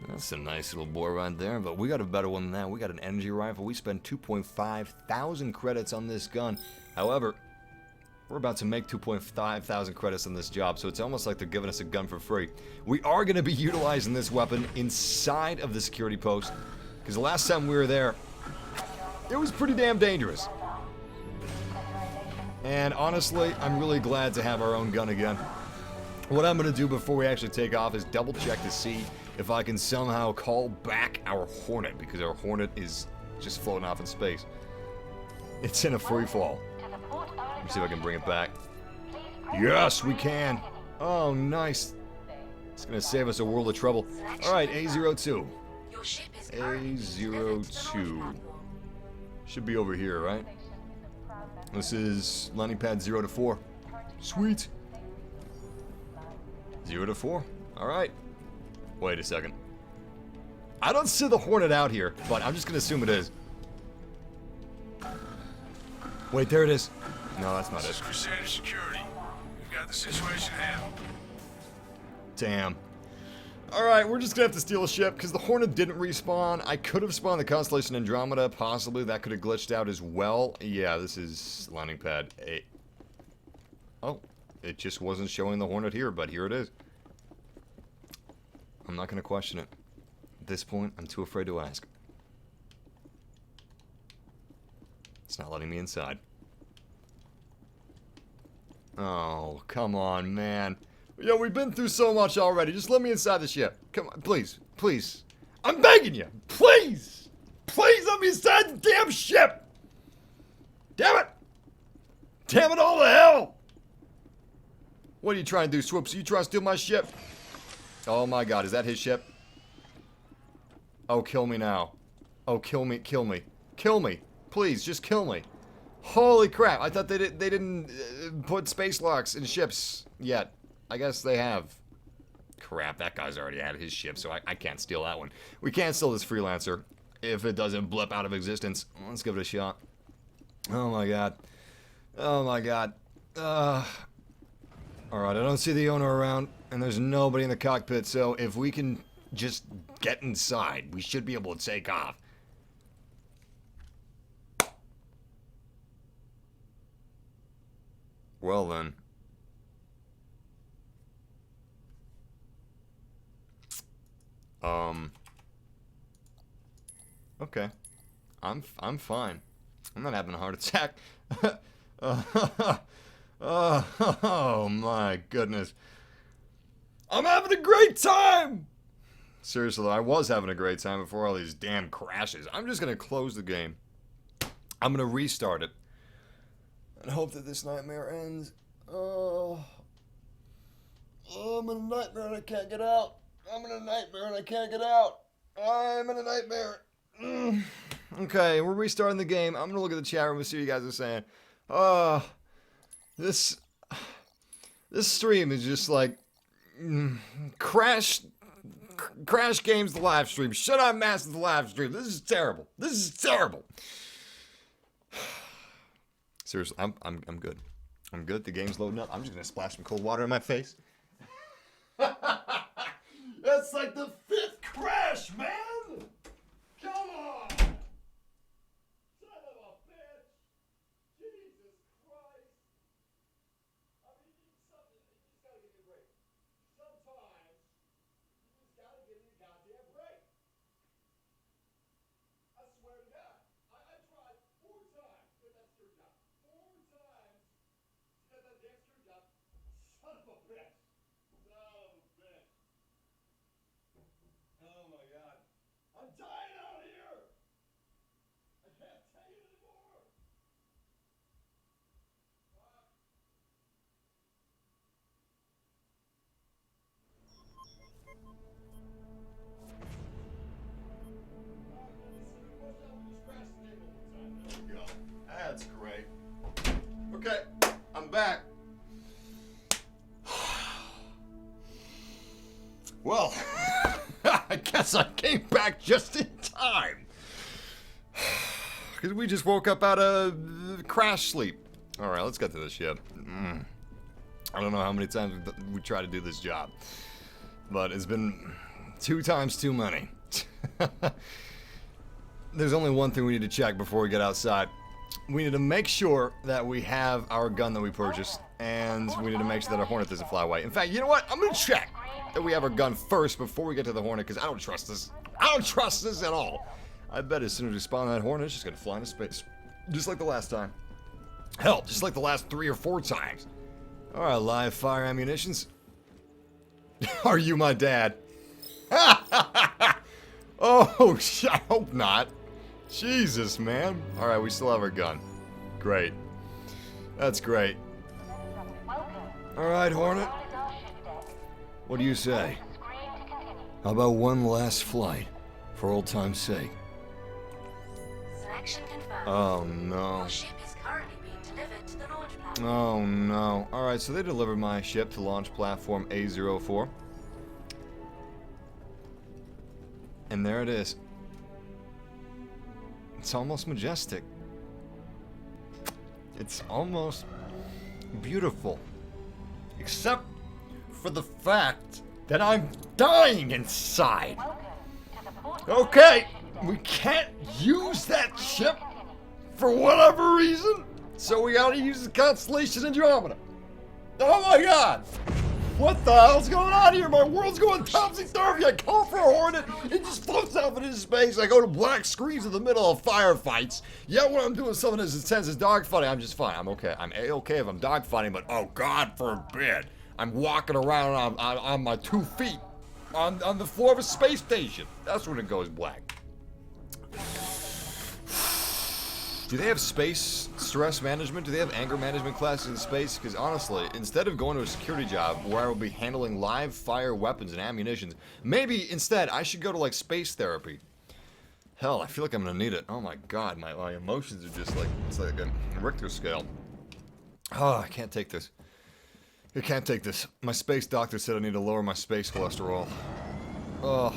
That's a nice little boy right there, but we got a better one than that. We got an energy rifle. We spent 2.5 thousand credits on this gun. However, we're about to make 2.5 thousand credits on this job, so it's almost like they're giving us a gun for free. We are going to be utilizing this weapon inside of the security post, because the last time we were there, it was pretty damn dangerous. And honestly, I'm really glad to have our own gun again. What I'm going to do before we actually take off is double check to see if I can somehow call back our Hornet, because our Hornet is just floating off in space. It's in a free fall. Let me see if I can bring it back. Yes, we can. Oh, nice. It's going to save us a world of trouble. Alright, A02. Your ship is currently A02. Should be over here, right? This is landing pad 0 to 4. Sweet. 0 to 4. Alright. Wait a second. I don't see the Hornet out here, but I'm just going to assume it is. Wait, there it is. No, that's not This is it. Crusader Security. We've got the situation handled. Damn. Alright, we're just gonna have to steal a ship, because the Hornet didn't respawn. I could have spawned the Constellation Andromeda, possibly. That could have glitched out as well. Yeah, this is landing pad 8. Oh, it just wasn't showing the Hornet here, but here it is. I'm not gonna question it. At this point, I'm too afraid to ask. It's not letting me inside. Oh, come on, man. Yo, we've been through so much already. Just let me inside the ship. Come on, please. Please. I'm begging you. Please. Please let me inside the damn ship. Damn it. Damn it all to hell. What are you trying to do, Swoops? Are you trying to steal my ship? Oh my god, is that his ship? Oh, kill me now. Oh, kill me, kill me. Kill me. Please, just kill me. Holy crap, I thought they didn't put space locks in ships yet. I guess they have. Crap, that guy's already had his ship, so I can't steal that one. We can't steal this Freelancer if it doesn't blip out of existence. Let's give it a shot. Oh my god. Oh my god. Alright, I don't see the owner around, and there's nobody in the cockpit, so if we can just get inside, we should be able to take off. Well then. Okay. I'm fine. I'm not having a heart attack. Oh my goodness. I'm having a great time! Seriously, though, I was having a great time before all these damn crashes. I'm just gonna close the game. I'm gonna restart it. And hope that this nightmare ends. Oh, I'm in a nightmare and I can't get out. I'm in a nightmare and I can't get out. I'm in a nightmare. Okay, we're restarting the game. I'm gonna look at the chat room and see what you guys are saying. This stream is just like Crash Games the live stream. Shut up, Massive the live stream. This is terrible. This is terrible. Seriously, I'm good. I'm good. The game's loading up. I'm just gonna splash some cold water in my face. That's like the 5th crash, man. Come on. Son of a bitch. Jesus Christ. I mean, you just gotta give me a break. Sometimes, you just gotta give me a goddamn break. I swear to God. I tried 4 times to get that screwed up. 4 times to get that damn screwed up. Son of a bitch. Son of a bitch. Oh my God. I'm dying out here. I can't take it anymore. That's great. Okay, I'm back. Well, I guess I came back just in time. Because we just woke up out of crash sleep. Alright, let's get to the ship. I don't know how many times we try to do this job. But it's been 2 times too many. There's only one thing we need to check before we get outside. We need to make sure that we have our gun that we purchased, and we need to make sure that our Hornet doesn't fly away. In fact, you know what? I'm gonna check that we have our gun first before we get to the Hornet, because I don't trust this. I don't trust this at all. I bet as soon as we spawn that Hornet, it's just gonna fly into space. Just like the last time. Hell, just like the last 3 or 4 times. Alright, live fire ammunitions. Are you my dad? Oh, I hope not. Jesus, man. Alright, we still have our gun. Great. That's great. Alright, Hornet. What do you say? How about one last flight, for old time's sake? Selection confirmed. Oh, no. Your ship is currently being delivered to the launch platform. Oh, no. Alright, so they delivered my ship to launch platform A04. And there it is. It's almost majestic. It's almost beautiful. Except for the fact that I'm dying inside. Okay, we can't use that ship for whatever reason, so we gotta use the Constellation Andromeda. Oh my God! What the hell's going on here? My world's going topsy-turvy. I call for a Hornet, it just floats off into space. I go to black screens in the middle of firefights. Yet when I'm doing something as intense as dogfighting, I'm just fine. I'm okay. I'm A-okay if I'm dogfighting, but oh God forbid, I'm walking around on my 2 feet on the floor of a space station. That's when it goes black. Do they have space stress management? Do they have anger management classes in space? Because honestly, instead of going to a security job where I will be handling live fire weapons and ammunitions, maybe instead I should go to like space therapy. Hell, I feel like I'm gonna need it. Oh my God, my emotions are just like, it's like a Richter scale. Oh, I can't take this. I can't take this. My space doctor said I need to lower my space cholesterol. Oh.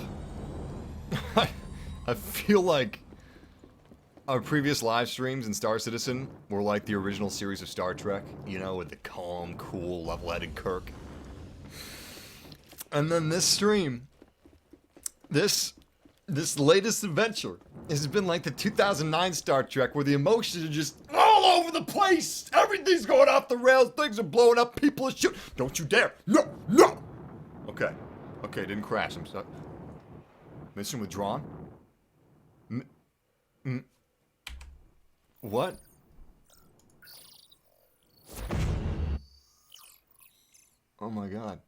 I feel like our previous live streams in Star Citizen were like the original series of Star Trek, you know, with the calm, cool, level-headed Kirk. And then this stream, this latest adventure has been like the 2009 Star Trek, where the emotions are just all over the place. Everything's going off the rails. Things are blowing up. People are shooting. Don't you dare. No, no. Okay. Okay, didn't crash. I'm sorry. Mission withdrawn? What? Oh my god.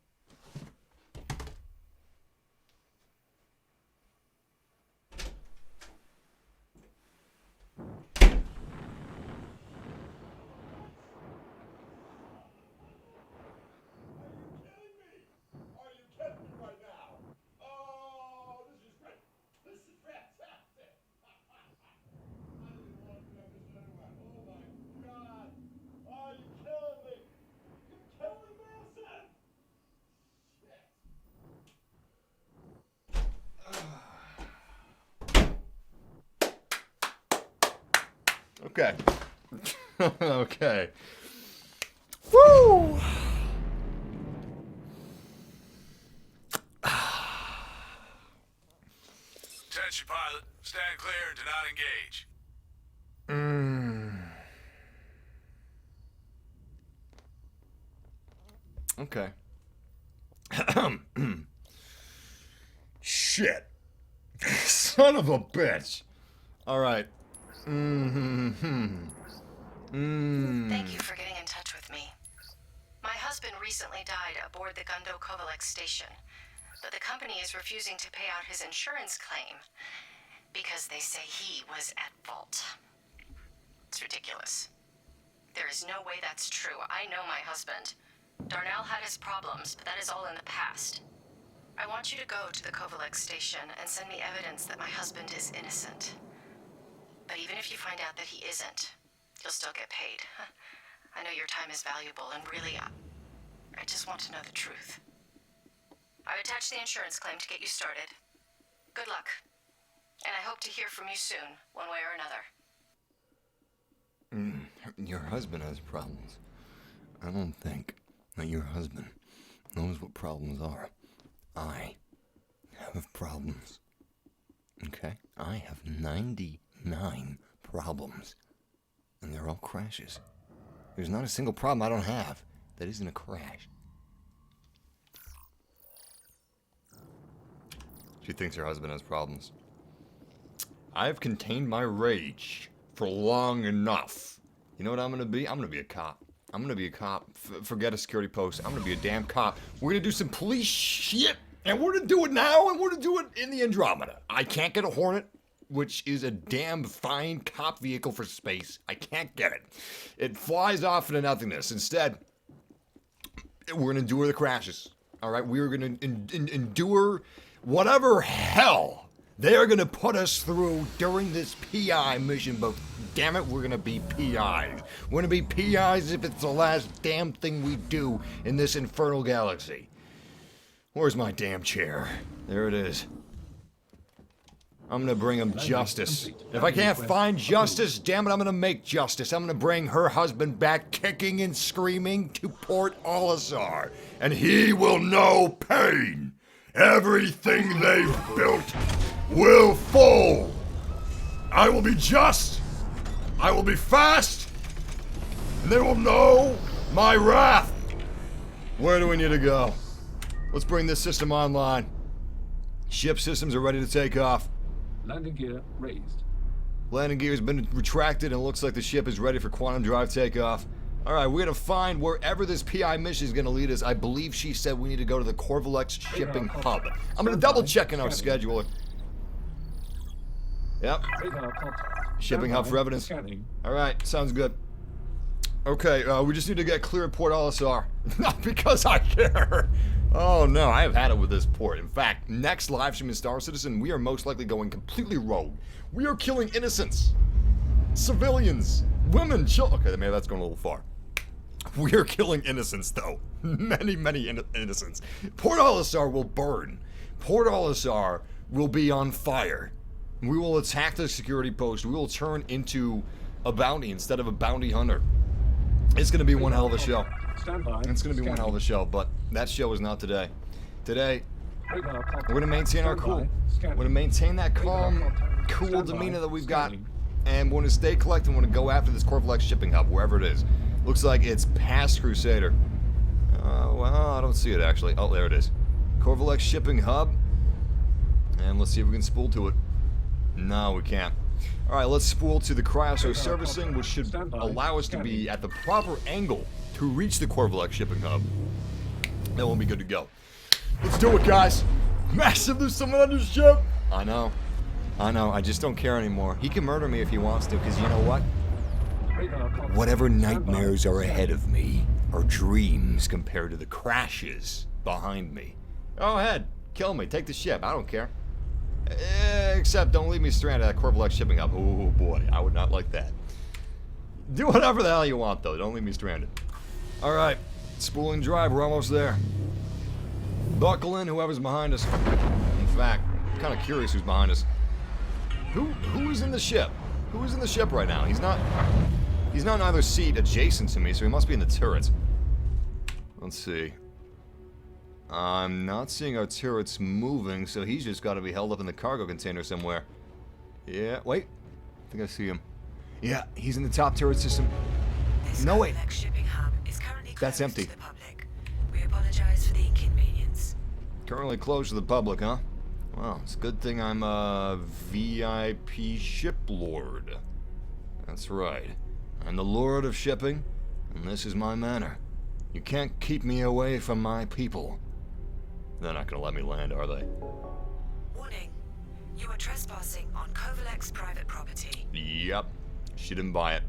Okay. Okay. Woo! Attention, pilot. Stand clear and do not engage. Okay. Shit. Son of a bitch. All right. Thank you for getting in touch with me. My husband recently died aboard the Gundo Kovalek station, but the company is refusing to pay out his insurance claim because they say he was at fault. It's ridiculous. There is no way that's true. I know my husband. Darnell had his problems, but that is all in the past. I want you to go to the Kovalek station and send me evidence that my husband is innocent. But even if you find out that he isn't, you'll still get paid. I know your time is valuable, and really, I just want to know the truth. I've attached the insurance claim to get you started. Good luck. And I hope to hear from you soon, one way or another. Your husband has problems. I don't think that your husband knows what problems are. I have problems. Okay? I have 99 problems. And they're all crashes. There's not a single problem I don't have that isn't a crash. She thinks her husband has problems. I've contained my rage for long enough. You know what I'm gonna be? I'm gonna be a cop. I'm gonna be a cop. Forget a security post. I'm gonna be a damn cop. We're gonna do some police shit. And we're gonna do it now, and we're gonna do it in the Andromeda. I can't get a Hornet, which is a damn fine cop vehicle for space. I can't get it. It flies off into nothingness. Instead, we're gonna endure the crashes. All right, we're gonna endure whatever hell they are gonna put us through during this PI mission. But damn it, we're gonna be PIs. We're gonna be PIs if it's the last damn thing we do in this infernal galaxy. Where's my damn chair? There it is. I'm gonna bring him justice. If I can't find justice, damn it, I'm gonna make justice. I'm gonna bring her husband back kicking and screaming to Port Olisar. And he will know pain. Everything they've built will fall. I will be just. I will be fast. And they will know my wrath. Where do we need to go? Let's bring this system online. Ship systems are ready to take off. Landing gear raised. Landing gear has been retracted and it looks like the ship is ready for quantum drive takeoff. Alright, we're gonna find wherever this PI mission is gonna lead us. I believe she said we need to go to the Corvalex shipping hub. I'm gonna double check in our scheduler. Yep. Radar contact. Shipping hub for evidence. Scanning. Alright, sounds good. Okay, we just need to get clear at Port Olisar. Not because I care. Oh no, I have had it with this port. In fact, next live stream in Star Citizen, we are most likely going completely rogue. We are killing innocents. Civilians. Women, children. Okay, maybe that's going a little far. We are killing innocents, though. Many innocents. Port Olisar will burn. Port Olisar will be on fire. We will attack the security post. We will turn into a bounty instead of a bounty hunter. It's going to be one hell of a show. Stand by. It's going to be one hell of a show, but that show is not today. Today, we're going to maintain our cool. We're going to maintain that calm, cool demeanor that we've got. And we're going to stay collected. We're going to go after this Corvalex shipping hub, wherever it is. Looks like it's past Crusader. Well, I don't see it actually. Oh, there it is. Corvalex shipping hub. And let's see if we can spool to it. No, we can't. Alright, let's spool to the cryostro servicing, which should allow us to be at the proper angle to reach the Corvallis shipping hub. That won't be good to go. Let's do it, guys. Massive, there's someone on your ship. I know. I just don't care anymore. He can murder me if he wants to, because you know what? Whatever nightmares are ahead of me are dreams compared to the crashes behind me. Go ahead. Kill me. Take the ship. I don't care. Except don't leave me stranded at Corvallis shipping hub. Oh boy, I would not like that. Do whatever the hell you want, though. Don't leave me stranded. Alright. Spool and drive. We're almost there. Buckle in, whoever's behind us. In fact, I'm kind of curious who's behind us. Who is in the ship? Who is in the ship right now? He's not in either seat adjacent to me, so he must be in the turrets. Let's see. I'm not seeing our turrets moving, so he's just got to be held up in the cargo container somewhere. Yeah, wait. I think I see him. Yeah, he's in the top turret system. No, wait. That's empty. To the public. We apologize for the inconvenience. Currently closed to the public, huh? Well, it's a good thing I'm a VIP ship lord. That's right. I'm the lord of shipping, and this is my manor. You can't keep me away from my people. They're not gonna let me land, are they? Warning. You are trespassing on Covallis private property. Yep. She didn't buy it.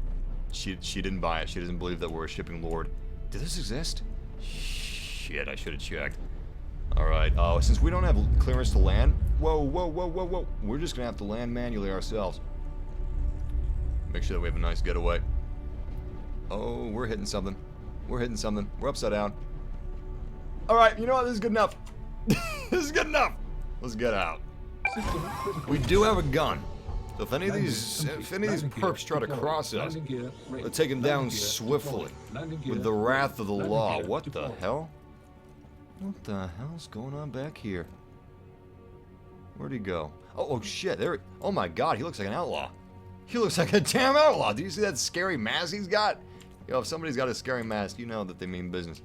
She didn't buy it. She doesn't believe that we're a shipping lord. Did this exist? Shit, I should have checked. Alright, since we don't have clearance to land... Whoa. We're just gonna have to land manually ourselves. Make sure that we have a nice getaway. Oh, we're hitting something. We're upside down. Alright, you know what? This is good enough. This is good enough. Let's get out. We do have a gun. So if any of these perps try to cross us, we'll take them down swiftly with the wrath of the law. What the hell? What the hell's going on back here? Where'd he go? Oh shit, there. Oh my god, he looks like an outlaw. He looks like a damn outlaw. Do you see that scary mask he's got? Yo, if somebody's got a scary mask, you know that they mean business.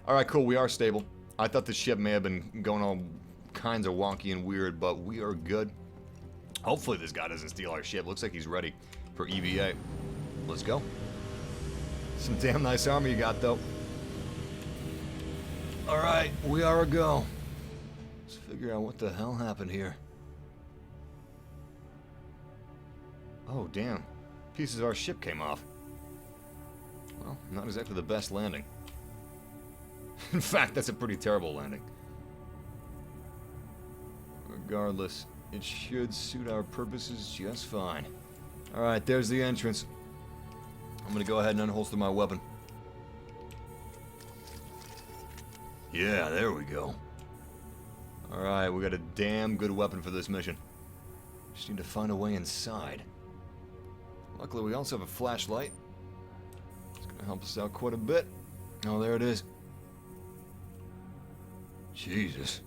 Alright, cool, we are stable. I thought the ship may have been going all kinds of wonky and weird, but we are good. Hopefully this guy doesn't steal our ship. Looks like he's ready for EVA. Let's go. Some damn nice armor you got, though. Alright, we are a go. Let's figure out what the hell happened here. Oh, damn. Pieces of our ship came off. Well, not exactly the best landing. In fact, that's a pretty terrible landing. Regardless, it should suit our purposes just fine. Alright, there's the entrance. I'm gonna go ahead and unholster my weapon. Yeah, there we go. Alright, we got a damn good weapon for this mission. Just need to find a way inside. Luckily, we also have a flashlight. It's gonna help us out quite a bit. Oh, there it is. Jesus.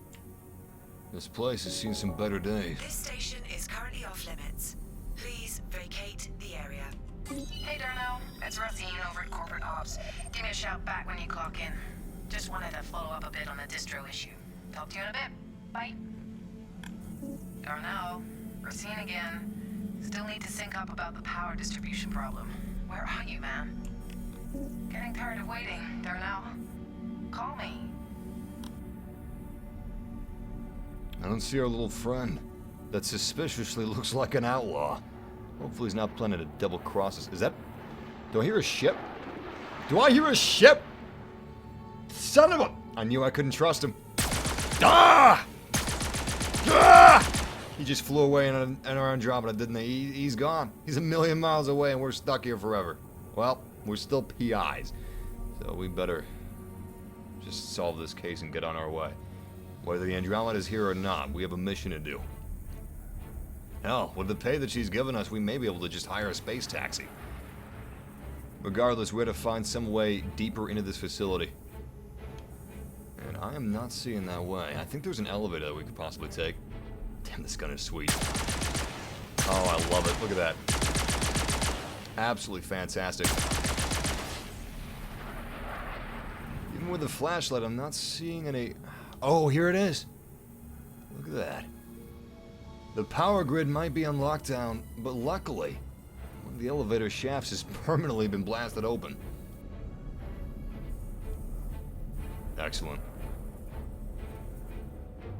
This place has seen some better days. This station is currently off limits. Please vacate the area. Hey, Darnell. It's Racine over at Corporate Ops. Give me a shout back when you clock in. Just wanted to follow up a bit on the distro issue. Talk to you in a bit. Bye. Darnell. Racine again. Still need to sync up about the power distribution problem. Where are you, man? Getting tired of waiting, Darnell. Call me. I don't see our little friend. That suspiciously looks like an outlaw. Hopefully he's not planning to double cross us. Is that... Do I hear a ship? Do I hear a ship? Son of a... I knew I couldn't trust him. Ah! Ah! He just flew away in an Andromeda, didn't he? He's gone. He's a million miles away and we're stuck here forever. Well, we're still PIs. So we better just solve this case and get on our way. Whether the Andromeda's here or not, we have a mission to do. Hell, with the pay that she's given us, we may be able to just hire a space taxi. Regardless, we're to find some way deeper into this facility. And I am not seeing that way. I think there's an elevator that we could possibly take. Damn, this gun is sweet. Oh, I love it. Look at that. Absolutely fantastic. Even with the flashlight, I'm not seeing any... Oh, here it is. Look at that. The power grid might be on lockdown, but luckily, one of the elevator shafts has permanently been blasted open. Excellent.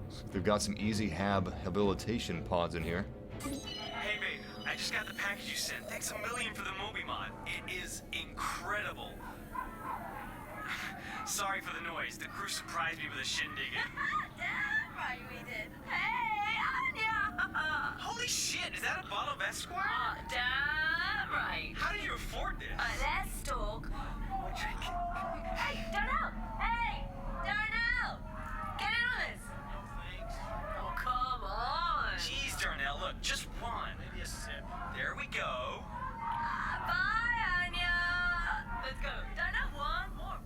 So they've got some easy habilitation pods in here. Hey, babe, I just got the package you sent. Thanks a million for the Moby mod. It is incredible. Sorry for the noise. The crew surprised me with a shindig. Damn right we did. Hey, Anya! Holy shit, is that a bottle of Esquire? Damn right. How did you afford this? Let's talk. Hey, Darnell! Hey, Darnell! Get in on this. Oh, come on. Jeez, Darnell, look, just one. Maybe a sip. There we go. Bye, Anya. Let's go. Darnell, one more.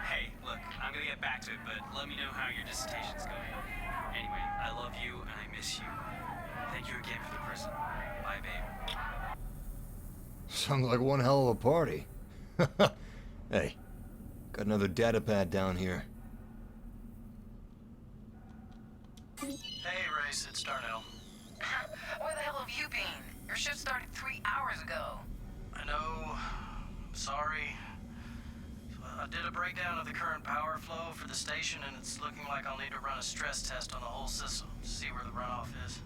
Hey, look, I'm gonna get back to it, but let me know how your dissertation's going. Anyway, I love you and I miss you. Thank you again for the present. Bye, babe. Sounds like one hell of a party. Hey, got another data pad down here. Hey, Race, it's Darnell. Where the hell have you been? Your shift started 3 hours ago. I know. Sorry. I did a breakdown of the current power flow for the station, and it's looking like I'll need to run a stress test on the whole system to see where the runoff is.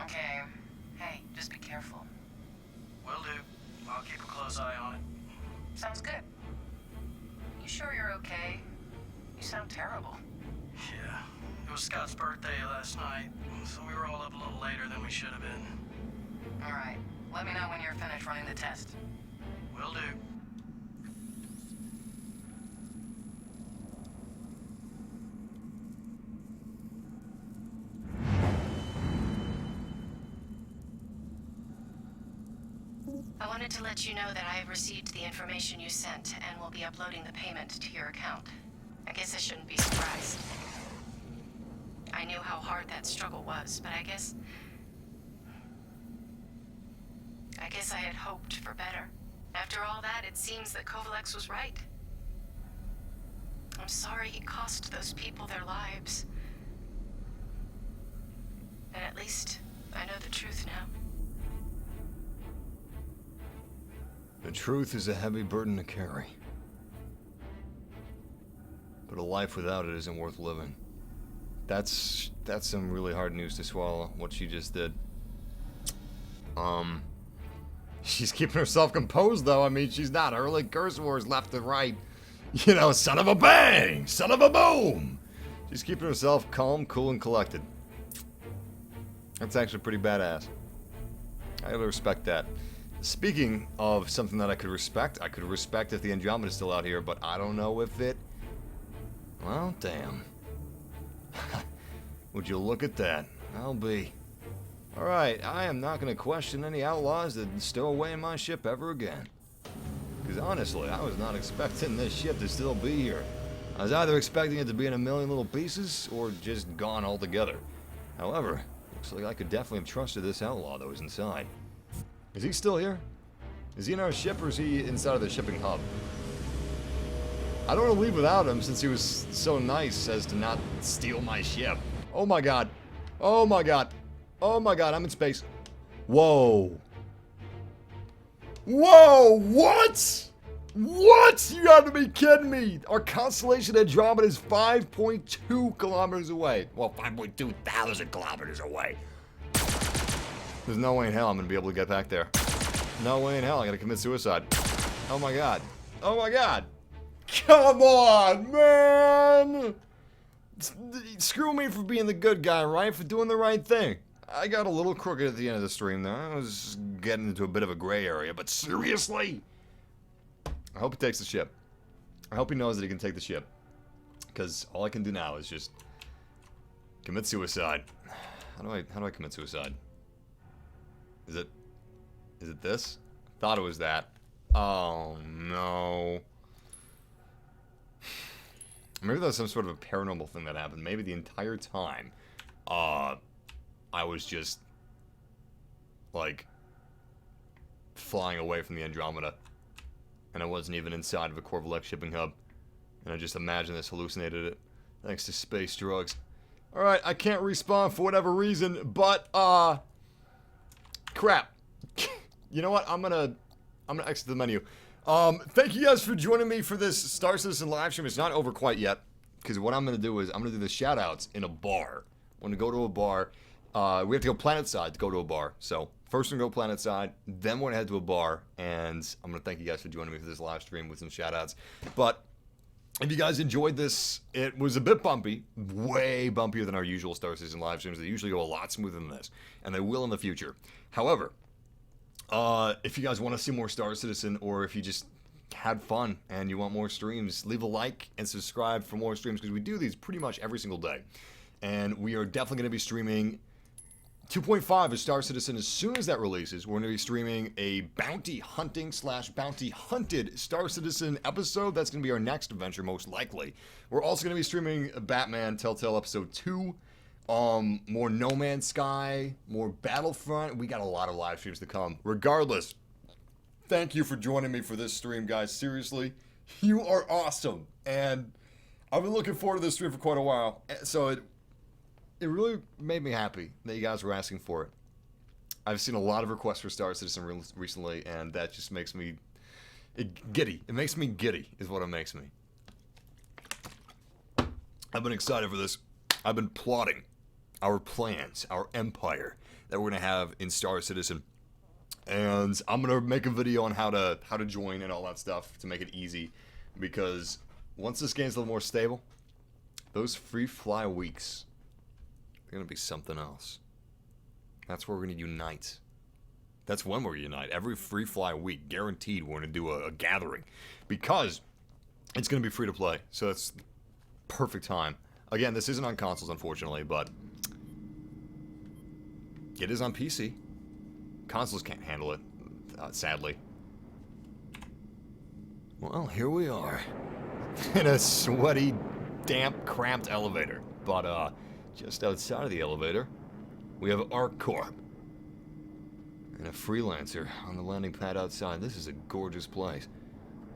Okay. Hey, just be careful. Will do. I'll keep a close eye on it. Sounds good. You sure you're okay? You sound terrible. Yeah. It was Scott's birthday last night, so we were all up a little later than we should have been. All right. Let me know when you're finished running the test. Will do. I wanted to let you know that I have received the information you sent and will be uploading the payment to your account. I guess I shouldn't be surprised. I knew how hard that struggle was, but I guess I had hoped for better. After all that, it seems that Kovalex was right. I'm sorry it cost those people their lives. And at least I know the truth now. The truth is a heavy burden to carry. But a life without it isn't worth living. That's some really hard news to swallow, what she just did. She's keeping herself composed, though. I mean, she's not hurling curse words left and right. You know, son of a bang! Son of a boom! She's keeping herself calm, cool, and collected. That's actually pretty badass. I gotta respect that. Speaking of something that I could respect if the Andromeda's still out here, but I don't know if it... Well, damn. Would you look at that? I'll be... Alright, I am not going to question any outlaws that stow away in my ship ever again. Because honestly, I was not expecting this ship to still be here. I was either expecting it to be in a million little pieces, or just gone altogether. However, looks like I could definitely have trusted this outlaw that was inside. Is he still here? Is he in our ship, or is he inside of the shipping hub? I don't want to leave without him, since he was so nice as to not steal my ship. Oh my god. Oh my god. Oh my god, I'm in space. Whoa. Whoa, what? What? You gotta be kidding me. Our constellation Andromeda is 5.2 kilometers away. Well, 5.2 thousand kilometers away. There's no way in hell I'm gonna be able to get back there. No way in hell, I gotta commit suicide. Oh my god. Oh my god. Come on, man! Screw me for being the good guy, right? For doing the right thing. I got a little crooked at the end of the stream there. I was getting into a bit of a gray area, but seriously? I hope he takes the ship. I hope he knows that he can take the ship. Because all I can do now is just commit suicide. How do I commit suicide? Is it this? I thought it was that. Oh no. Maybe that's some sort of a paranormal thing that happened. Maybe the entire time, I was just, like, flying away from the Andromeda. And I wasn't even inside of a Corvalex shipping hub. And I just imagined this, hallucinated it. Thanks to space drugs. Alright, I can't respawn for whatever reason, but, crap. You know what? I'm gonna exit the menu. Thank you guys for joining me for this Star Citizen live stream. It's not over quite yet, because what I'm gonna do is I'm gonna do the shoutouts in a bar. I'm gonna go to a bar. We have to go planet side to go to a bar. So first we're gonna go planet side, then we're gonna head to a bar, and I'm gonna thank you guys for joining me for this live stream with some shoutouts. But if you guys enjoyed this, it was a bit bumpy, way bumpier than our usual Star Citizen live streams. They usually go a lot smoother than this, and they will in the future. However, if you guys want to see more Star Citizen, or if you just had fun and you want more streams, leave a like and subscribe for more streams, because we do these pretty much every single day. And we are definitely going to be streaming 2.5 of Star Citizen as soon as that releases. We're going to be streaming a bounty hunting / bounty hunted Star Citizen episode. That's going to be our next adventure, most likely. We're also going to be streaming Batman Telltale Episode 2. More No Man's Sky, more Battlefront. We got a lot of live streams to come. Regardless, thank you for joining me for this stream, guys. Seriously, you are awesome. And I've been looking forward to this stream for quite a while. So it really made me happy that you guys were asking for it. I've seen a lot of requests for Star Citizen recently, and that just makes me giddy. It makes me giddy, is what it makes me. I've been excited for this. I've been plotting our plans, our empire that we're gonna have in Star Citizen, and I'm gonna make a video on how to join and all that stuff to make it easy, because once this game's a little more stable, those free fly weeks, they're gonna be something else. That's where we're gonna unite. That's when we're gonna unite. Every free fly week, guaranteed, we're gonna do a gathering, because it's gonna be free to play. So that's perfect time. Again, this isn't on consoles, unfortunately, but it is on PC. Consoles can't handle it, sadly. Well, here we are in a sweaty, damp, cramped elevator. But just outside of the elevator, we have ArcCorp and a Freelancer on the landing pad outside. This is a gorgeous place.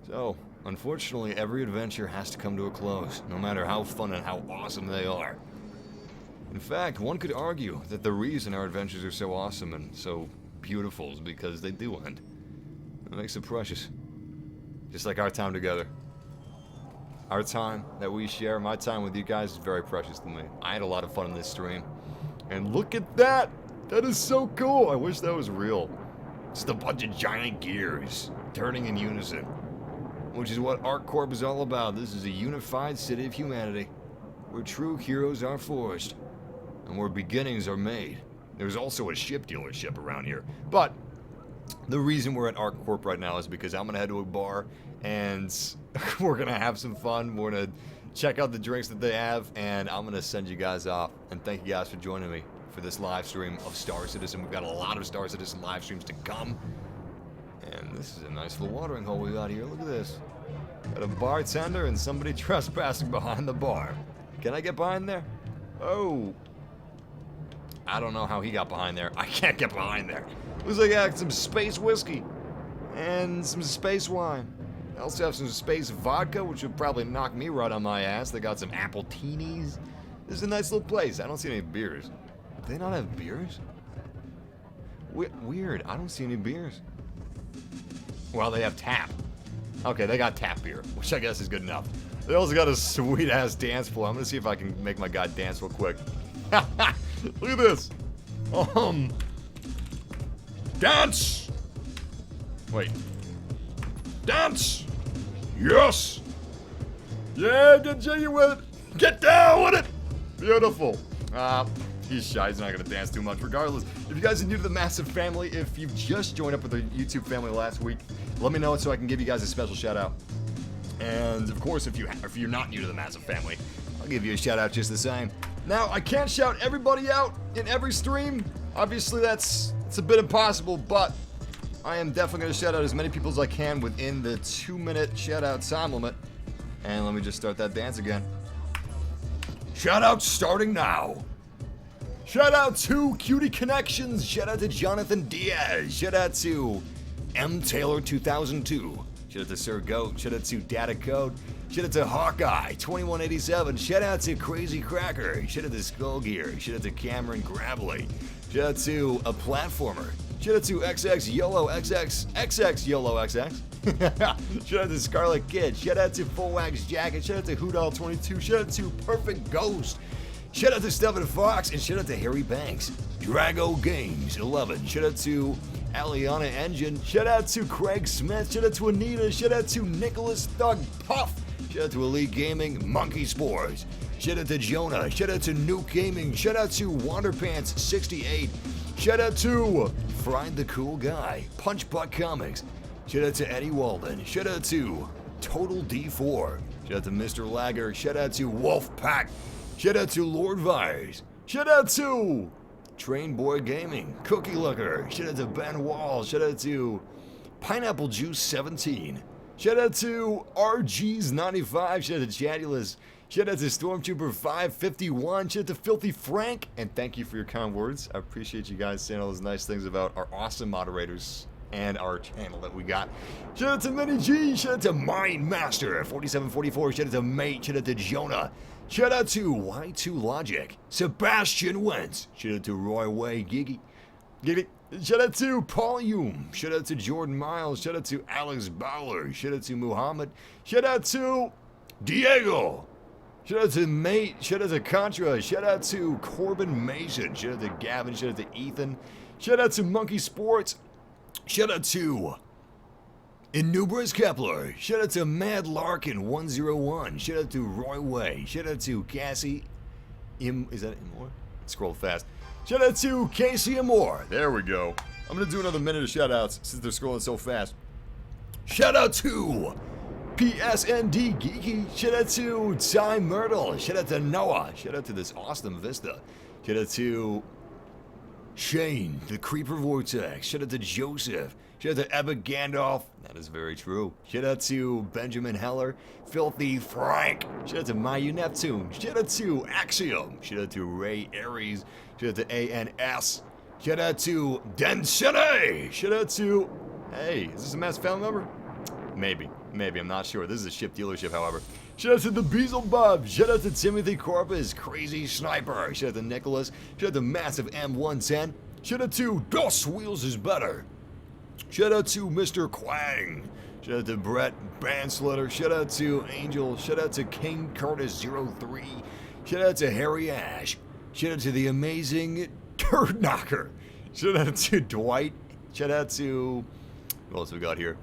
So, unfortunately, every adventure has to come to a close, no matter how fun and how awesome they are. In fact, one could argue that the reason our adventures are so awesome and so beautiful is because they do end. It makes it precious. Just like our time together. Our time that we share, my time with you guys, is very precious to me. I had a lot of fun in this stream. And look at that! That is so cool! I wish that was real. Just a bunch of giant gears turning in unison. Which is what ArcCorp is all about. This is a unified city of humanity, where true heroes are forged, and where beginnings are made. There's also a ship dealership around here. But the reason we're at ArcCorp right now is because I'm gonna head to a bar, and we're gonna have some fun. We're gonna check out the drinks that they have, and I'm gonna send you guys off. And thank you guys for joining me for this live stream of Star Citizen. We've got a lot of Star Citizen live streams to come. And this is a nice little watering hole we got here. Look at this. Got a bartender and somebody trespassing behind the bar. Can I get behind there? Oh. I don't know how he got behind there. I can't get behind there. Looks like I got some space whiskey. And some space wine. I also have some space vodka, which would probably knock me right on my ass. They got some apple teenies. This is a nice little place. I don't see any beers. Do they not have beers? Weird. I don't see any beers. Well, they have tap. Okay, they got tap beer, which I guess is good enough. They also got a sweet-ass dance floor. I'm gonna see if I can make my guy dance real quick. Look at this. Dance! Wait. Dance! Yes! Yeah, get jiggy with it! Get down with it! Beautiful. He's shy. He's not gonna dance too much. Regardless, if you guys are new to the Massive family, if you've just joined up with the YouTube family last week, let me know so I can give you guys a special shout out. And of course, if you're not new to the Massive family, I'll give you a shout out just the same. Now, I can't shout everybody out in every stream. Obviously, it's a bit impossible, but I am definitely going to shout out as many people as I can within the 2-minute shout out time limit. And let me just start that dance again. Shout out starting now. Shout out to Cutie Connections. Shout out to Jonathan Diaz. Shout out to M Taylor 2002. Shout out to Sir Goat. Shout out to Data Code. Shout out to Hawkeye 2187. Shout out to Crazy Cracker. Shout out to Skull Gear. Shout out to Cameron Gravelly. Shout out to a platformer. Shout out to XX YOLO XX YOLO XX. Shout out to Scarlet Kid. Shout out to Full Wax Jacket. Shout out to Hoodall22. Shout out to Perfect Ghost. Shout out to Stephen Fox. And shout out to Harry Banks. Drago Games 11. Shout out to Aliana Engine. Shout out to Craig Smith. Shout out to Anita. Shout out to Nicholas Thug Puff. Shout out to Elite Gaming, Monkey Spores. Shout out to Jonah. Shout out to Nuke Gaming. Shout out to Wanderpants68. Shout out to Fried the Cool Guy, Punch Butt Comics. Shout out to Eddie Walden. Shout out to Total D4. Shout out to Mr. Lagger. Shout out to Wolfpack. Shout out to Lord Vires. Shout out to Train Boy Gaming, Cookie Looker. Shout out to Ben Wall. Shout out to Pineapple Juice 17. Shout out to RG's95. Shout out to Chatulous. Shout out to Stormtrooper 551. Shout out to Filthy Frank. And thank you for your kind words. I appreciate you guys saying all those nice things about our awesome moderators and our channel that we got. Shout out to Mini G. Shout out to Mind Master 4744. Shout out to Mate. Shout out to Jonah. Shout out to Y2 Logic. Sebastian Wentz. Shout out to Roy Way. Giggy. Shout out to Paul Hume. Shout out to Jordan Miles. Shout out to Alex Bowler. Shout out to Muhammad. Shout out to Diego. Shout out to Mate. Shout out to Contra. Shout out to Corbin Mason. Shout out to Gavin. Shout out to Ethan. Shout out to Monkey Sports. Shout out to Inubris Kepler. Shout out to Mad Larkin 101. Shout out to Roy Way. Shout out to Cassie. Is that Imore? Scroll fast. Shout out to Casey Amore. There we go. I'm gonna do another minute of shout outs since they're scrolling so fast. Shout out to PSND Geeky. Shout out to Ty Myrtle. Shout out to Noah. Shout out to this awesome Vista. Shout out to Shane, the Creeper Vortex. Shout out to Joseph. Shout out to Epic Gandalf. That is very true. Shout out to Benjamin Heller. Filthy Frank. Shout out to Mayu Neptune. Shout out to Axiom. Shout out to Ray Aries. Shout out to ANS. Shout out to Densene. Shout out to... Hey, is this a Mass family member? Maybe, I'm not sure. This is a ship dealership, however. Shout out to the Beelzebub. Shout out to Timothy Corpus, Crazy Sniper. Shout out to Nicholas. Shout out to Massive M110. Shout out to Dos Wheels is Better. Shout out to Mr. Quang. Shout out to Brett Bansletter. Shout out to Angel. Shout out to King Curtis 03. Shout out to Harry Ash. Shout out to the amazing Turd Knocker. Shout out to Dwight. Shout out to... What else we got here?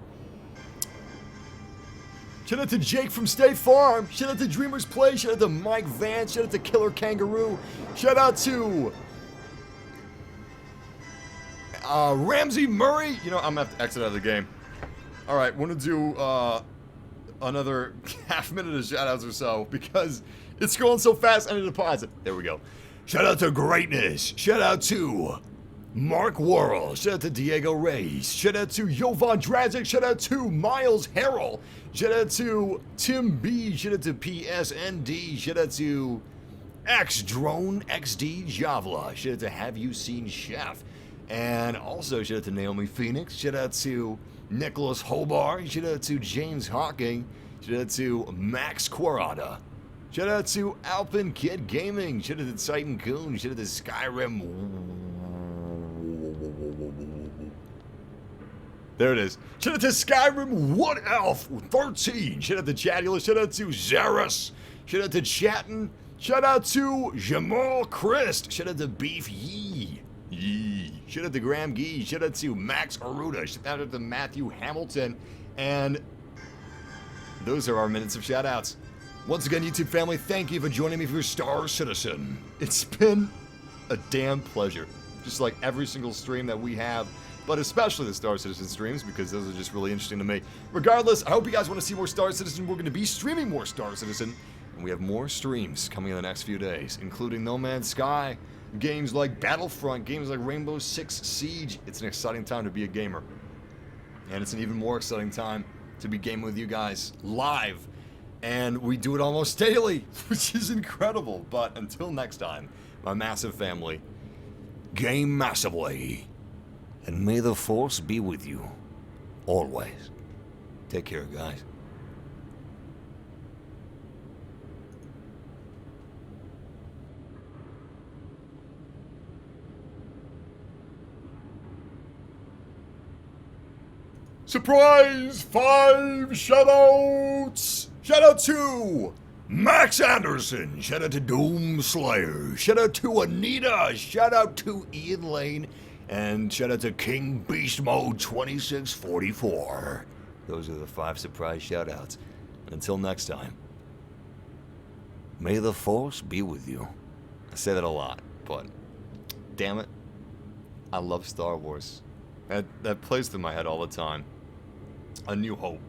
Shout out to Jake from State Farm. Shout out to Dreamers Play. Shout out to Mike Vance. Shout out to Killer Kangaroo. Shout out to Ramsey Murray. You know, I'm gonna have to exit out of the game. All right, we're gonna do another half minute of shout outs or so because it's going so fast. I need to pause it. There we go. Shout out to Greatness. Shout out to Mark Worrell. Shout out to Diego Reyes. Shout out to Jovan Drazic. Shout out to Miles Harrell. Shout out to Tim B. Shout out to PSND. Shout out to X Drone XD Javla. Shout out to Have You Seen Chef? And also shout out to Naomi Phoenix. Shout out to Nicholas Hobart. Shout out to James Hawking. Shout out to Max Quarada. Shout out to Alpin Kid Gaming. Shout out to Titan Coon. Shout out to Skyrim. There it is. Shout out to Skyrim Wood Elf 13. Shout out to Chatulus. Shout out to Zaris. Shout out to Chatton. Shout out to Jamal Christ. Shout out to Beef Yee. Shout out to Graham Gee. Shout out to Max Aruda. Shout out to Matthew Hamilton. And those are our minutes of shout outs. Once again, YouTube family, thank you for joining me for Star Citizen. It's been a damn pleasure. Just like every single stream that we have, but especially the Star Citizen streams, because those are just really interesting to me. Regardless, I hope you guys want to see more Star Citizen. We're going to be streaming more Star Citizen, and we have more streams coming in the next few days, including No Man's Sky, games like Battlefront, games like Rainbow Six Siege. It's an exciting time to be a gamer, and it's an even more exciting time to be gaming with you guys live, and we do it almost daily, which is incredible. But until next time, my massive family, game massively. And may the Force be with you, always. Take care, guys. Surprise! 5 shoutouts! Shout out to Max Anderson. Shout out to Doomslayer. Shout out to Anita. Shout out to Ian Lane. And shout out to King Beast Mode 2644. Those are the 5 surprise shoutouts. And until next time, may the Force be with you. I say that a lot, but damn it, I love Star Wars. That plays through my head all the time. A New Hope.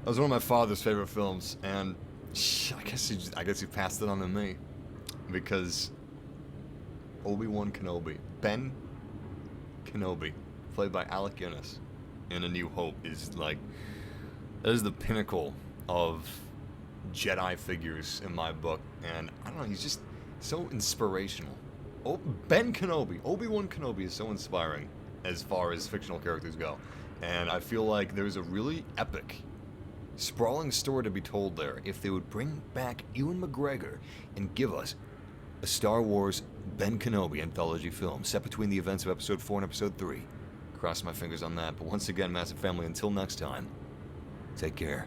That was one of my father's favorite films, and I guess he passed it on to me, because Obi-Wan Kenobi, Ben Kenobi, played by Alec Guinness in A New Hope, is like, that is the pinnacle of Jedi figures in my book, and I don't know, he's just so inspirational. Ben Kenobi, Obi-Wan Kenobi is so inspiring as far as fictional characters go, and I feel like there's a really epic, sprawling story to be told there if they would bring back Ewan McGregor and give us a Star Wars Ben Kenobi anthology film set between the events of Episode 4 and Episode 3. Cross my fingers on that, but once again, Massive Family, until next time, take care.